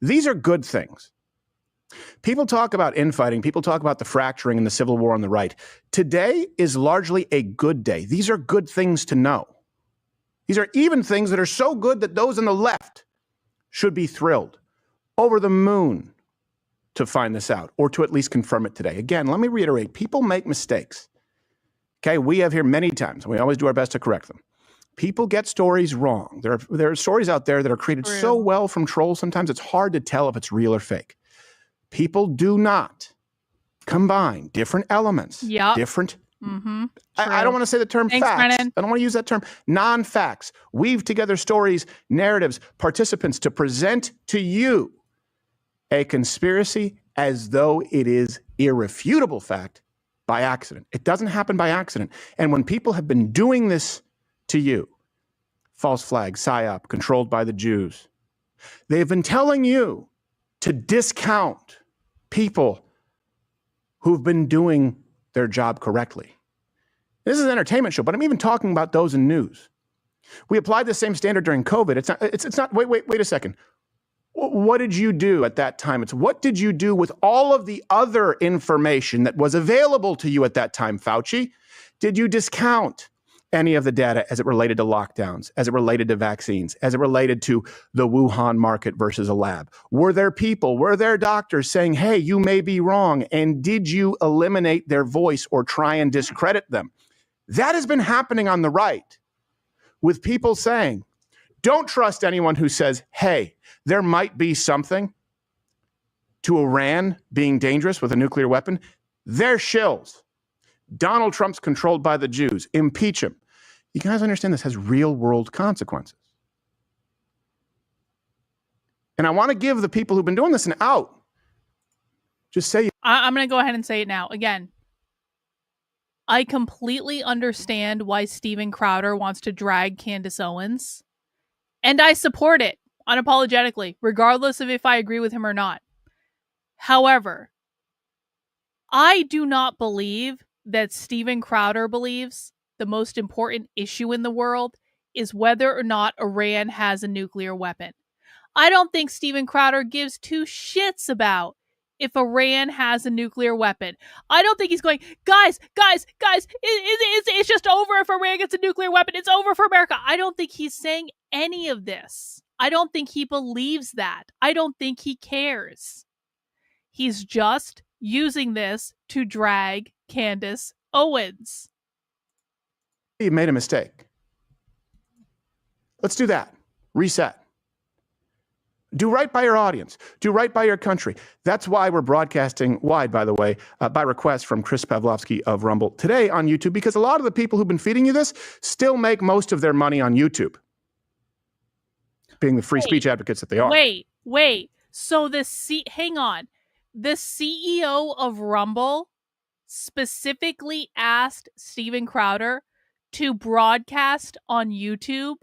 These are good things. People talk about infighting. People talk about the fracturing and the civil war on the right. Today is largely a good day. These are good things to know. These are even things that are so good that those on the left should be thrilled, over the moon to find this out, or to at least confirm it today. Again, let me reiterate, people make mistakes. Okay, we have here many times, and we always do our best to correct them. People get stories wrong. There are stories out there that are created so well from trolls, sometimes it's hard to tell if it's real or fake. People do not combine different elements, different. I don't want to say the term Thanks, facts. Brennan. I don't want to use that term. Non-facts. Weave together stories, narratives, participants to present to you a conspiracy as though it is irrefutable fact by accident. It doesn't happen by accident. And when people have been doing this to you, false flag, PSYOP, controlled by the Jews, they have been telling you to discount people who've been doing their job correctly. This is an entertainment show, but I'm even talking about those in news. We applied the same standard during COVID. It's not, wait a second. What did you do at that time? It's what did you do with all of the other information that was available to you at that time, Fauci? Did you discount any of the data as it related to lockdowns, as it related to vaccines, as it related to the Wuhan market versus a lab? Were there doctors saying, hey, you may be wrong? And did you eliminate their voice or try and discredit them? That has been happening on the right with people saying, don't trust anyone who says, hey, there might be something to Iran being dangerous with a nuclear weapon. They're shills. Donald Trump's controlled by the Jews. Impeach him. You guys understand this has real world consequences. And I want to give the people who've been doing this an out. Just say. I'm going to go ahead and say it now. Again, I completely understand why Steven Crowder wants to drag Candace Owens. And I support it unapologetically, regardless of if I agree with him or not. However, I do not believe that Steven Crowder believes the most important issue in the world is whether or not Iran has a nuclear weapon. I don't think Steven Crowder gives two shits about if Iran has a nuclear weapon. I don't think he's going, guys, it's just over if Iran gets a nuclear weapon. It's over for America. I don't think he's saying any of this. I don't think he believes that. I don't think he cares. He's just using this to drag Candace Owens. You made a mistake. Let's do that. Reset. Do right by your audience. Do right by your country. That's why we're broadcasting wide, by the way, by request from Chris Pavlovsky of Rumble today on YouTube, because a lot of the people who've been feeding you this still make most of their money on YouTube, being the free speech advocates that they are. Wait. So hang on. The CEO of Rumble specifically asked Steven Crowder to broadcast on YouTube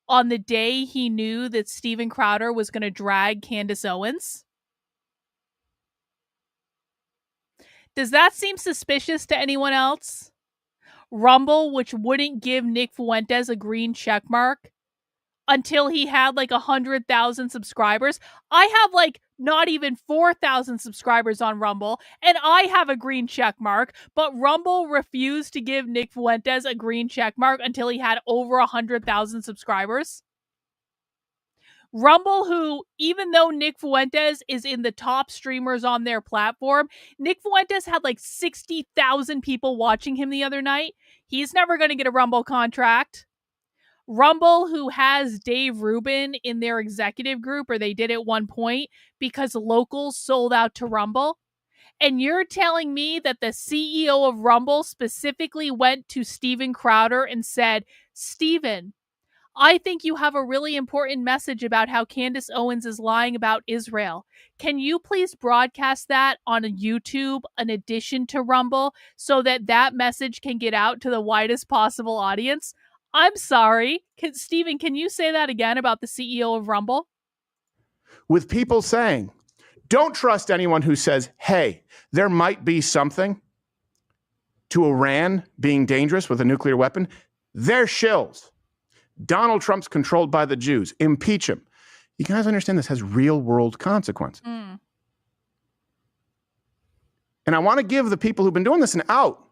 on the day he knew that Steven Crowder was going to drag Candace Owens? Does that seem suspicious to anyone else? Rumble, which wouldn't give Nick Fuentes a green check mark, until he had like 100,000 subscribers. I have like not even 4,000 subscribers on Rumble, and I have a green check mark, but Rumble refused to give Nick Fuentes a green check mark until he had over 100,000 subscribers. Rumble, who, even though Nick Fuentes is in the top streamers on their platform, Nick Fuentes had like 60,000 people watching him the other night. He's never going to get a Rumble contract. Rumble, who has Dave Rubin in their executive group, or they did at one point, because locals sold out to Rumble. And you're telling me that the CEO of Rumble specifically went to Steven Crowder and said, Steven, I think you have a really important message about how Candace Owens is lying about Israel. Can you please broadcast that on YouTube in addition to Rumble so that that message can get out to the widest possible audience? I'm sorry. Steven, can you say that again about the CEO of Rumble? With people saying, don't trust anyone who says, hey, there might be something to Iran being dangerous with a nuclear weapon. They're shills. Donald Trump's controlled by the Jews. Impeach him. You guys understand this has real world consequences. And I want to give the people who've been doing this an out.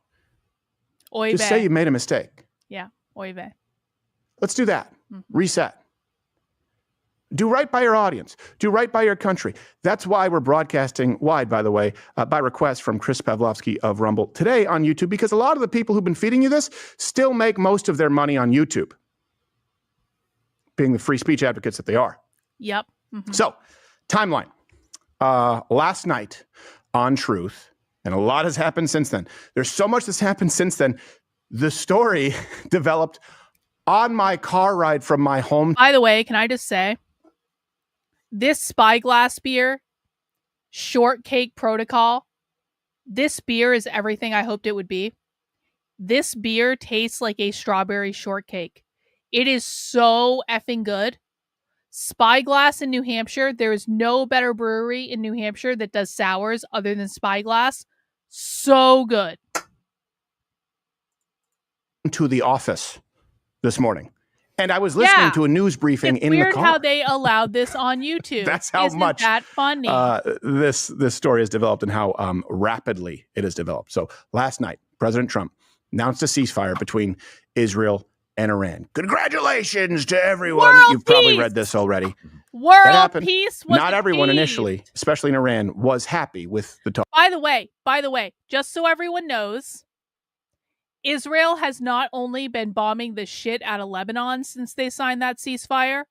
Oy Just vey. say you made a mistake. Yeah, oy vey. Let's do that. Reset. Do right by your audience. Do right by your country. That's why we're broadcasting wide, by the way, by request from Chris Pavlovsky of Rumble today on YouTube, because a lot of the people who've been feeding you this still make most of their money on YouTube, being the free speech advocates that they are. Yep. So, timeline. Last night on Truth, and a lot has happened since then. There's so much that's happened since then. The story developed on my car ride from my home. By the way, can I just say, this Spyglass beer, Shortcake Protocol, this beer is everything I hoped it would be. This beer tastes like a strawberry shortcake. It is so effing good. Spyglass in New Hampshire, there is no better brewery in New Hampshire that does sours other than Spyglass. So good. To the office this morning, and I was listening to a news briefing in the car. It's weird how they allowed this on YouTube. That's how Isn't much that funny? this story has developed and how rapidly it has developed. So last night, President Trump announced a ceasefire between Israel and Iran. Congratulations to everyone. World You've probably peace! read this already. That World happened. peace was Not everyone achieved. initially, especially in Iran, was happy with the talk. By the way, just so everyone knows, Israel has not only been bombing the shit out of Lebanon since they signed that ceasefire,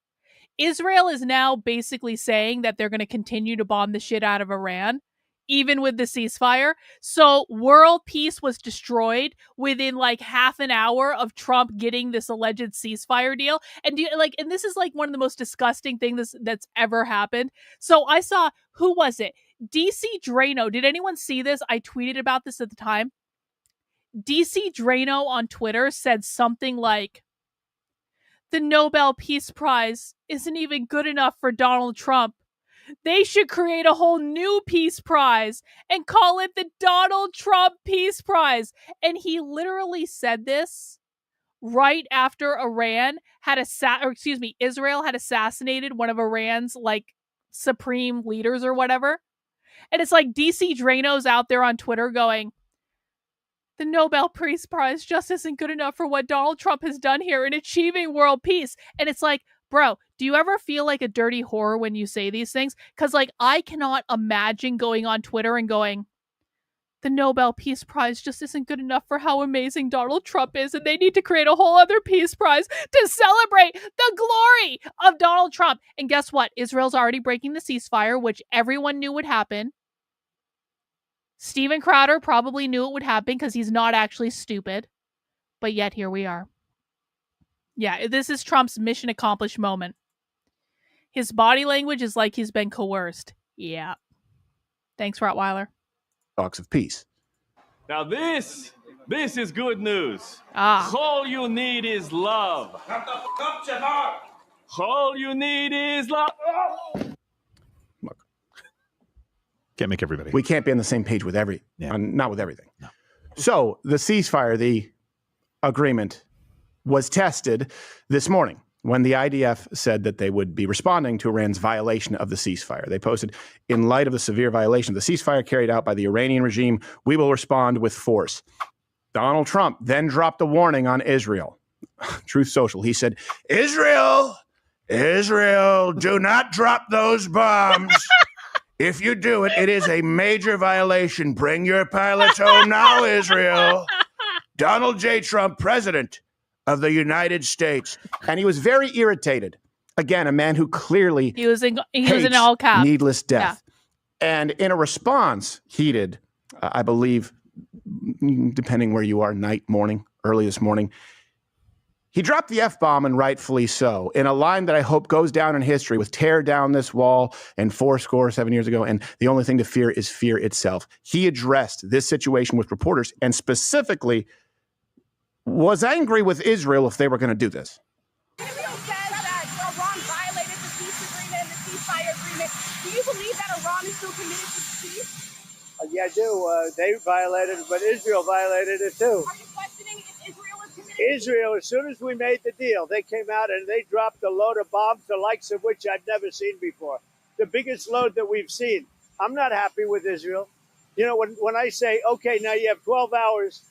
Israel is now basically saying that they're going to continue to bomb the shit out of Iran, even with the ceasefire. So world peace was destroyed within like half an hour of Trump getting this alleged ceasefire deal. And and this is like one of the most disgusting things that's ever happened. So I saw, who was it? DC Drano. Did anyone see this? I tweeted about this at the time. DC Drano on Twitter said something like, the Nobel Peace Prize isn't even good enough for Donald Trump. They should create a whole new Peace Prize and call it the Donald Trump Peace Prize. And he literally said this right after Israel had assassinated one of Iran's like supreme leaders or whatever. And it's like DC Drano's out there on Twitter going, the Nobel Peace Prize just isn't good enough for what Donald Trump has done here in achieving world peace. And it's like, bro, do you ever feel like a dirty whore when you say these things? Because like, I cannot imagine going on Twitter and going, the Nobel Peace Prize just isn't good enough for how amazing Donald Trump is, and they need to create a whole other Peace Prize to celebrate the glory of Donald Trump. And guess what? Israel's already breaking the ceasefire, which everyone knew would happen. Steven Crowder probably knew it would happen because he's not actually stupid. But yet here we are. Yeah, this is Trump's mission accomplished moment. His body language is like he's been coerced. Yeah. Thanks, Rottweiler. Talks of peace. Now this is good news. All you need is love. All you need is love. Can't make everybody. We can't be on the same page with not with everything. No. So the ceasefire, the agreement, was tested this morning. when the IDF said that they would be responding to Iran's violation of the ceasefire. They posted, in light of the severe violation of the ceasefire carried out by the Iranian regime, we will respond with force. Donald Trump then dropped a warning on Israel. Truth Social, he said, Israel, do not drop those bombs. If you do it, it is a major violation. Bring your pilots home now, Israel. Donald J. Trump, President of the United States. And he was very irritated. Again, a man who clearly he was in all caps. Needless death. Yeah. And in a response, heated, I believe, depending where you are, night, morning, early this morning, he dropped the F-bomb, and rightfully so, in a line that I hope goes down in history with tear down this wall and 7 years ago, and the only thing to fear is fear itself. He addressed this situation with reporters and specifically was angry with Israel if they were going to do this. Israel says that Iran violated the peace agreement and the ceasefire agreement. Do you believe that Iran is still committed to peace? Yeah, I do. They violated it, but Israel violated it too. Are you questioning if Israel is committed? Israel, as soon as we made the deal, they came out and they dropped a load of bombs, the likes of which I'd never seen before. The biggest load that we've seen. I'm not happy with Israel. You know, when I say, okay, now you have 12 hours.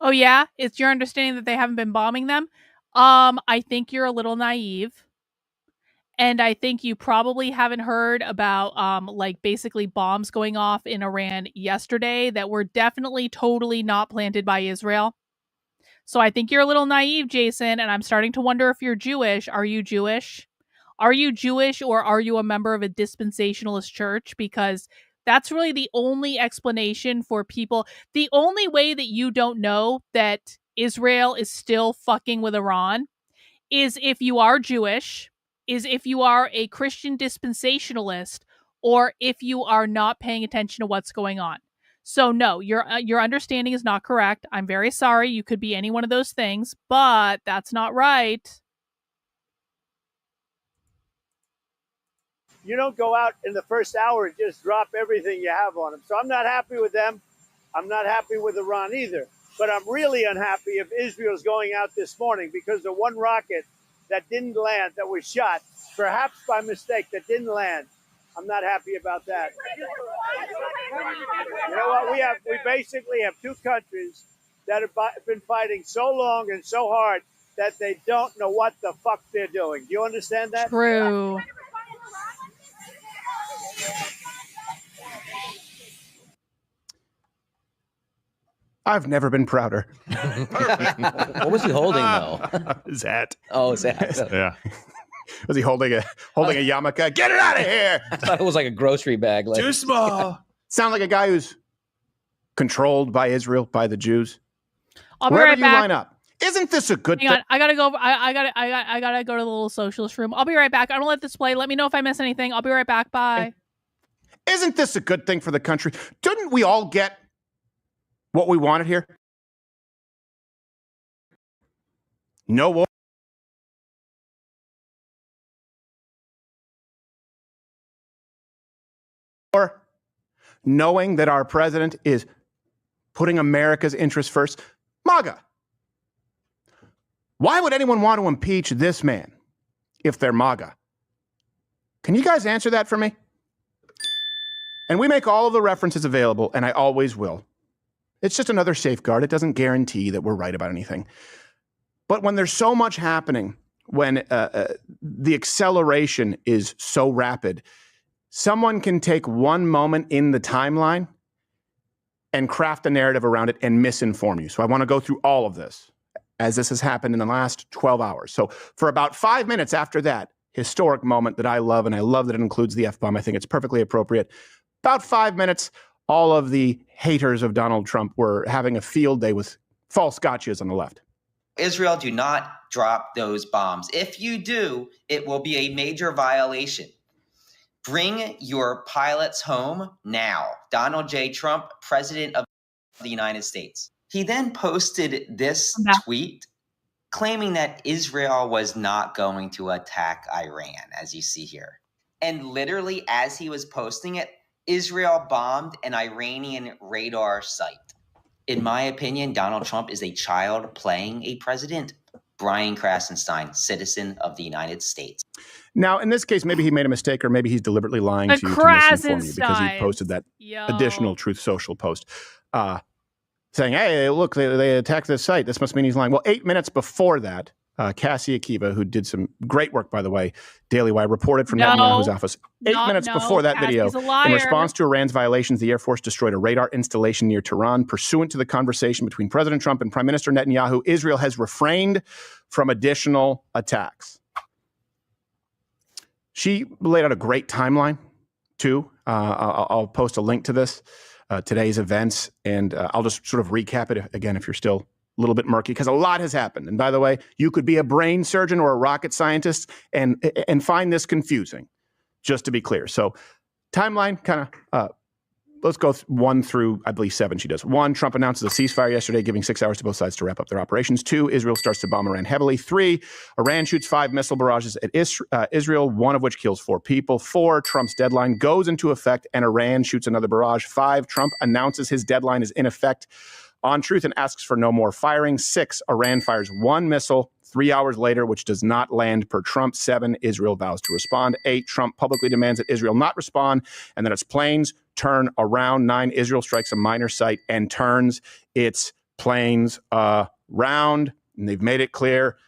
Oh, yeah? It's your understanding that they haven't been bombing them? I think you're a little naive. And I think you probably haven't heard about, basically bombs going off in Iran yesterday that were definitely totally not planted by Israel. So I think you're a little naive, Jason, and I'm starting to wonder if you're Jewish. Are you Jewish? Are you Jewish, or are you a member of a dispensationalist church? Because that's really the only explanation for people. The only way that you don't know that Israel is still fucking with Iran is if you are Jewish, is if you are a Christian dispensationalist, or if you are not paying attention to what's going on. So no, your understanding is not correct. I'm very sorry. You could be any one of those things, but that's not right. You don't go out in the first hour and just drop everything you have on them. So I'm not happy with them. I'm not happy with Iran either. But I'm really unhappy if Israel's going out this morning because the one rocket that didn't land, that was shot, perhaps by mistake, that didn't land. I'm not happy about that. You know what? We basically have two countries that have been fighting so long and so hard that they don't know what the fuck they're doing. Do you understand that? True. I've never been prouder. What was he holding, though? His hat. Oh, his hat. Yeah. Was he holding a yarmulke? Get it out of here! I thought it was like a grocery bag. Like, too small. Sound like a guy who's controlled by Israel, by the Jews. I'll be Wherever right you back. line up. Isn't this a good thing? I gotta go. I gotta go to the little socialist room. I'll be right back. I'm gonna let this play. Let me know if I miss anything. I'll be right back. Bye. Isn't this a good thing for the country? Didn't we all get what we wanted here? No war. Knowing that our president is putting America's interests first. MAGA. Why would anyone want to impeach this man if they're MAGA? Can you guys answer that for me? And we make all of the references available, and I always will. It's just another safeguard. It doesn't guarantee that we're right about anything. But when there's so much happening, when the acceleration is so rapid, someone can take one moment in the timeline and craft a narrative around it and misinform you. So I want to go through all of this as this has happened in the last 12 hours. So for about 5 minutes after that historic moment that I love, and I love that it includes the F-bomb, I think it's perfectly appropriate. About 5 minutes, all of the haters of Donald Trump were having a field day with false gotchas on the left. Israel, do not drop those bombs. If you do, it will be a major violation. Bring your pilots home now. Donald J. Trump, President of the United States. He then posted this tweet claiming that Israel was not going to attack Iran, as you see here. And literally, as he was posting it, Israel bombed an Iranian radar site. In my opinion, Donald Trump is a child playing a president. Brian Krasenstein, citizen of the United States. Now, in this case, maybe he made a mistake, or maybe he's deliberately lying to you to misinform you because he posted that additional Truth Social post saying, hey, look, they attacked this site. This must mean he's lying. Well, 8 minutes before that, Cassie Akiva, who did some great work, by the way, Daily Wire, reported from Netanyahu's office 8 minutes before that video. In response to Iran's violations, the Air Force destroyed a radar installation near Tehran. Pursuant to the conversation between President Trump and Prime Minister Netanyahu, Israel has refrained from additional attacks. She laid out a great timeline, too. I'll post a link to this, today's events, and I'll just sort of recap it again if you're still a little bit murky, because a lot has happened. And by the way, you could be a brain surgeon or a rocket scientist and find this confusing, just to be clear. So timeline, kind of, let's go 1 through, I believe, 7 she does. 1, Trump announces a ceasefire yesterday, giving 6 hours to both sides to wrap up their operations. 2, Israel starts to bomb Iran heavily. 3, Iran shoots 5 missile barrages at Israel, 1 of which kills 4 people. 4, Trump's deadline goes into effect and Iran shoots another barrage. 5, Trump announces his deadline is in effect on Truth and asks for no more firing. 6, Iran fires 1 missile 3 hours later, which does not land per Trump. 7, Israel vows to respond. 8, Trump publicly demands that Israel not respond and that its planes turn around. 9, Israel strikes a minor site and turns its planes around. And they've made it clear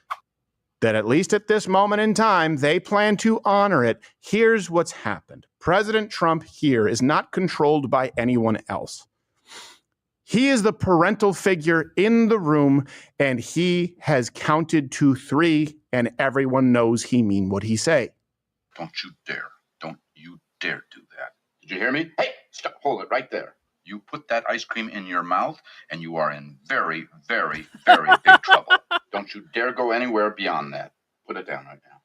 that at least at this moment in time, they plan to honor it. Here's what's happened. President Trump here is not controlled by anyone else. He is the parental figure in the room, and he has counted to 3, and everyone knows he mean what he say. Don't you dare. Don't you dare do that. Did you hear me? Hey, stop. Hold it right there. You put that ice cream in your mouth, and you are in very, very, very big trouble. Don't you dare go anywhere beyond that. Put it down right now.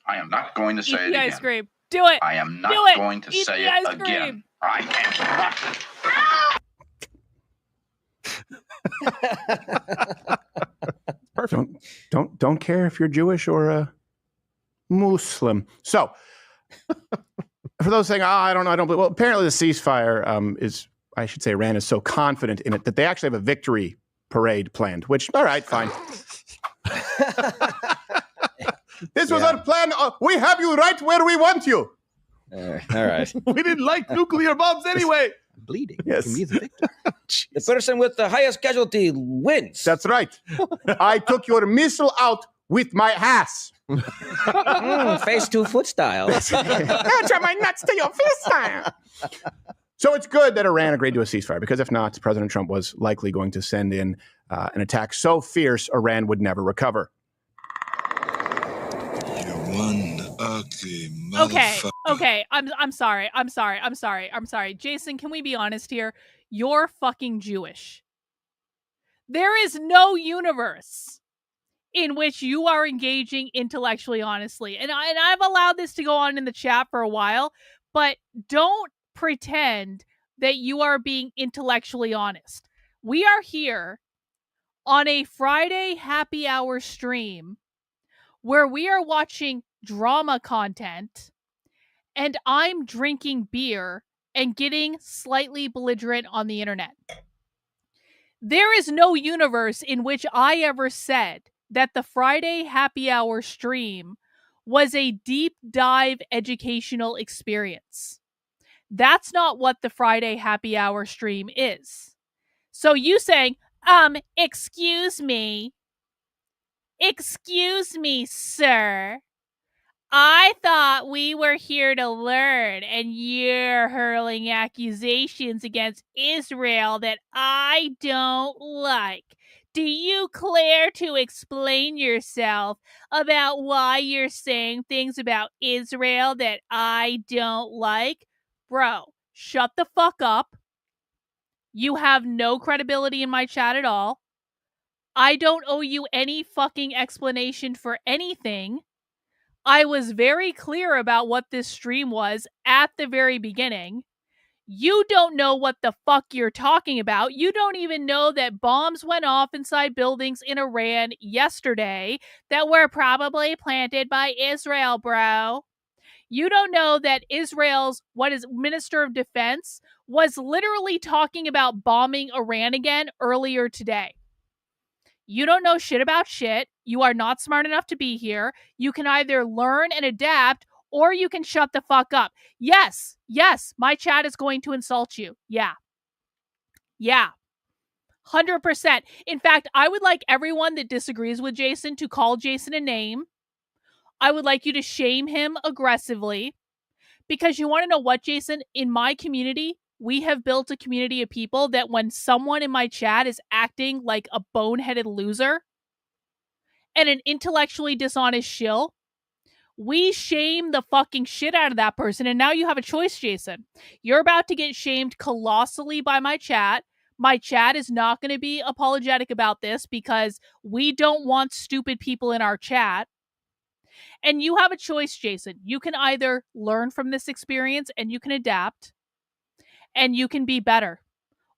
I am not going to say it again. Ice cream. Do it. I am not going to say it again. I am not. Perfect. Don't care if you're Jewish or a Muslim. So, for those saying, I don't know, I don't believe. Well, apparently the ceasefire is, I should say, Iran is so confident in it that they actually have a victory parade planned. Which, all right, fine. This was our plan. We have you right where we want you. All right. We didn't like nuclear bombs anyway. Bleeding. Yes. Can be the victor. The person with the highest casualty wins. That's right. I took your missile out with my ass. Face to foot style. I try my nuts to your fist style. So it's good that Iran agreed to a ceasefire, because if not, President Trump was likely going to send in an attack so fierce Iran would never recover. Okay. I'm sorry. Jason, can we be honest here? You're fucking Jewish. There is no universe in which you are engaging intellectually honestly. And I've allowed this to go on in the chat for a while, but don't pretend that you are being intellectually honest. We are here on a Friday happy hour stream where we are watching drama content, and I'm drinking beer and getting slightly belligerent on the internet. There is no universe in which I ever said that the Friday happy hour stream was a deep dive educational experience. That's not what the Friday happy hour stream is. So you saying, excuse me, sir. I thought we were here to learn, and you're hurling accusations against Israel that I don't like. Do you care to explain yourself about why you're saying things about Israel that I don't like? Bro, shut the fuck up. You have no credibility in my chat at all. I don't owe you any fucking explanation for anything. I was very clear about what this stream was at the very beginning. You don't know what the fuck you're talking about. You don't even know that bombs went off inside buildings in Iran yesterday that were probably planted by Israel, bro. You don't know that Israel's, Minister of Defense was literally talking about bombing Iran again earlier today. You don't know shit about shit. You are not smart enough to be here. You can either learn and adapt, or you can shut the fuck up. Yes, my chat is going to insult you. Yeah. 100%. In fact, I would like everyone that disagrees with Jason to call Jason a name. I would like you to shame him aggressively. Because you want to know what, Jason? In my community, we have built a community of people that when someone in my chat is acting like a boneheaded loser and an intellectually dishonest shill, we shame the fucking shit out of that person. And now you have a choice, Jason. You're about to get shamed colossally by my chat. My chat is not going to be apologetic about this because we don't want stupid people in our chat. And you have a choice, Jason. You can either learn from this experience and you can adapt and you can be better.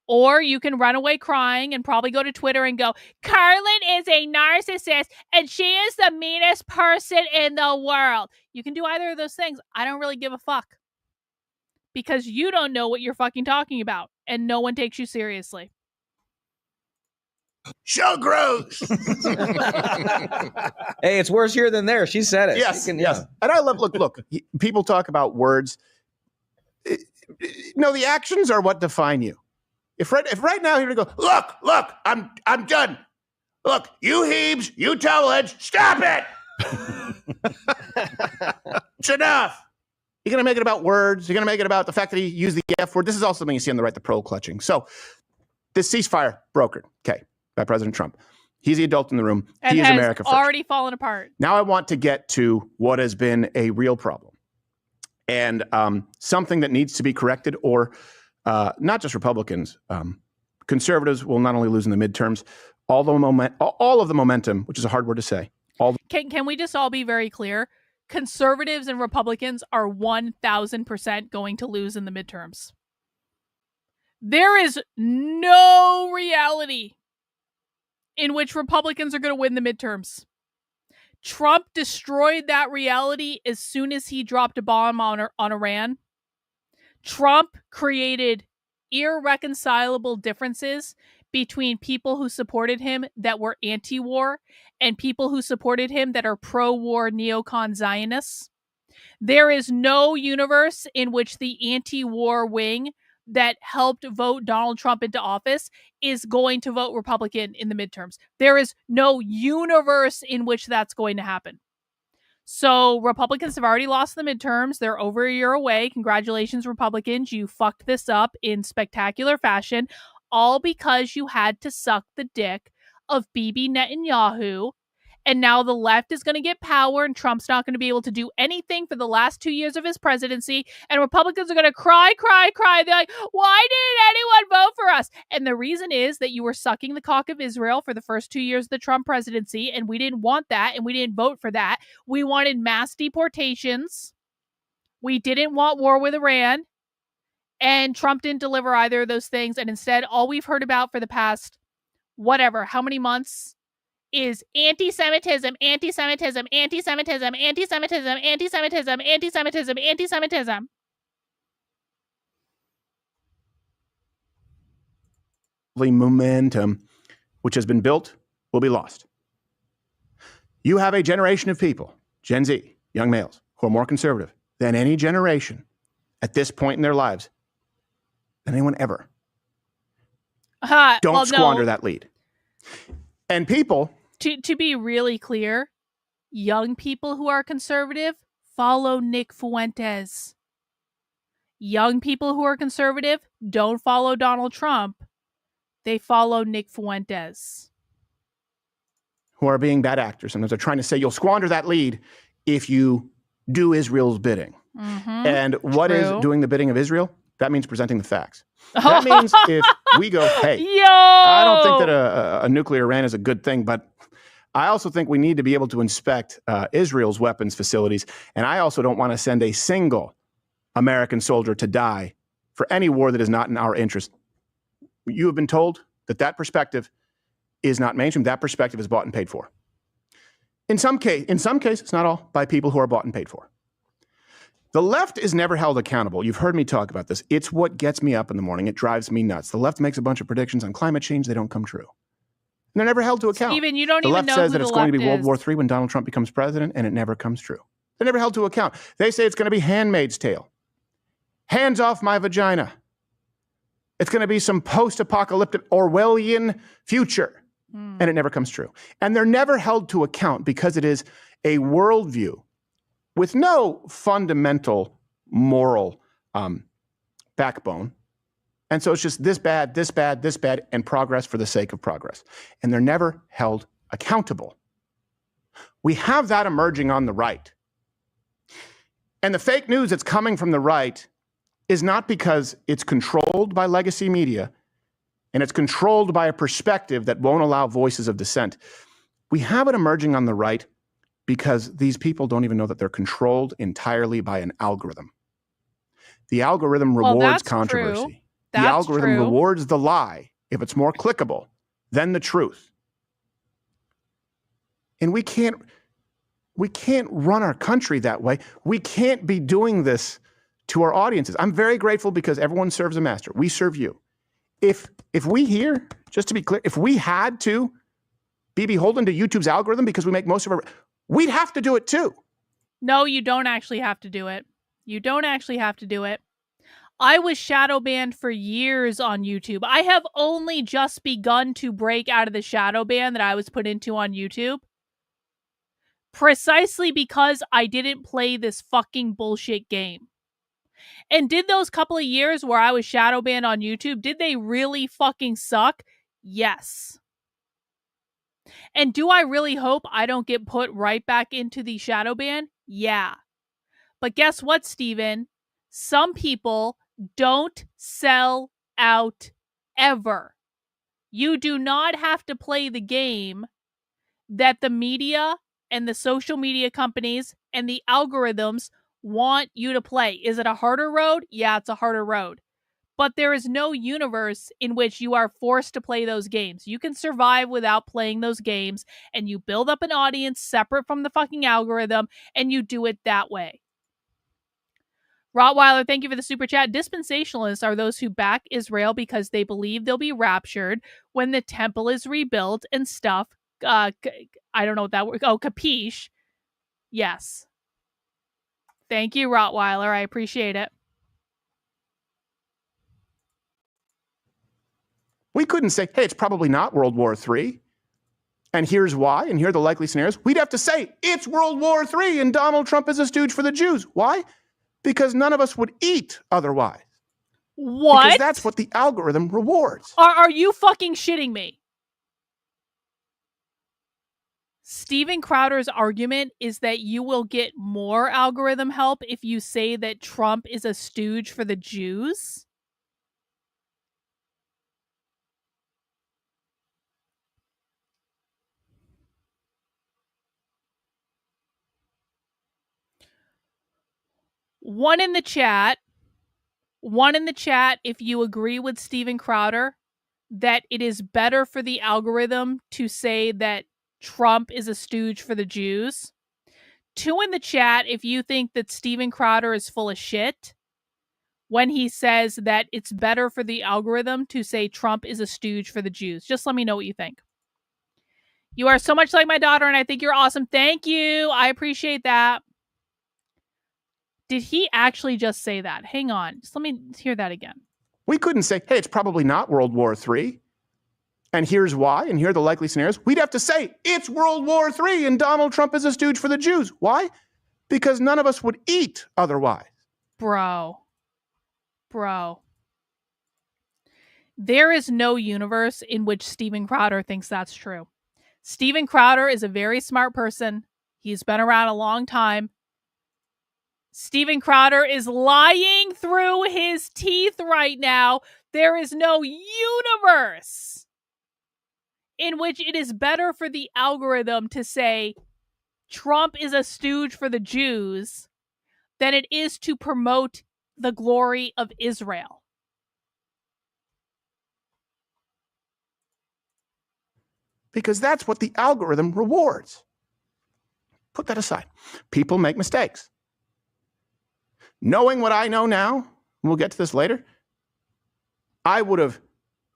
Or you can run away crying and probably go to Twitter and go, Karlyn is a narcissist and she is the meanest person in the world. You can do either of those things. I don't really give a fuck. Because you don't know what you're fucking talking about. And no one takes you seriously. So gross. Hey, it's worse here than there. She said it. Yes, She can- yes. And I love, look, people talk about words. No, the actions are what define you. If right now you're going to go, look, I'm done. Look, you heebs, you towelheads, stop it. It's enough. You're going to make it about words. You're going to make it about the fact that he used the F word. This is also something you see on the right, the pearl clutching. So this ceasefire brokered, okay, by President Trump. He's the adult in the room. And he is has America first. already fallen apart. Now I want to get to what has been a real problem and something that needs to be corrected, or not just Republicans. Conservatives will not only lose in the midterms, all of the momentum, which is a hard word to say. Can we just all be very clear? Conservatives and Republicans are 1,000% going to lose in the midterms. There is no reality in which Republicans are going to win the midterms. Trump destroyed that reality as soon as he dropped a bomb on Iran. Trump created irreconcilable differences between people who supported him that were anti-war and people who supported him that are pro-war neocon Zionists. There is no universe in which the anti-war wing that helped vote Donald Trump into office is going to vote Republican in the midterms. There is no universe in which that's going to happen. So Republicans have already lost the midterms. They're over a year away. Congratulations, Republicans. You fucked this up in spectacular fashion, all because you had to suck the dick of Bibi Netanyahu. And now the left is going to get power and Trump's not going to be able to do anything for the last 2 years of his presidency. And Republicans are going to cry. They're like, why didn't anyone vote for us? And the reason is that you were sucking the cock of Israel for the first 2 years of the Trump presidency. And we didn't want that. And we didn't vote for that. We wanted mass deportations. We didn't want war with Iran. And Trump didn't deliver either of those things. And instead, all we've heard about for the past, how many months, is anti-Semitism, anti-Semitism, anti-Semitism, anti-Semitism, anti-Semitism, anti-Semitism, anti-Semitism. The momentum which has been built will be lost. You have a generation of people, Gen Z, young males, who are more conservative than any generation at this point in their lives, than anyone ever. Don't squander that lead. And people... To be really clear, young people who are conservative follow Nick Fuentes. Young people who are conservative don't follow Donald Trump. They follow Nick Fuentes. Who are being bad actors. Sometimes they're trying to say you'll squander that lead if you do Israel's bidding. Mm-hmm. And what is doing the bidding of Israel? That means presenting the facts. That means if we go, hey, I don't think that a nuclear Iran is a good thing, but I also think we need to be able to inspect Israel's weapons facilities. And I also don't want to send a single American soldier to die for any war that is not in our interest. You have been told that perspective is not mainstream. That perspective is bought and paid for. In some cases, not all, by people who are bought and paid for. The left is never held accountable. You've heard me talk about this. It's what gets me up in the morning. It drives me nuts. The left makes a bunch of predictions on climate change. They don't come true. they're never held to account. Steven, you don't the even left know says who that it's the going to be left World is. War III when Donald Trump becomes president, and it never comes true. They're never held to account. They say it's going to be Handmaid's Tale. Hands off my vagina. It's going to be some post-apocalyptic Orwellian future, and it never comes true. And they're never held to account because it is a worldview with no fundamental moral backbone. And so it's just this bad, this bad, this bad, and progress for the sake of progress. And they're never held accountable. We have that emerging on the right. And the fake news that's coming from the right is not because it's controlled by legacy media and it's controlled by a perspective that won't allow voices of dissent. We have it emerging on the right because these people don't even know that they're controlled entirely by an algorithm. The algorithm rewards controversy. True. The algorithm rewards the lie if it's more clickable than the truth. And we can't run our country that way. We can't be doing this to our audiences. I'm very grateful because everyone serves a master. We serve you. If we here, just to be clear, if we had to be beholden to YouTube's algorithm because we make most of our, we'd have to do it too. No, you don't actually have to do it. You don't actually have to do it. I was shadow banned for years on YouTube. I have only just begun to break out of the shadow ban that I was put into on YouTube. Precisely because I didn't play this fucking bullshit game. And did those couple of years where I was shadow banned on YouTube, did they really fucking suck? Yes. And do I really hope I don't get put right back into the shadow ban? Yeah. But guess what, Steven? Some people don't sell out ever. You do not have to play the game that the media and the social media companies and the algorithms want you to play. Is it a harder road? Yeah, it's a harder road. But there is no universe in which you are forced to play those games. You can survive without playing those games, and you build up an audience separate from the fucking algorithm, and you do it that way. Rottweiler, thank you for the super chat. Dispensationalists are those who back Israel because they believe they'll be raptured when the temple is rebuilt and stuff. I don't know what that word. Oh, capiche. Yes. Thank you, Rottweiler. I appreciate it. We couldn't say, hey, it's probably not World War III. And here's why, and here are the likely scenarios. We'd have to say, it's World War III and Donald Trump is a stooge for the Jews. Why? Because none of us would eat otherwise. What? Because that's what the algorithm rewards. Are you fucking shitting me? Steven Crowder's argument is that you will get more algorithm help if you say that Trump is a stooge for the Jews? One in the chat if you agree with Steven Crowder that it is better for the algorithm to say that Trump is a stooge for the Jews. 2 in the chat if you think that Steven Crowder is full of shit when he says that it's better for the algorithm to say Trump is a stooge for the Jews. Just let me know what you think. You are so much like my daughter, and I think you're awesome. Thank you. I appreciate that. Did he actually just say that? Hang on. Just let me hear that again. We couldn't say, hey, it's probably not World War III. And here's why, and here are the likely scenarios. We'd have to say, it's World War III and Donald Trump is a stooge for the Jews. Why? Because none of us would eat otherwise. Bro. There is no universe in which Steven Crowder thinks that's true. Steven Crowder is a very smart person. He's been around a long time. Steven Crowder is lying through his teeth right now. There is no universe in which it is better for the algorithm to say Trump is a stooge for the Jews than it is to promote the glory of Israel. Because that's what the algorithm rewards. Put that aside. People make mistakes. Knowing what I know now, and we'll get to this later, I would have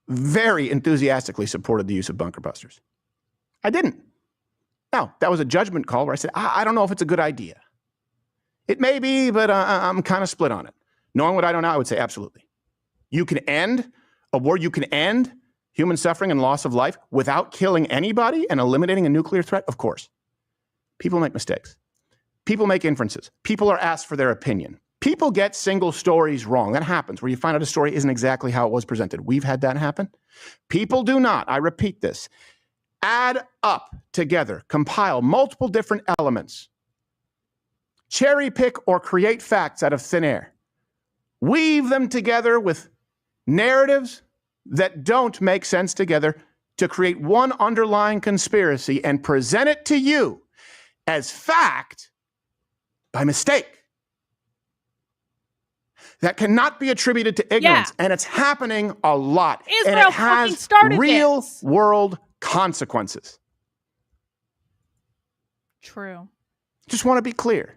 very enthusiastically supported the use of bunker busters. I didn't. Now, that was a judgment call where I said, I don't know if it's a good idea. It may be, but I'm kind of split on it. Knowing what I know now, I would say absolutely. You can end a war, you can end human suffering and loss of life without killing anybody and eliminating a nuclear threat? Of course. People make mistakes. People make inferences. People are asked for their opinion. People get single stories wrong. That happens, where you find out a story isn't exactly how it was presented. We've had that happen. People do not, I repeat this, add up together, compile multiple different elements, cherry pick or create facts out of thin air, weave them together with narratives that don't make sense together to create one underlying conspiracy and present it to you as fact by mistake. That cannot be attributed to ignorance, and it's happening a lot. Israel and it has started real this. world consequences. True. Just want to be clear.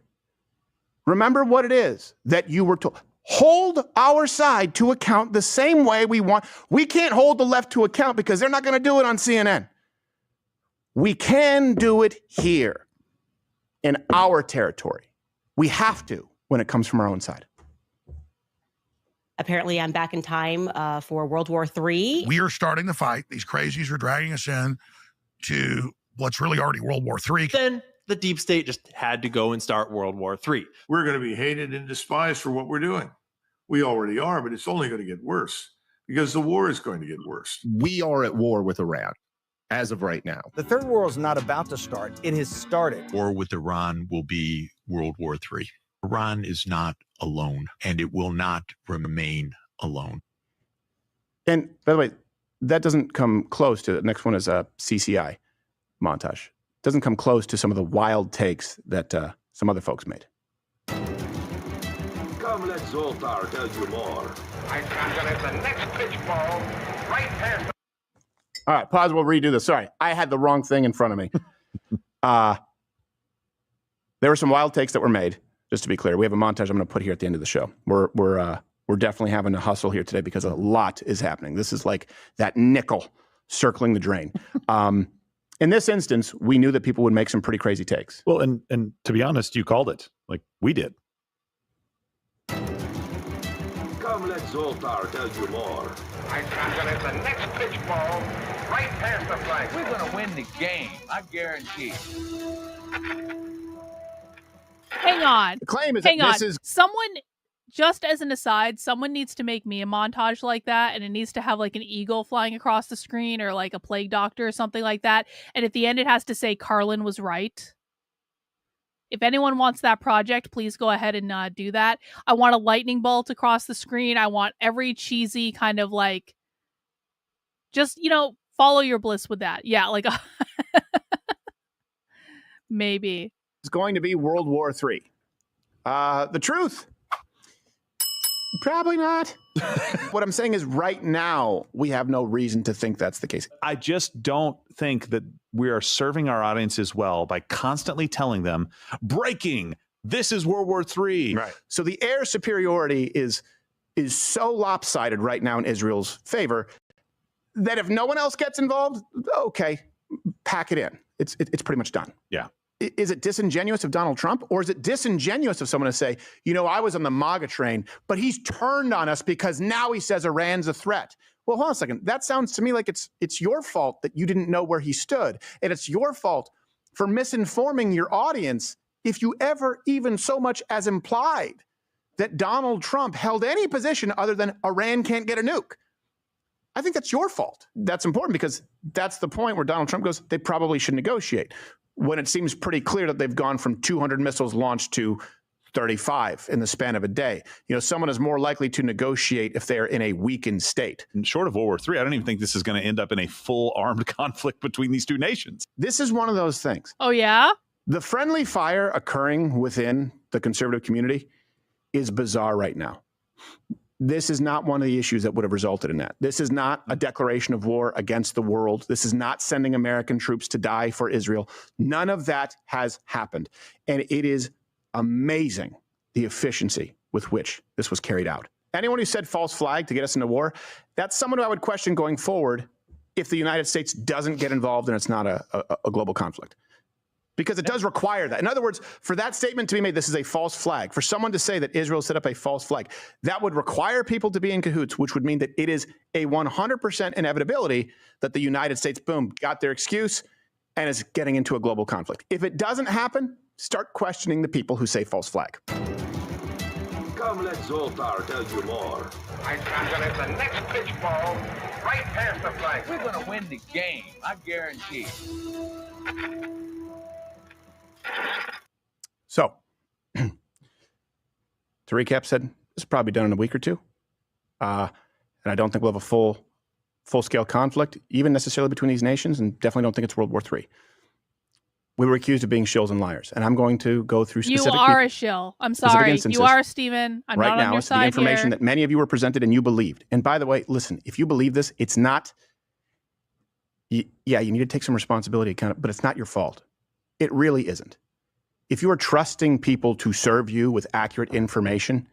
Remember what it is that you were told. Hold our side to account the same way we want. We can't hold the left to account because they're not going to do it on CNN. We can do it here in our territory. We have to when it comes from our own side. Apparently, I'm back in time for World War III. We are starting the fight. These crazies are dragging us in to what's really already World War III. Then the deep state just had to go and start World War III. We're going to be hated and despised for what we're doing. We already are, but it's only going to get worse because the war is going to get worse. We are at war with Iran as of right now. The third war is not about to start. It has started. War with Iran will be World War III. Iran is not alone, and it will not remain alone. And by the way, that doesn't come close to, the next one is a CCI montage. Doesn't come close to some of the wild takes that some other folks made. Come, let Zoltar tell you more. I calculate the next pitch ball right past. All right, pause. We'll redo this. Sorry, I had the wrong thing in front of me. There were some wild takes that were made. Just to be clear, we have a montage I'm going to put here at the end of the show. We're definitely having to hustle here today because a lot is happening. This is like that nickel circling the drain. In this instance, we knew that people would make some pretty crazy takes. Well, and to be honest, you called it. Like we did. Come, let Zoltar tell you more. I calculate the next pitch ball right past the flag. We're going to win the game. I guarantee. Hang on. The claim is Hang that on. this is... Someone, just as an aside, someone needs to make me a montage like that, and it needs to have like an eagle flying across the screen or like a plague doctor or something like that. And at the end, it has to say Karlyn was right. If anyone wants that project, please go ahead and do that. I want a lightning bolt across the screen. I want every cheesy kind of like, just, follow your bliss with that. Yeah, like maybe. It's going to be World War III. The truth? Probably not. What I'm saying is right now, we have no reason to think that's the case. I just don't think that we are serving our audiences well by constantly telling them, breaking, this is World War III. Right. So the air superiority is so lopsided right now in Israel's favor that if no one else gets involved, okay, pack it in. It's pretty much done. Yeah. Is it disingenuous of Donald Trump, or is it disingenuous of someone to say, I was on the MAGA train, but he's turned on us because now he says Iran's a threat? Well, hold on a second. That sounds to me like it's your fault that you didn't know where he stood, and it's your fault for misinforming your audience if you ever even so much as implied that Donald Trump held any position other than Iran can't get a nuke. I think that's your fault. That's important because that's the point where Donald Trump goes, they probably should negotiate. When it seems pretty clear that they've gone from 200 missiles launched to 35 in the span of a day. Someone is more likely to negotiate if they're in a weakened state. And short of World War III, I don't even think this is going to end up in a full armed conflict between these two nations. This is one of those things. Oh, yeah? The friendly fire occurring within the conservative community is bizarre right now. This is not one of the issues that would have resulted in that. This is not a declaration of war against the world. This is not sending American troops to die for Israel. None of that has happened. And it is amazing the efficiency with which this was carried out. Anyone who said false flag to get us into war, that's someone who I would question going forward if the United States doesn't get involved and it's not a global conflict. Because it does require that. In other words, for that statement to be made, this is a false flag. For someone to say that Israel set up a false flag, that would require people to be in cahoots, which would mean that it is a 100% inevitability that the United States, boom, got their excuse and is getting into a global conflict. If it doesn't happen, start questioning the people who say false flag. Come, let Zoltar tell you more. I'm gonna hit the next pitch ball right past the flag. We're gonna win the game, I guarantee. So, to recap, said this is probably done in a week or two, and I don't think we'll have a full-scale conflict, even necessarily between these nations, and definitely don't think it's World War III. We were accused of being shills and liars, and I'm going to go through specific. You are a shill. I'm sorry. You are, Stephen. I'm right not now, on your it's side the information here. that many of you were presented and you believed. And by the way, listen, if you believe this, it's not. Yeah, you need to take some responsibility, but it's not your fault. It really isn't. If you are trusting people to serve you with accurate information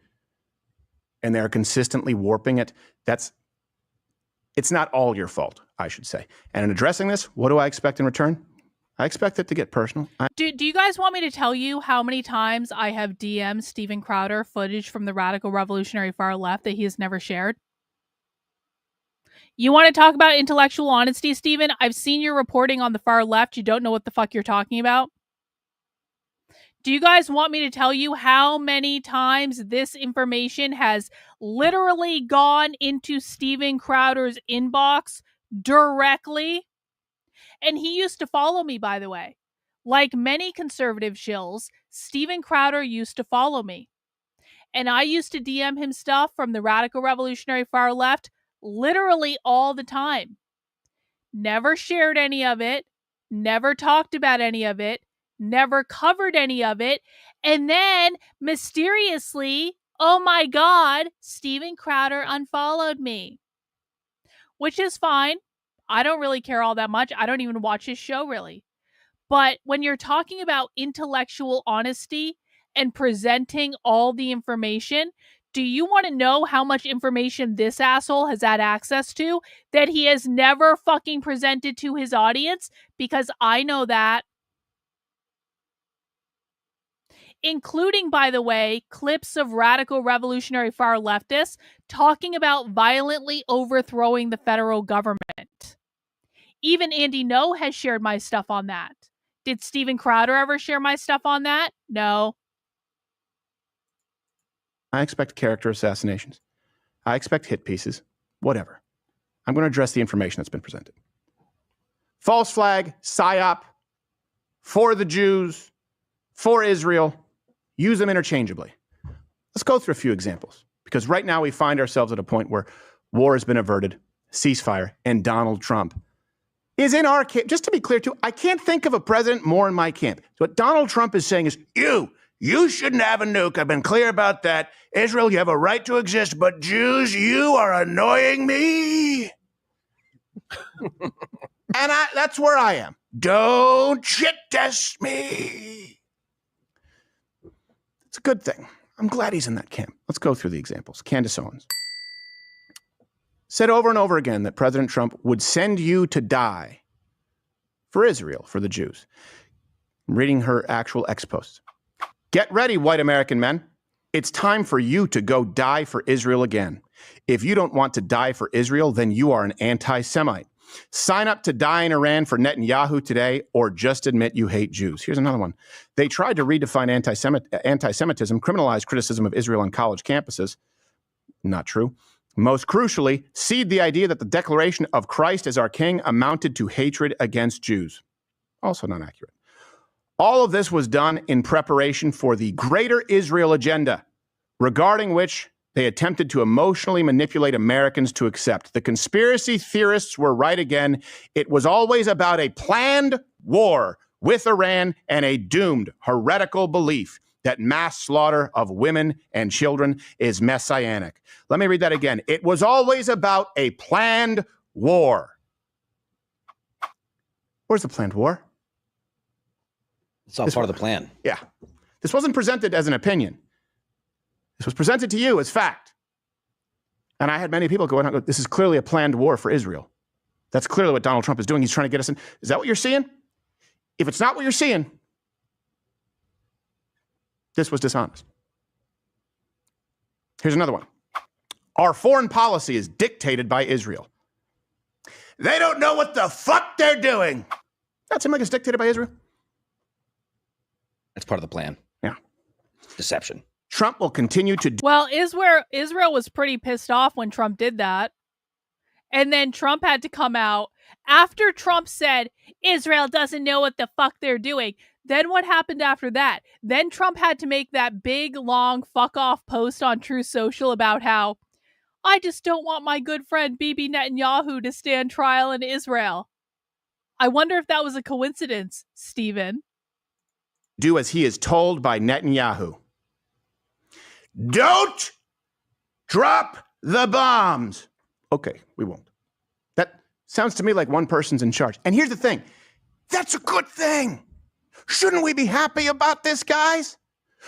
and they're consistently warping it, it's not all your fault, I should say. And in addressing this, what do I expect in return? I expect it to get personal. Do you guys want me to tell you how many times I have DM'd Steven Crowder footage from the radical revolutionary far left that he has never shared? You want to talk about intellectual honesty, Steven? I've seen your reporting on the far left. You don't know what the fuck you're talking about. Do you guys want me to tell you how many times this information has literally gone into Steven Crowder's inbox directly? And he used to follow me, by the way. Like many conservative shills, Steven Crowder used to follow me. And I used to DM him stuff from the radical revolutionary far left literally all the time. Never shared any of it. Never talked about any of it. Never covered any of it. And then, mysteriously, oh my God, Steven Crowder unfollowed me. Which is fine. I don't really care all that much. I don't even watch his show, really. But when you're talking about intellectual honesty and presenting all the information, do you want to know how much information this asshole has had access to that he has never fucking presented to his audience? Because I know that. Including, by the way, clips of radical revolutionary far leftists talking about violently overthrowing the federal government. Even Andy No has shared my stuff on that. Did Steven Crowder ever share my stuff on that? No. I expect character assassinations. I expect hit pieces. Whatever. I'm going to address the information that's been presented. False flag, PSYOP, for the Jews, for Israel. Use them interchangeably. Let's go through a few examples, because right now we find ourselves at a point where war has been averted, ceasefire, and Donald Trump is in our camp. Just to be clear, too, I can't think of a president more in my camp. So what Donald Trump is saying is, you shouldn't have a nuke. I've been clear about that. Israel, you have a right to exist, but Jews, you are annoying me. And that's where I am. Don't shit test me. It's a good thing. I'm glad he's in that camp. Let's go through the examples. Candace Owens said over and over again that President Trump would send you to die for Israel, for the Jews. I'm reading her actual ex-posts. Get ready, white American men. It's time for you to go die for Israel again. If you don't want to die for Israel, then you are an anti-Semite. Sign up to die in Iran for Netanyahu today, or just admit you hate Jews. Here's another one. They tried to redefine anti-Semitism, criminalize criticism of Israel on college campuses. Not true. Most crucially, seed the idea that the declaration of Christ as our king amounted to hatred against Jews. Also not accurate. All of this was done in preparation for the Greater Israel agenda, regarding which they attempted to emotionally manipulate Americans to accept. The conspiracy theorists were right again. It was always about a planned war with Iran and a doomed heretical belief that mass slaughter of women and children is messianic. Let me read that again. It was always about a planned war. Where's the planned war? It's all part of the plan. Yeah. This wasn't presented as an opinion. This was presented to you as fact. And I had many people going, this is clearly a planned war for Israel. That's clearly what Donald Trump is doing. He's trying to get us in. Is that what you're seeing? If it's not what you're seeing, this was dishonest. Here's another one. Our foreign policy is dictated by Israel. They don't know what the fuck they're doing. That seems like it's dictated by Israel. That's part of the plan. Yeah. Deception. Trump will continue to... Well, Israel was pretty pissed off when Trump did that. And then Trump had to come out after Trump said, Israel doesn't know what the fuck they're doing. Then what happened after that? Then Trump had to make that big, long, fuck off post on Truth Social about how, I just don't want my good friend Bibi Netanyahu to stand trial in Israel. I wonder if that was a coincidence, Stephen. Do as he is told by Netanyahu. Don't drop the bombs. Okay, we won't. That sounds to me like one person's in charge. And here's the thing. That's a good thing. Shouldn't we be happy about this, guys?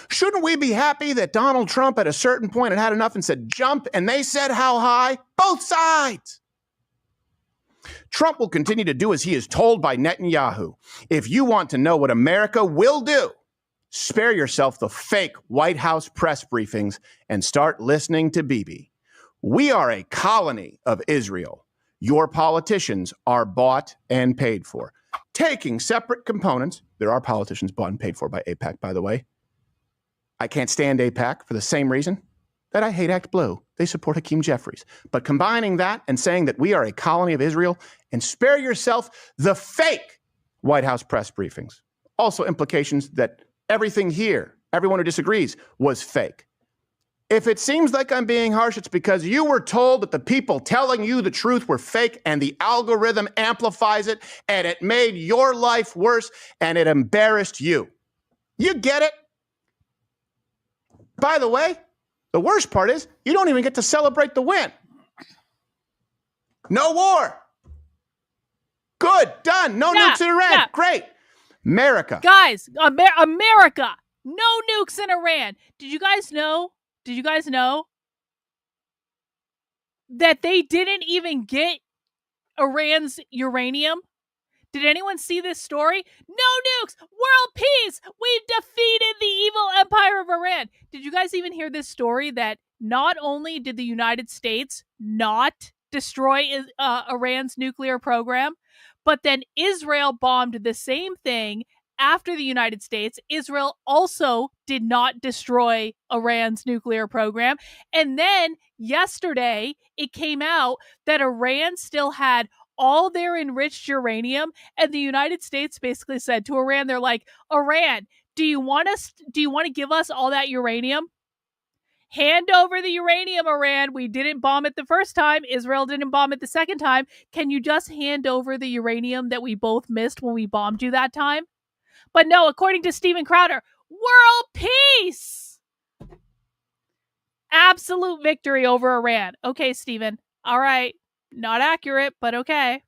Shouldn't we be happy that Donald Trump at a certain point had enough and said jump, and they said how high? Both sides. Trump will continue to do as he is told by Netanyahu. If you want to know what America will do, spare yourself the fake White House press briefings and start listening to Bibi. We are a colony of Israel. Your politicians are bought and paid for. Taking separate components, there are politicians bought and paid for by AIPAC, by the way. I can't stand AIPAC for the same reason that I hate Act Blue. They support Hakeem Jeffries. But combining that and saying that we are a colony of Israel, and spare yourself the fake White House press briefings. Also implications that everything here, everyone who disagrees, was fake. If it seems like I'm being harsh, it's because you were told that the people telling you the truth were fake, and the algorithm amplifies it, and it made your life worse, and it embarrassed you. You get it? By the way, the worst part is you don't even get to celebrate the win. No war. Good, done. No nukes in Iran. Yeah. Great. America. Guys, America. No nukes in Iran. Did you guys know that they didn't even get Iran's uranium? Did anyone see this story? No nukes! World peace! We've defeated the evil empire of Iran. Did you guys even hear this story that not only did the United States not destroy Iran's nuclear program, but then Israel bombed the same thing after the United States. Israel also did not destroy Iran's nuclear program. And then yesterday, it came out that Iran still had all their enriched uranium, and the United States basically said to Iran, they're like, Iran, do you want to give us all that uranium? Hand over the uranium, Iran. We didn't bomb it the first time. Israel didn't bomb it the second time. Can you just hand over the uranium that we both missed when we bombed you that time? But no, according to Steven Crowder, world peace! Absolute victory over Iran. Okay, Steven. All right. Not accurate, but okay.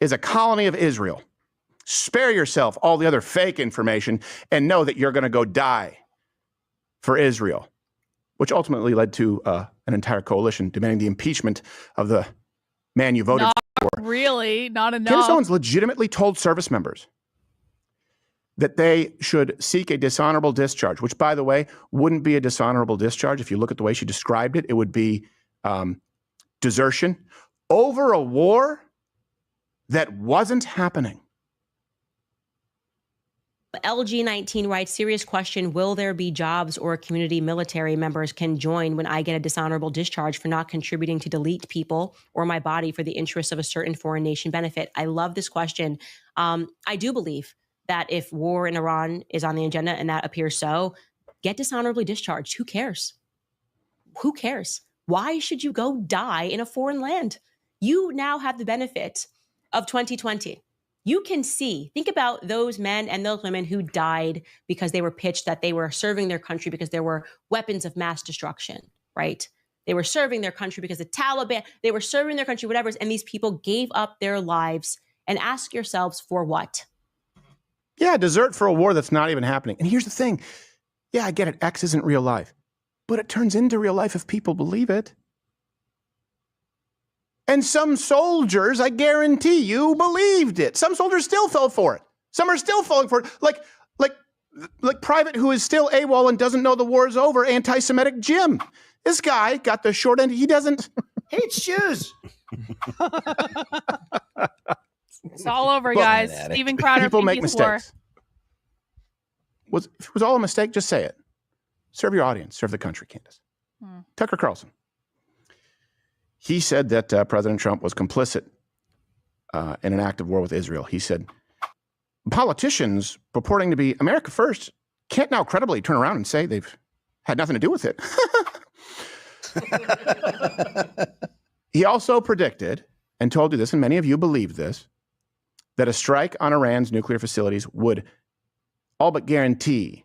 Is a colony of Israel. Spare yourself all the other fake information and know that you're going to go die for Israel, which ultimately led to an entire coalition demanding the impeachment of the man you voted for. Really, not enough. Candace Owens legitimately told service members that they should seek a dishonorable discharge, which, by the way, wouldn't be a dishonorable discharge. If you look at the way she described it, it would be desertion over a war that wasn't happening. LG19 writes, serious question, will there be jobs or community military members can join when I get a dishonorable discharge for not contributing to delete people or my body for the interests of a certain foreign nation benefit? I love this question. I do believe that if war in Iran is on the agenda, and that appears so, get dishonorably discharged. Who cares? Who cares? Why should you go die in a foreign land? You now have the benefit of 2020. You can see, think about those men and those women who died because they were pitched that they were serving their country because there were weapons of mass destruction, right? They were serving their country because the Taliban, they were serving their country, whatever. And these people gave up their lives. And ask yourselves, for what? Yeah, desert for a war that's not even happening. And here's the thing. Yeah, I get it. X isn't real life. But it turns into real life if people believe it. And some soldiers, I guarantee you, believed it. Some soldiers still fell for it. Some are still falling for it. Like Private who is still AWOL and doesn't know the war is over, anti-Semitic Jim. This guy got the short end. He doesn't. Hates Jews. It's all over, guys. Steven Crowder. People make war. mistakes. If it was all a mistake, just say it. Serve your audience. Serve the country, Candace. Tucker Carlson. He said that President Trump was complicit in an act of war with Israel. He said, politicians purporting to be America first can't now credibly turn around and say they've had nothing to do with it. He also predicted, and told you this, and many of you believe this, that a strike on Iran's nuclear facilities would all but guarantee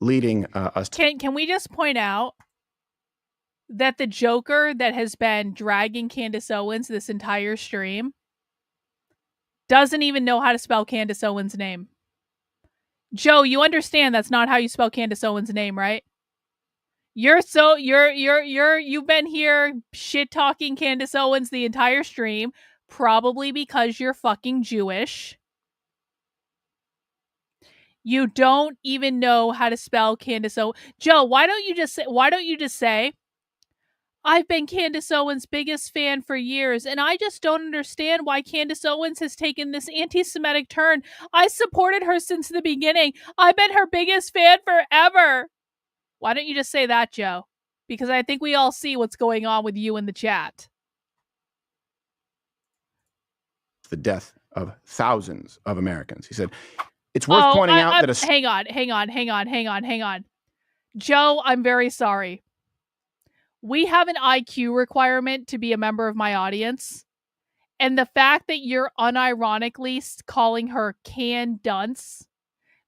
leading us to... Can we just point out that the Joker that has been dragging Candace Owens this entire stream doesn't even know how to spell Candace Owens' name? Joe, you understand that's not how you spell Candace Owens' name, right? You've been here shit talking Candace Owens the entire stream, probably because you're fucking Jewish. You don't even know how to spell Candace Owens. Joe, why don't you just say, I've been Candace Owens' biggest fan for years, and I just don't understand why Candace Owens has taken this anti-Semitic turn. I supported her since the beginning. I've been her biggest fan forever. Why don't you just say that, Joe? Because I think we all see what's going on with you in the chat. The death of thousands of Americans. He said, it's worth pointing out that... Hang on. Joe, I'm very sorry. We have an IQ requirement to be a member of my audience. And the fact that you're unironically calling her Candace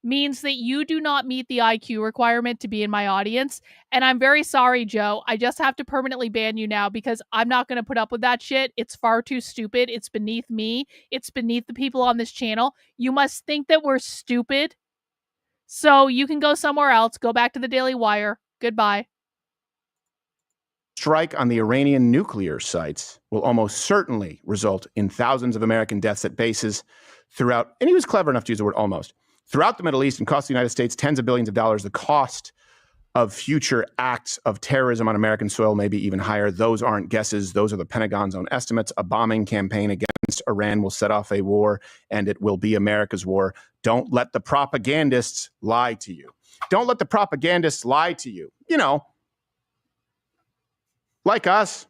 means that you do not meet the IQ requirement to be in my audience. And I'm very sorry, Joe. I just have to permanently ban you now because I'm not going to put up with that shit. It's far too stupid. It's beneath me. It's beneath the people on this channel. You must think that we're stupid. So you can go somewhere else. Go back to the Daily Wire. Goodbye. Strike on the Iranian nuclear sites will almost certainly result in thousands of American deaths at bases throughout, and he was clever enough to use the word almost, throughout the Middle East, and cost the United States tens of billions of dollars. The cost of future acts of terrorism on American soil may be even higher. Those aren't guesses. Those are the Pentagon's own estimates. A bombing campaign against Iran will set off a war, and it will be America's war. Don't let the propagandists lie to you. Don't let the propagandists lie to you. You know, like us,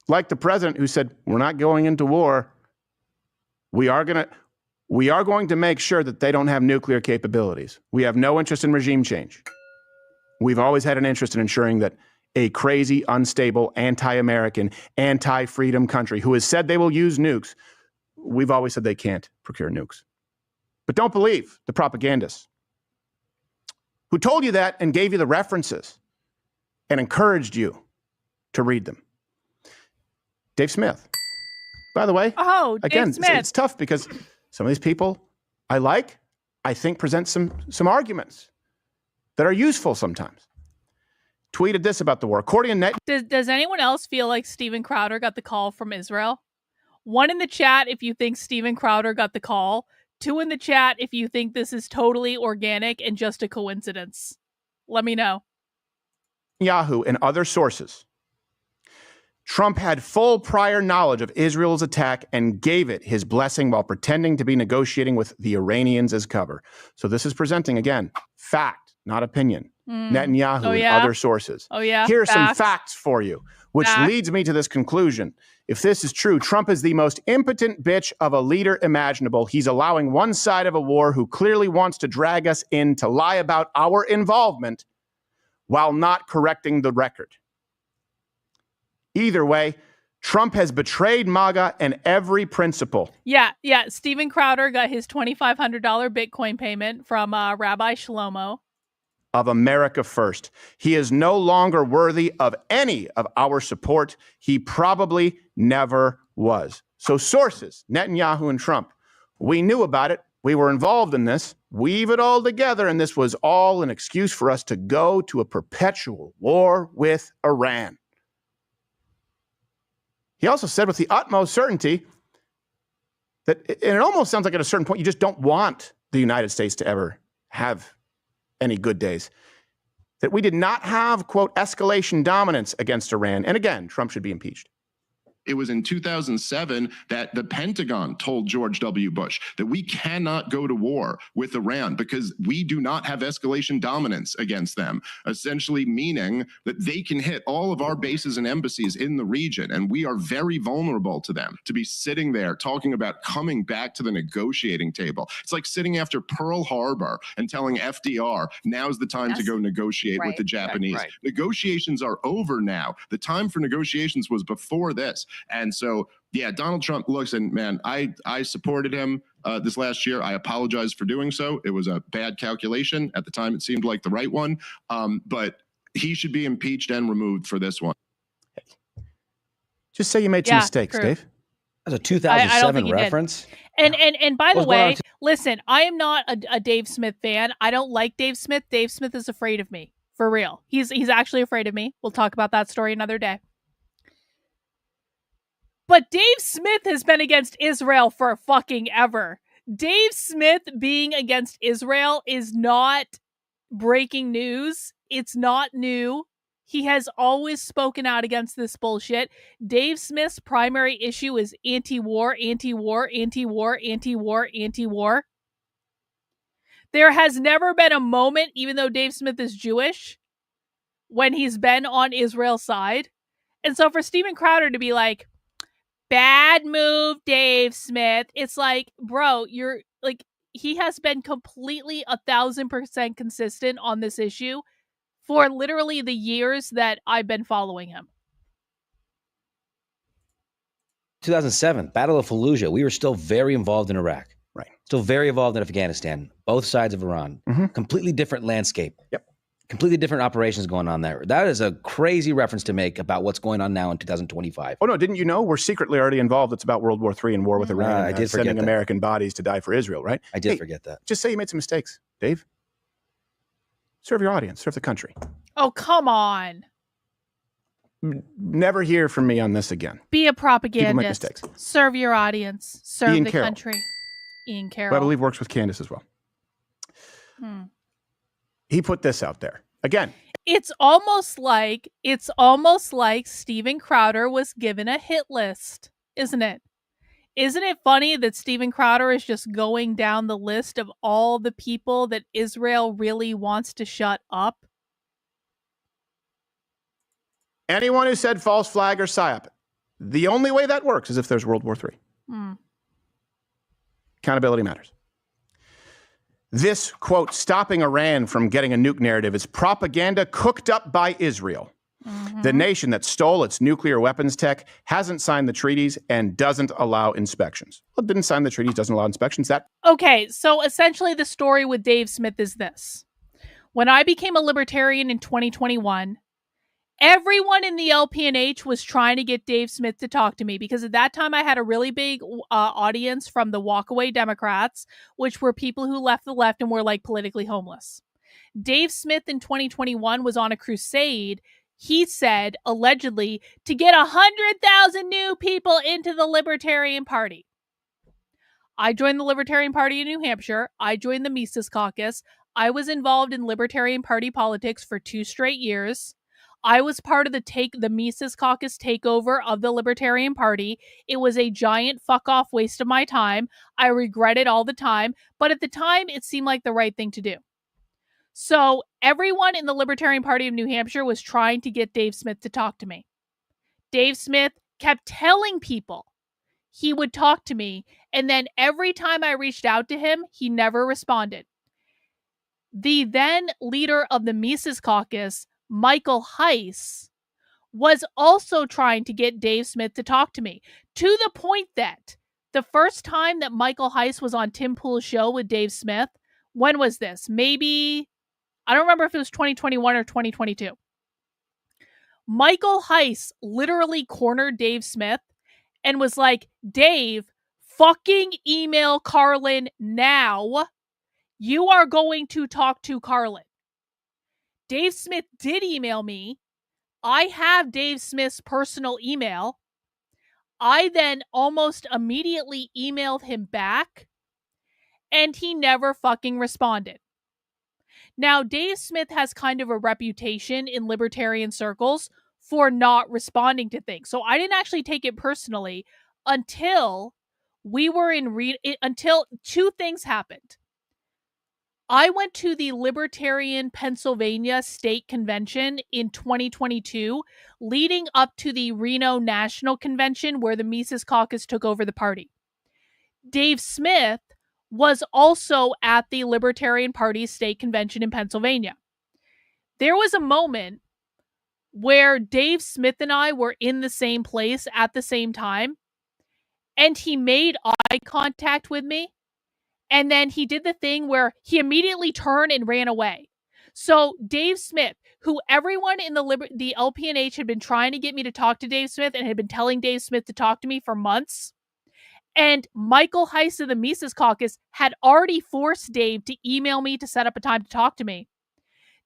like the president who said, we're not going into war. We are going to make sure that they don't have nuclear capabilities. We have no interest in regime change. We've always had an interest in ensuring that a crazy, unstable, anti-American, anti-freedom country who has said they will use nukes, we've always said they can't procure nukes. But don't believe the propagandists who told you that and gave you the references and encouraged you to read them. Dave Smith. By the way, again, it's tough because some of these people I think present some arguments that are useful sometimes. Tweeted this about the war. Accordion net. Does anyone else feel like Steven Crowder got the call from Israel? 1 in the chat if you think Steven Crowder got the call. 2 in the chat if you think this is totally organic and just a coincidence. Let me know. Yahoo and other sources. Trump had full prior knowledge of Israel's attack and gave it his blessing while pretending to be negotiating with the Iranians as cover. So this is presenting, again, fact, not opinion. Netanyahu and other sources. Here are some facts for you, which leads me to this conclusion. If this is true, Trump is the most impotent bitch of a leader imaginable. He's allowing one side of a war who clearly wants to drag us in to lie about our involvement while not correcting the record. Either way, Trump has betrayed MAGA and every principle. Yeah. Steven Crowder got his $2,500 Bitcoin payment from Rabbi Shlomo. Of America first. He is no longer worthy of any of our support. He probably never was. So sources, Netanyahu and Trump, we knew about it We were involved in this, weave it all together, and this was all an excuse for us to go to a perpetual war with Iran. He also said with the utmost certainty that, and it almost sounds like at a certain point, you just don't want the United States to ever have any good days, that we did not have, quote, escalation dominance against Iran. And again, Trump should be impeached. It was in 2007 that the Pentagon told George W. Bush that we cannot go to war with Iran because we do not have escalation dominance against them, essentially meaning that they can hit all of our bases and embassies in the region, and we are very vulnerable to them. To be sitting there talking about coming back to the negotiating table, it's like sitting after Pearl Harbor and telling FDR, now's the time to go negotiate with the Japanese. Right. Negotiations are over now. The time for negotiations was before this. And so, yeah, Donald Trump looks, and man, I supported him this last year. I apologize for doing so. It was a bad calculation. At the time, it seemed like the right one. But he should be impeached and removed for this one. Just say you made some mistakes, true. Dave. That's a 2007 reference. And by the way, listen, I am not a Dave Smith fan. I don't like Dave Smith. Dave Smith is afraid of me. For real. He's actually afraid of me. We'll talk about that story another day. But Dave Smith has been against Israel for fucking ever. Dave Smith being against Israel is not breaking news. It's not new. He has always spoken out against this bullshit. Dave Smith's primary issue is anti-war, anti-war, anti-war, anti-war, anti-war. There has never been a moment, even though Dave Smith is Jewish, when he's been on Israel's side. And so for Steven Crowder to be like, bad move, Dave Smith. It's like, bro, you're like, he has been completely 1,000% consistent on this issue for literally the years that I've been following him. 2007, Battle of Fallujah. We were still very involved in Iraq. Right. Still very involved in Afghanistan. Both sides of Iran. Mm-hmm. Completely different landscape. Yep. Completely different operations going on there. That is a crazy reference to make about what's going on now in 2025. Oh, no, didn't you know? We're secretly already involved. It's about World War III and war with Iran. I did forget sending that. American bodies to die for Israel, right? I did forget that. Just say you made some mistakes, Dave. Serve your audience. Serve the country. Oh, come on. Never hear from me on this again. Be a propagandist. People make mistakes. Serve your audience. Serve Ian the Carroll. country. Ian Who Carroll. I believe works with Candace as well. He put this out there. Again. It's almost like Steven Crowder was given a hit list, isn't it? Isn't it funny that Steven Crowder is just going down the list of all the people that Israel really wants to shut up? Anyone who said false flag or PSYOP, the only way that works is if there's World War III. Accountability matters. This, quote, stopping Iran from getting a nuke narrative is propaganda cooked up by Israel. The nation that stole its nuclear weapons tech hasn't signed the treaties and doesn't allow inspections. Well, it didn't sign the treaties, doesn't allow inspections. Okay, so essentially the story with Dave Smith is this. When I became a libertarian in 2021, everyone in the LPNH was trying to get Dave Smith to talk to me because at that time I had a really big audience from the walkaway Democrats, which were people who left the left and were like politically homeless. Dave Smith in 2021 was on a crusade, he said, allegedly, to get 100,000 new people into the Libertarian Party. I joined the Libertarian Party in New Hampshire. I joined the Mises Caucus. I was involved in Libertarian Party politics for 2 straight years. I was part of the Mises Caucus takeover of the Libertarian Party. It was a giant fuck-off waste of my time. I regret it all the time, but at the time, it seemed like the right thing to do. So everyone in the Libertarian Party of New Hampshire was trying to get Dave Smith to talk to me. Dave Smith kept telling people he would talk to me, and then every time I reached out to him, he never responded. The then leader of the Mises Caucus, Michael Heiss, was also trying to get Dave Smith to talk to me, to the point that the first time that Michael Heiss was on Tim Pool's show with Dave Smith, when was this? Maybe, I don't remember if it was 2021 or 2022. Michael Heiss literally cornered Dave Smith and was like, Dave, fucking email Karlyn now. You are going to talk to Karlyn. Dave Smith did email me. I have Dave Smith's personal email. I then almost immediately emailed him back, and he never fucking responded. Now, Dave Smith has kind of a reputation in libertarian circles for not responding to things. So I didn't actually take it personally until we were until two things happened. I went to the Libertarian Pennsylvania State Convention in 2022, leading up to the Reno National Convention where the Mises Caucus took over the party. Dave Smith was also at the Libertarian Party State Convention in Pennsylvania. There was a moment where Dave Smith and I were in the same place at the same time, and he made eye contact with me. And then he did the thing where he immediately turned and ran away. So Dave Smith, who everyone in the LPNH had been trying to get me to talk to Dave Smith and had been telling Dave Smith to talk to me for months, and Michael Heiss of the Mises Caucus had already forced Dave to email me to set up a time to talk to me.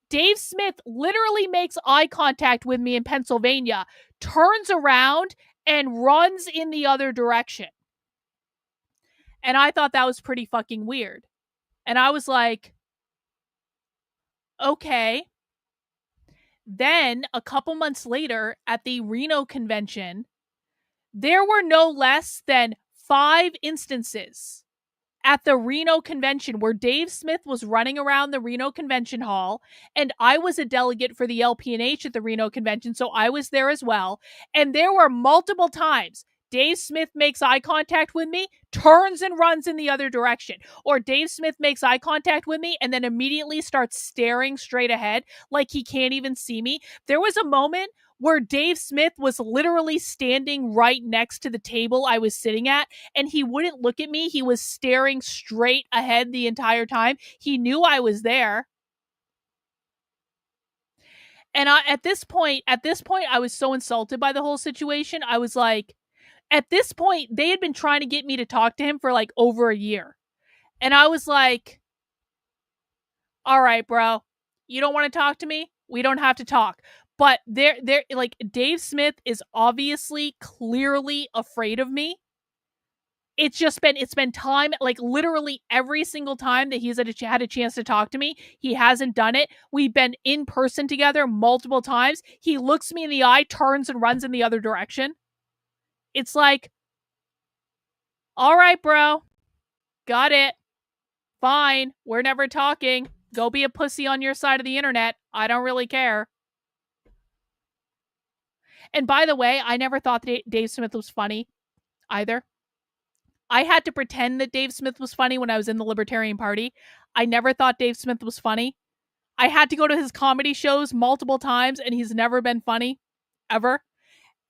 Dave Smith literally makes eye contact with me in Pennsylvania, turns around, and runs in the other direction. And I thought that was pretty fucking weird. And I was like, okay. Then a couple months later at the Reno convention, there were no less than 5 instances at the Reno convention where Dave Smith was running around the Reno convention hall, and I was a delegate for the LPNH at the Reno convention, so I was there as well. And there were multiple times Dave Smith makes eye contact with me, turns and runs in the other direction. Or Dave Smith makes eye contact with me and then immediately starts staring straight ahead like he can't even see me. There was a moment where Dave Smith was literally standing right next to the table I was sitting at, and he wouldn't look at me. He was staring straight ahead the entire time. He knew I was there. And at this point, I was so insulted by the whole situation. I was like, at this point, they had been trying to get me to talk to him for like over a year. And I was like, all right, bro, you don't want to talk to me? We don't have to talk. But they're like, Dave Smith is obviously clearly afraid of me. It's been time, like literally every single time that he's had a chance to talk to me, he hasn't done it. We've been in person together multiple times. He looks me in the eye, turns and runs in the other direction. It's like, all right, bro, got it. Fine. We're never talking. Go be a pussy on your side of the internet. I don't really care. And by the way, I never thought that Dave Smith was funny either. I had to pretend that Dave Smith was funny when I was in the Libertarian Party. I never thought Dave Smith was funny. I had to go to his comedy shows multiple times, and he's never been funny, ever.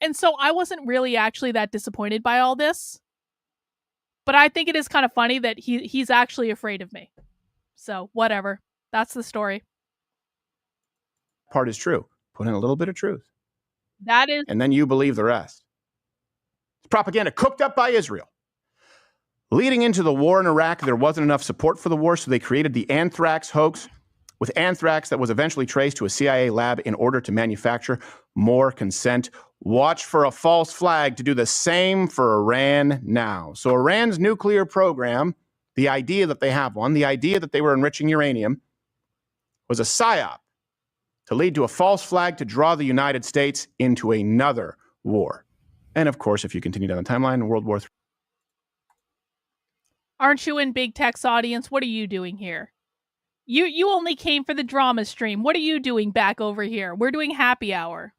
And so I wasn't really actually that disappointed by all this. But I think it is kind of funny that he's actually afraid of me. So whatever. That's the story. Part is true. Put in a little bit of truth. That is. And then you believe the rest. It's propaganda cooked up by Israel. Leading into the war in Iraq, there wasn't enough support for the war, so they created the anthrax hoax with anthrax that was eventually traced to a CIA lab in order to manufacture more consent. Watch for a false flag to do the same for Iran now. So Iran's nuclear program, the idea that they have one, the idea that they were enriching uranium, was a psyop to lead to a false flag to draw the United States into another war. And of course, if you continue down the timeline, World War III. Aren't you in Big Tech's audience? What are you doing here? You only came for the drama stream. What are you doing back over here? We're doing happy hour.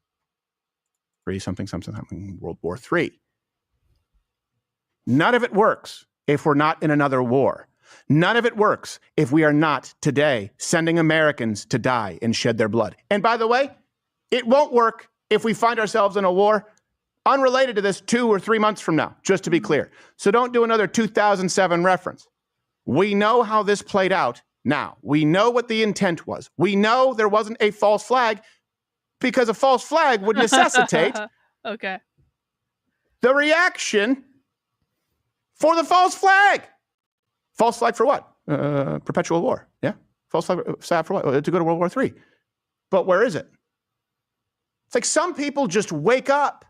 Something, World War III. None of it works if we're not in another war. None of it works if we are not today sending Americans to die and shed their blood. And by the way, it won't work if we find ourselves in a war unrelated to this 2 or 3 months from now, just to be clear. So don't do another 2007 reference. We know how this played out now. We know what the intent was. We know there wasn't a false flag because a false flag would necessitate okay. the reaction for the false flag. False flag for what? Perpetual war. Yeah. False flag for what? To go to World War III. But where is it? It's like some people just wake up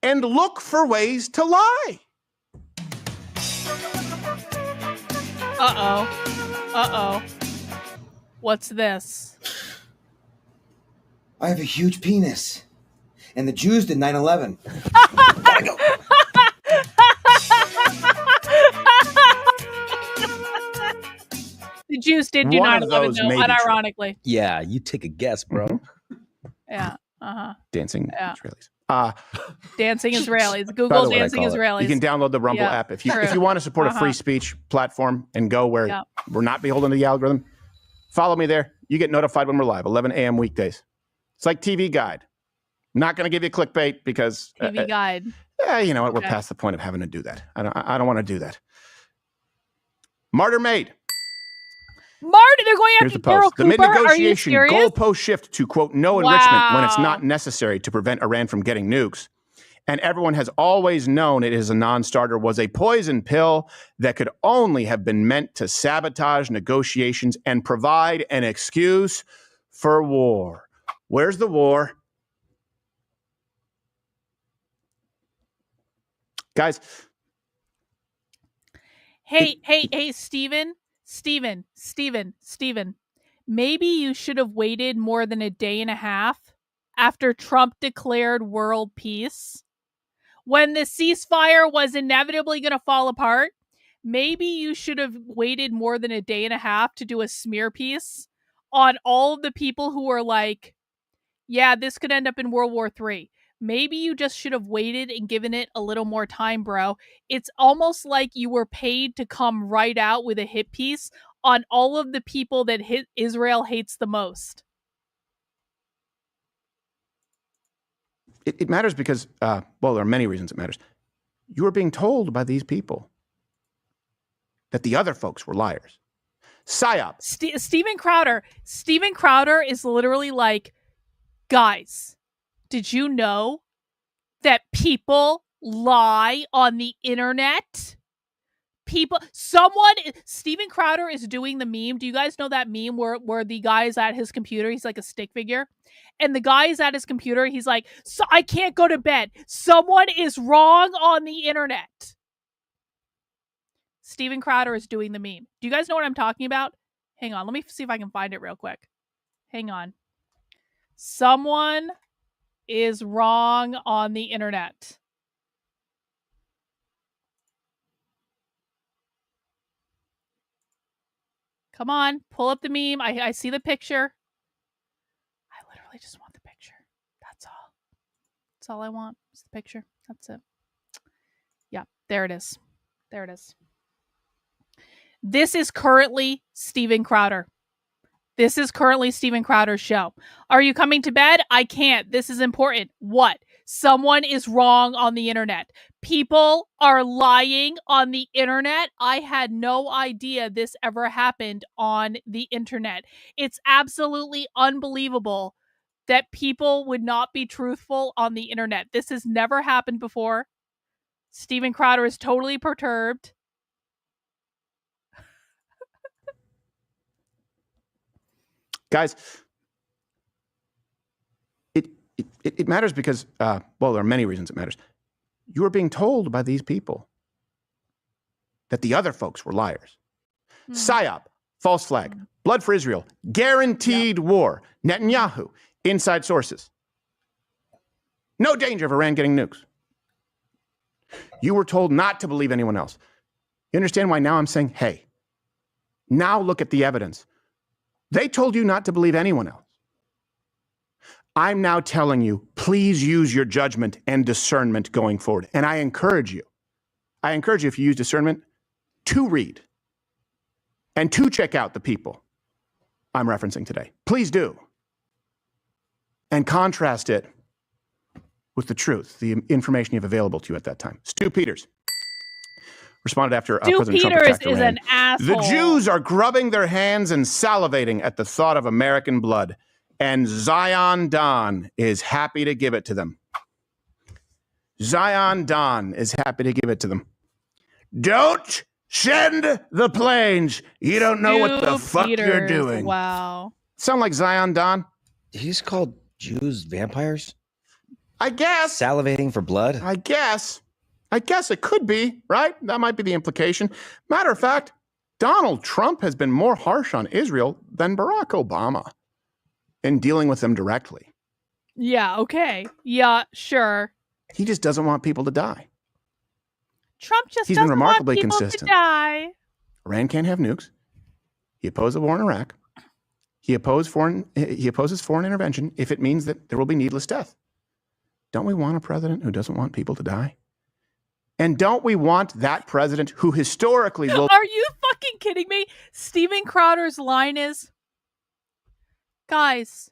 and look for ways to lie. Uh-oh. What's this? I have a huge penis. And the Jews did 9/11. The Jews did do 9/11, though, unironically. Yeah, you take a guess, bro. Yeah. Uh-huh. Dancing Yeah. Israelis. Dancing Israelis. By Google the way, Dancing Israelis. You can download the Rumble app if you want to support a free speech platform and go where we're not beholden to the algorithm. Follow me there. You get notified when we're live, 11 a.m. weekdays. It's like TV Guide. Not going to give you clickbait because TV Guide. Yeah, you know what? Okay. We're past the point of having to do that. I don't want to do that. Martyr made. Marty, they're going Here's after the Daryl post. The Cooper. Are you mid-negotiation serious? goalpost shift to, quote, no enrichment when it's Wow. not necessary to prevent Iran from getting nukes. And everyone has always known it is a non-starter was a poison pill that could only have been meant to sabotage negotiations and provide an excuse for war. Where's the war? Guys. Hey, Steven. Maybe you should have waited more than a day and a half after Trump declared world peace. When the ceasefire was inevitably going to fall apart, maybe you should have waited more than a day and a half to do a smear piece on all of the people who were like, yeah, this could end up in World War III. Maybe you just should have waited and given it a little more time, bro. It's almost like you were paid to come right out with a hit piece on all of the people that Israel hates the most. It matters because, well, there are many reasons it matters. You were being told by these people that the other folks were liars. PSYOP. Steven Crowder is literally like, guys, did you know that people lie on the internet? Steven Crowder is doing the meme. Do you guys know that meme where the guy is at his computer? He's like a stick figure. And the guy is at his computer. He's like, so I can't go to bed. Someone is wrong on the internet. Steven Crowder is doing the meme. Do you guys know what I'm talking about? Hang on. Let me see if I can find it real quick. Hang on. Someone is wrong on the internet. Come on, pull up the meme. I see the picture. I literally just want the picture. That's all. That's all I want. Is the picture. That's it. Yeah, there it is. There it is. This is currently Steven Crowder. This is currently Steven Crowder's show. Are you coming to bed? I can't. This is important. What? Someone is wrong on the internet. People are lying on the internet. I had no idea this ever happened on the internet. It's absolutely unbelievable that people would not be truthful on the internet. This has never happened before. Steven Crowder is totally perturbed. Guys, it matters because, well, there are many reasons it matters. You were being told by these people that the other folks were liars. PSYOP, false flag, blood for Israel, guaranteed war, Netanyahu, inside sources. No danger of Iran getting nukes. You were told not to believe anyone else. You understand why now I'm saying, hey, now look at the evidence. They told you not to believe anyone else. I'm now telling you, please use your judgment and discernment going forward. And I encourage you if you use discernment, to read and to check out the people I'm referencing today. Please do. And contrast it with the truth, the information you have available to you at that time. Stu Peters responded after President Trump attacked Iran. Is an asshole. The Jews are grubbing their hands and salivating at the thought of American blood, and Zion Don is happy to give it to them. Zion Don is happy to give it to them. Don't send the planes. You don't know what the fuck you're doing. Wow. Sound like Zion Don? He's called Jews vampires? I guess. Salivating for blood? I guess it could be, right? That might be the implication. Matter of fact, Donald Trump has been more harsh on Israel than Barack Obama in dealing with them directly. Yeah, okay. Yeah, sure. He just doesn't want people to die. Trump just He's been doesn't remarkably want people consistent. to die. Iran can't have nukes. He opposes the war in Iraq. He opposes foreign intervention if it means that there will be needless death. Don't we want a president who doesn't want people to die? And don't we want that president who historically will... Are you fucking kidding me? Steven Crowder's line is, guys,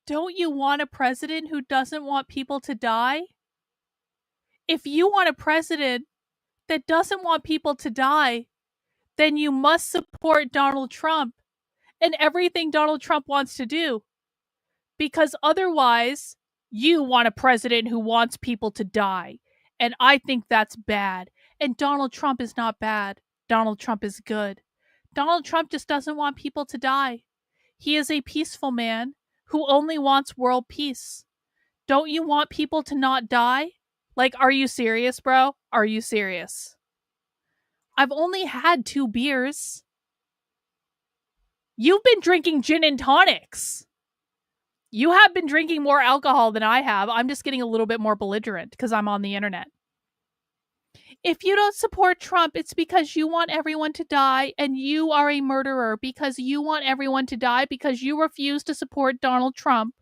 don't you want a president who doesn't want people to die? If you want a president that doesn't want people to die, then you must support Donald Trump and everything Donald Trump wants to do. Because otherwise, you want a president who wants people to die. And I think that's bad. And Donald Trump is not bad. Donald Trump is good. Donald Trump just doesn't want people to die. He is a peaceful man who only wants world peace. Don't you want people to not die? Like, are you serious, bro? Are you serious? I've only had 2 beers. You've been drinking gin and tonics. You have been drinking more alcohol than I have. I'm just getting a little bit more belligerent because I'm on the internet. If you don't support Trump, it's because you want everyone to die and you are a murderer because you want everyone to die because you refuse to support Donald Trump.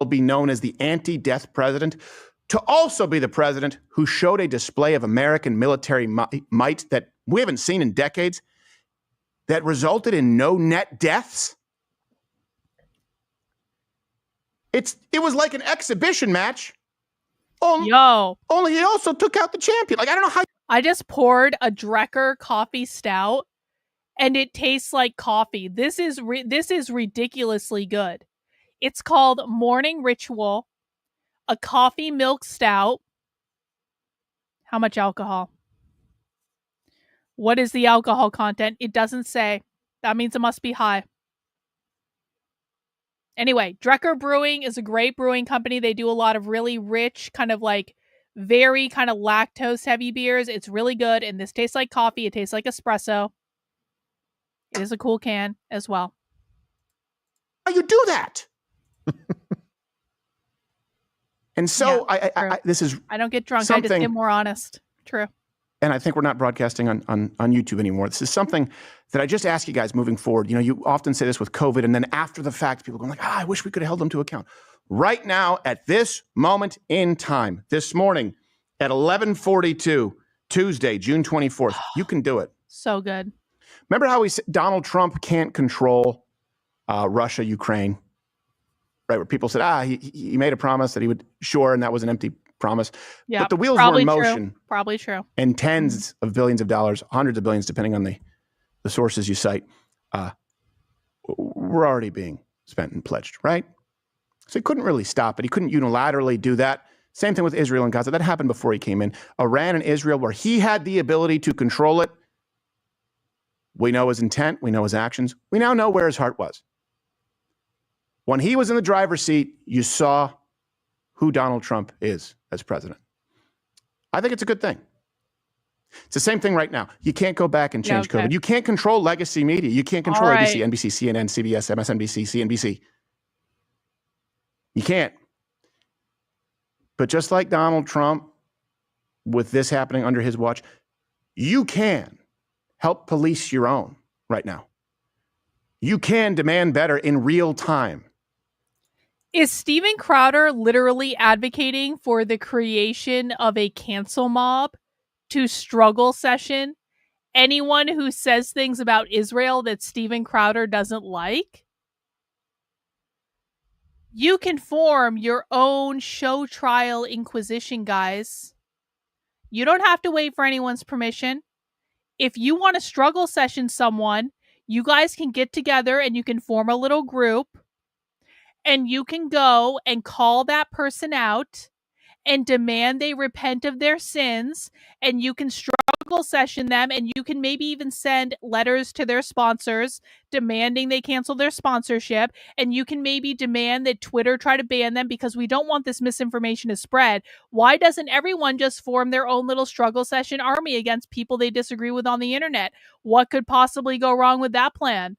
Will be known as the anti-death president, to also be the president who showed a display of American military might that we haven't seen in decades, that resulted in no net deaths. It was like an exhibition match. Only he also took out the champion. Like, I don't know how. I just poured a Drecker coffee stout, and it tastes like coffee. This is ridiculously good. It's called Morning Ritual, a coffee milk stout. How much alcohol? What is the alcohol content? It doesn't say. That means it must be high. Anyway, Drecker Brewing is a great brewing company. They do a lot of really rich, kind of like very kind of lactose heavy beers. It's really good. And this tastes like coffee. It tastes like espresso. It is a cool can as well. How you do that? And so yeah, this is I don't get drunk. I just get more honest. True. And I think we're not broadcasting on YouTube anymore. This is something that I just ask you guys moving forward. You know, you often say this with COVID, and then after the fact, people go like, I wish we could have held them to account. Right now, at this moment in time, this morning at 11:42, Tuesday, June 24th, you can do it. So good. Remember how we said Donald Trump can't control Russia, Ukraine, right? Where people said, he made a promise that he would, sure, and that was an empty promise. Yeah, but the wheels were in motion. Probably true. And tens of billions of dollars, hundreds of billions, depending on the sources you cite, were already being spent and pledged, right? So he couldn't really stop it. He couldn't unilaterally do that. Same thing with Israel and Gaza. That happened before he came in. Iran and Israel, where he had the ability to control it. We know his intent. We know his actions. We now know where his heart was. When he was in the driver's seat, you saw who Donald Trump is as president. I think it's a good thing. It's the same thing right now. You can't go back and change COVID. You can't control legacy media. You can't control ABC, NBC, CNN, CBS, MSNBC, CNBC. You can't. But just like Donald Trump, with this happening under his watch, you can help police your own right now. You can demand better in real time. Is Steven Crowder literally advocating for the creation of a cancel mob to struggle session anyone who says things about Israel that Steven Crowder doesn't like? You can form your own show trial inquisition, guys. You don't have to wait for anyone's permission. If you want to struggle session someone, you guys can get together and you can form a little group. And you can go and call that person out and demand they repent of their sins, and you can struggle session them, and you can maybe even send letters to their sponsors demanding they cancel their sponsorship, and you can maybe demand that Twitter try to ban them because we don't want this misinformation to spread. Why doesn't everyone just form their own little struggle session army against people they disagree with on the internet? What could possibly go wrong with that plan?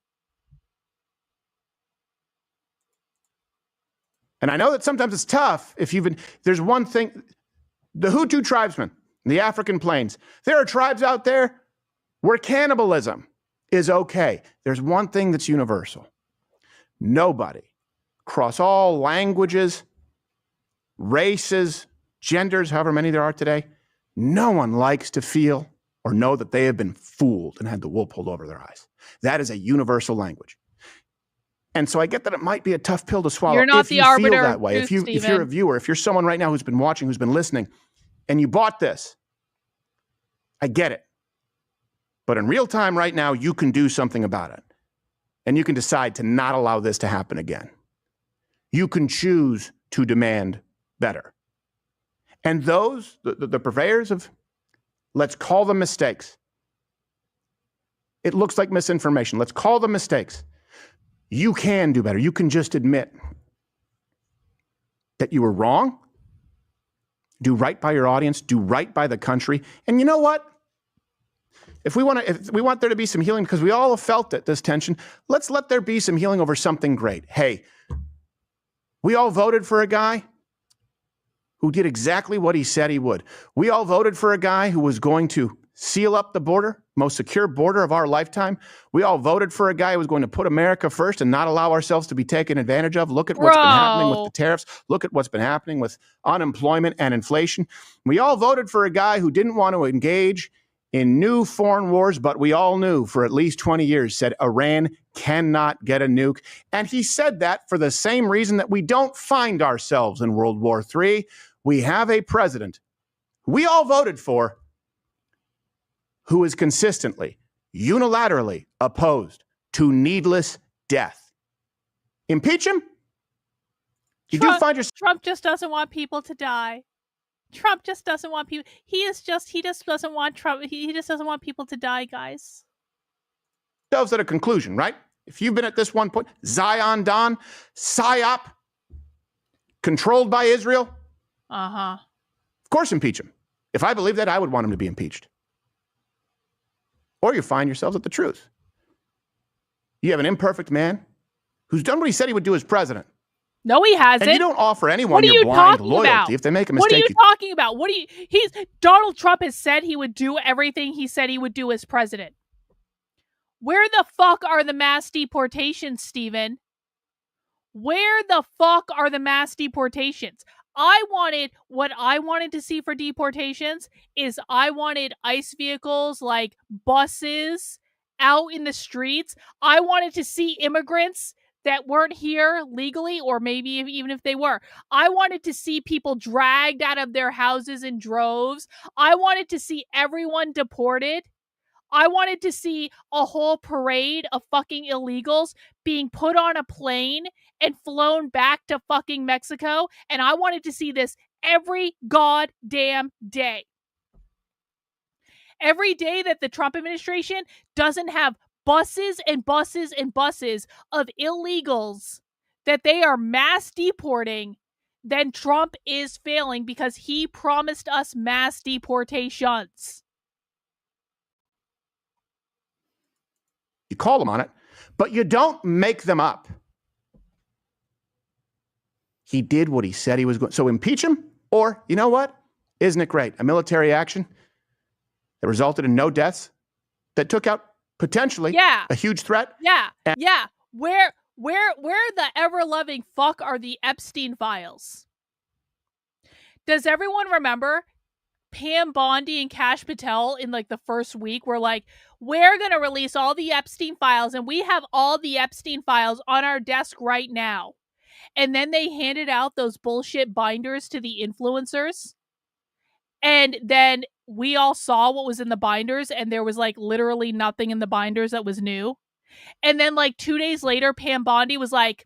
And I know that sometimes it's tough if you've been, there's one thing, the Hutu tribesmen, the African plains, there are tribes out there where cannibalism is okay. There's one thing that's universal. Nobody, across all languages, races, genders, however many there are today, no one likes to feel or know that they have been fooled and had the wool pulled over their eyes. That is a universal language. And so I get that it might be a tough pill to swallow. You're not if the you arbiter feel of that way. truth, If you're a viewer, if you're someone right now who's been watching, who's been listening, and you bought this, I get it. But in real time right now, you can do something about it. And you can decide to not allow this to happen again. You can choose to demand better. And those, the purveyors of, let's call them mistakes. It looks like misinformation. Let's call them mistakes. You can do better. You can just admit that you were wrong, do right by your audience, do right by the country. And you know what? If we want there to be some healing, because we all have felt it, this tension, let's let there be some healing over something great. Hey, we all voted for a guy who did exactly what he said he would. We all voted for a guy who was going to seal up the border, most secure border of our lifetime. We all voted for a guy who was going to put America first and not allow ourselves to be taken advantage of. Look at what's been happening with the tariffs. Look at what's been happening with unemployment and inflation. We all voted for a guy who didn't want to engage in new foreign wars, but we all knew for at least 20 years, said Iran cannot get a nuke. And he said that for the same reason that we don't find ourselves in World War III. We have a president who we all voted for who is consistently, unilaterally opposed to needless death. Impeach him? Trump just doesn't want people to die. Trump just doesn't want people. He just doesn't want Trump. He just doesn't want people to die, guys. At a conclusion, right? If you've been at this one point, Zion Don, PSYOP, controlled by Israel. Uh-huh. Of course, impeach him. If I believe that, I would want him to be impeached. Or you find yourselves at the truth. You have an imperfect man who's done what he said he would do as president. No, he hasn't. And you don't offer anyone your blind loyalty if they make a mistake. What are you talking about? Donald Trump has said he would do everything he said he would do as president. Where the fuck are the mass deportations, Stephen? Where the fuck are the mass deportations? What I wanted to see for deportations is I wanted ICE vehicles like buses out in the streets. I wanted to see immigrants that weren't here legally, or maybe even if they were. I wanted to see people dragged out of their houses in droves. I wanted to see everyone deported. I wanted to see a whole parade of fucking illegals being put on a plane and flown back to fucking Mexico. And I wanted to see this every goddamn day. Every day that the Trump administration doesn't have buses and buses and buses of illegals that they are mass deporting, then Trump is failing because he promised us mass deportations. You call them on it, but you don't make them up. He did what he said he was going to. So impeach him, or, you know what? Isn't it great? A military action that resulted in no deaths, that took out potentially a huge threat. Yeah. Where the ever-loving fuck are the Epstein files? Does everyone remember Pam Bondi and Kash Patel in like the first week were like, we're going to release all the Epstein files, and we have all the Epstein files on our desk right now. And then they handed out those bullshit binders to the influencers. And then we all saw what was in the binders, and there was like literally nothing in the binders that was new. And then like 2 days later, Pam Bondi was like,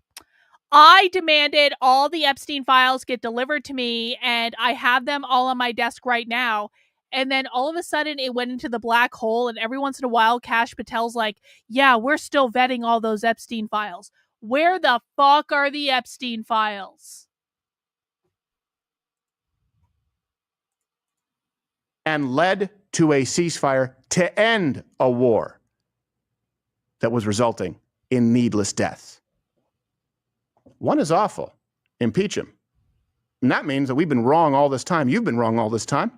I demanded all the Epstein files get delivered to me, and I have them all on my desk right now. And then all of a sudden it went into the black hole, and every once in a while Kash Patel's like, yeah, we're still vetting all those Epstein files. Where the fuck are the Epstein files? And led to a ceasefire to end a war that was resulting in needless deaths. One is awful. Impeach him. And that means that we've been wrong all this time. You've been wrong all this time.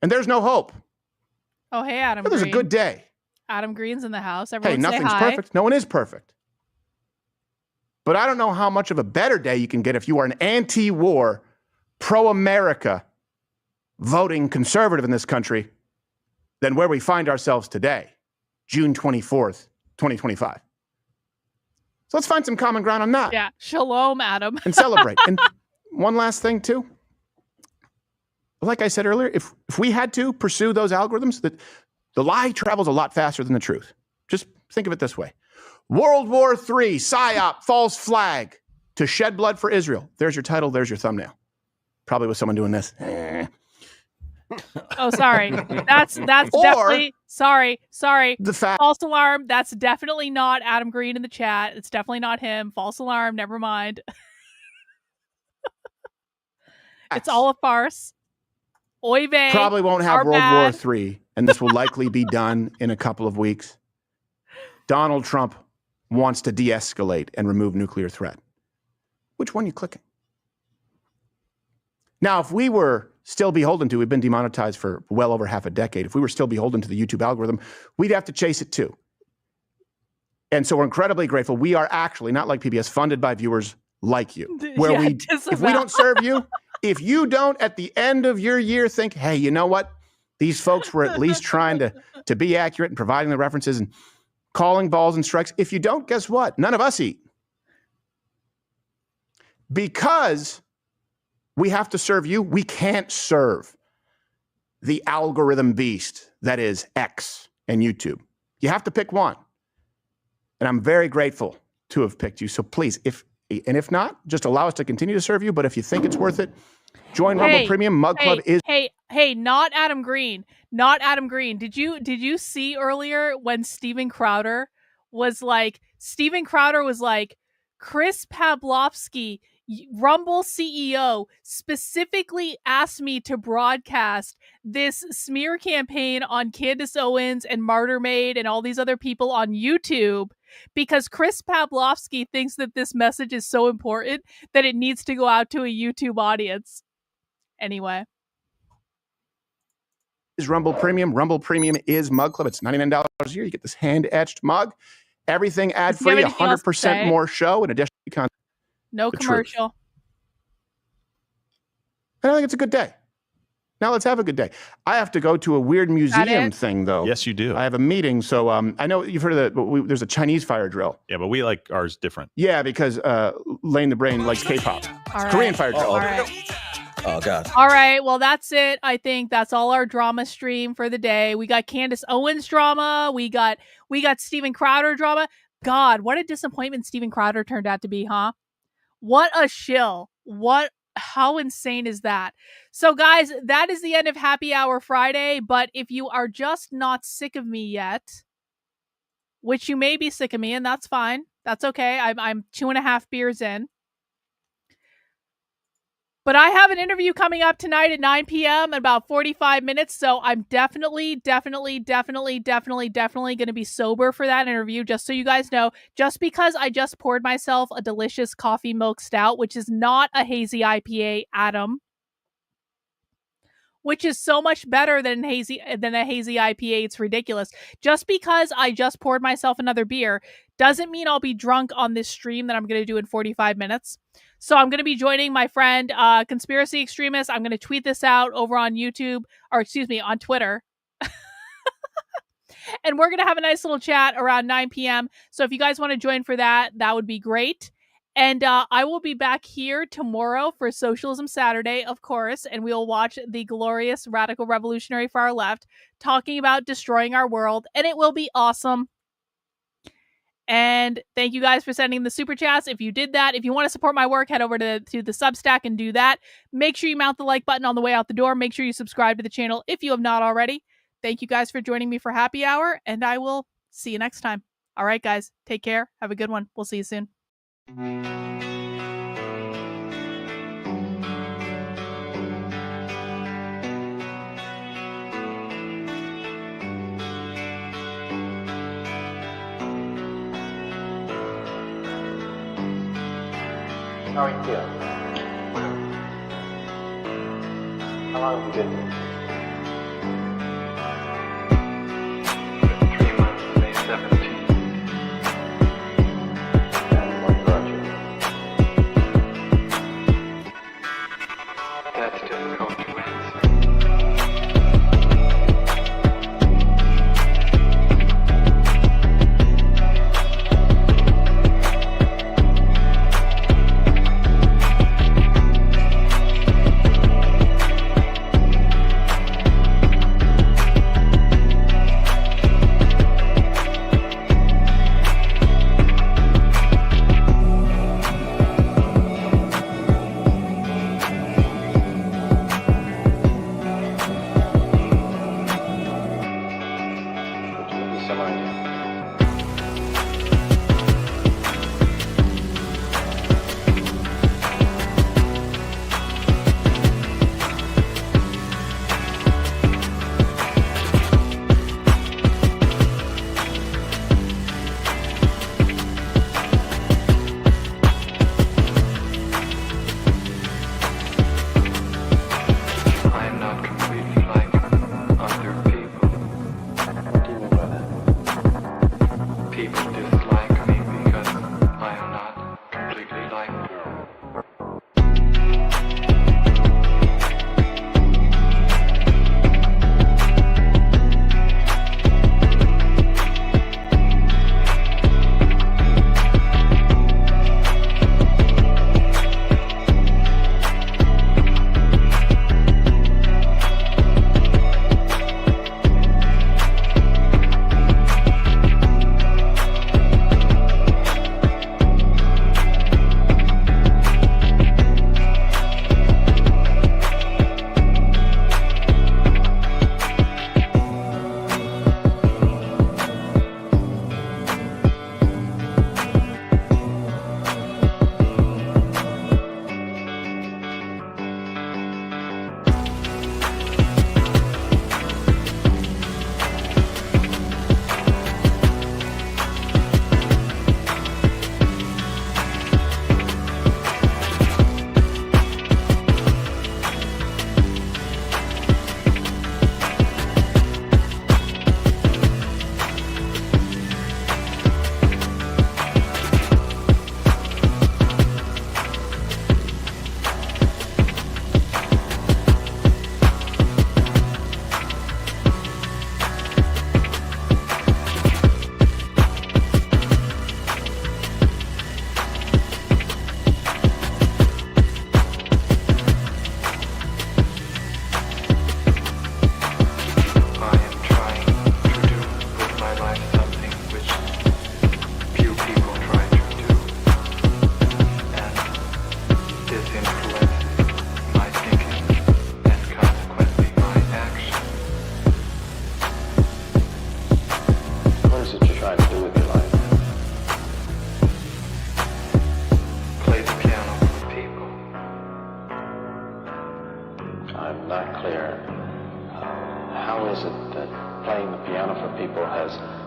And there's no hope. Oh, hey, Adam There's Green. a good day. Adam Green's in the house. Everyone Hey, say nothing's hi. perfect. No one is perfect. But I don't know how much of a better day you can get if you are an anti-war, pro-America, voting conservative in this country than where we find ourselves today, June 24th, 2025. So let's find some common ground on that. Yeah. Shalom, Adam. And celebrate. And one last thing, too. Like I said earlier, if we had to pursue those algorithms, that the lie travels a lot faster than the truth. Just think of it this way. World War III, PSYOP, false flag to shed blood for Israel. There's your title. There's your thumbnail. Probably with someone doing this. Oh, sorry. That's definitely sorry. The fact. False alarm. That's definitely not Adam Green in the chat. It's definitely not him. False alarm. Never mind. It's all a farce. Oy vey. Probably won't have are World bad. War III, and this will likely be done in a couple of weeks. Donald Trump wants to de-escalate and remove nuclear threat. Which one are you clicking? Now, if we were still beholden to, we've been demonetized for well over half a decade. If we were still beholden to the YouTube algorithm, we'd have to chase it too. And so we're incredibly grateful. We are actually, not like PBS, funded by viewers like you. Where Yeah, if we don't serve you, if you don't at the end of your year think, hey, you know what? These folks were at least trying to be accurate and providing the references and calling balls and strikes. If you don't, guess what? None of us eat. Because we have to serve you, we can't serve the algorithm beast that is X and YouTube. You have to pick one. And I'm very grateful to have picked you. So please, if not, just allow us to continue to serve you. But if you think it's worth it, join Rumble Premium. Mug Club is... Hey, not Adam Green. Not Adam Green. Did you see earlier when Steven Crowder was like, Chris Pavlovsky, Rumble CEO, specifically asked me to broadcast this smear campaign on Candace Owens and Martyr Maid and all these other people on YouTube because Chris Pavlovsky thinks that this message is so important that it needs to go out to a YouTube audience. Anyway. Is Rumble Premium. Rumble Premium is Mug Club. It's $99 a year. You get this hand-etched mug. Everything ad-free, 100% more show, and additional content. No commercial. And I think it's a good day. Now let's have a good day. I have to go to a weird museum thing, though. Yes, you do. I have a meeting, so I know you've heard of there's a Chinese fire drill. Yeah, but we like ours different. Yeah, because Lane the Brain likes K-pop. Right. Korean fire drill. All right. Oh, God. All right. Well, that's it. I think that's all our drama stream for the day. We got Candace Owens drama. We got Steven Crowder drama. God, what a disappointment Steven Crowder turned out to be, huh? What a shill. How insane is that? So, guys, that is the end of Happy Hour Friday. But if you are just not sick of me yet, which you may be sick of me, and that's fine. That's okay. I'm 2.5 beers in. But I have an interview coming up tonight at 9 p.m. in about 45 minutes, so I'm definitely going to be sober for that interview, just so you guys know. Just because I just poured myself a delicious coffee milk stout, which is not a hazy IPA, Adam, which is so much better than a hazy IPA. It's ridiculous. Just because I just poured myself another beer doesn't mean I'll be drunk on this stream that I'm going to do in 45 minutes. So I'm going to be joining my friend, Conspiracy Extremist. I'm going to tweet this out over on YouTube, on Twitter. And we're going to have a nice little chat around 9 p.m. So if you guys want to join for that, that would be great. And I will be back here tomorrow for Socialism Saturday, of course, and we'll watch the glorious Radical Revolutionary Far Left talking about destroying our world, and it will be awesome. And thank you guys for sending the super chats. If you did that, if you want to support my work, head over to the Substack and do that. Make sure you mount the like button on the way out the door. Make sure you subscribe to the channel if you have not already. Thank you guys for joining me for happy hour, and I will see you next time. All right, guys, take care. Have a good one. We'll see you soon. How are you feeling? How long have you been here? 3 months, May 17th. And what brought you? That's difficult to answer.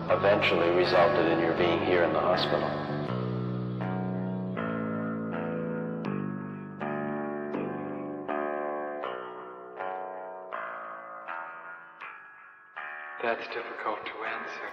Eventually resulted in your being here in the hospital. That's difficult to answer.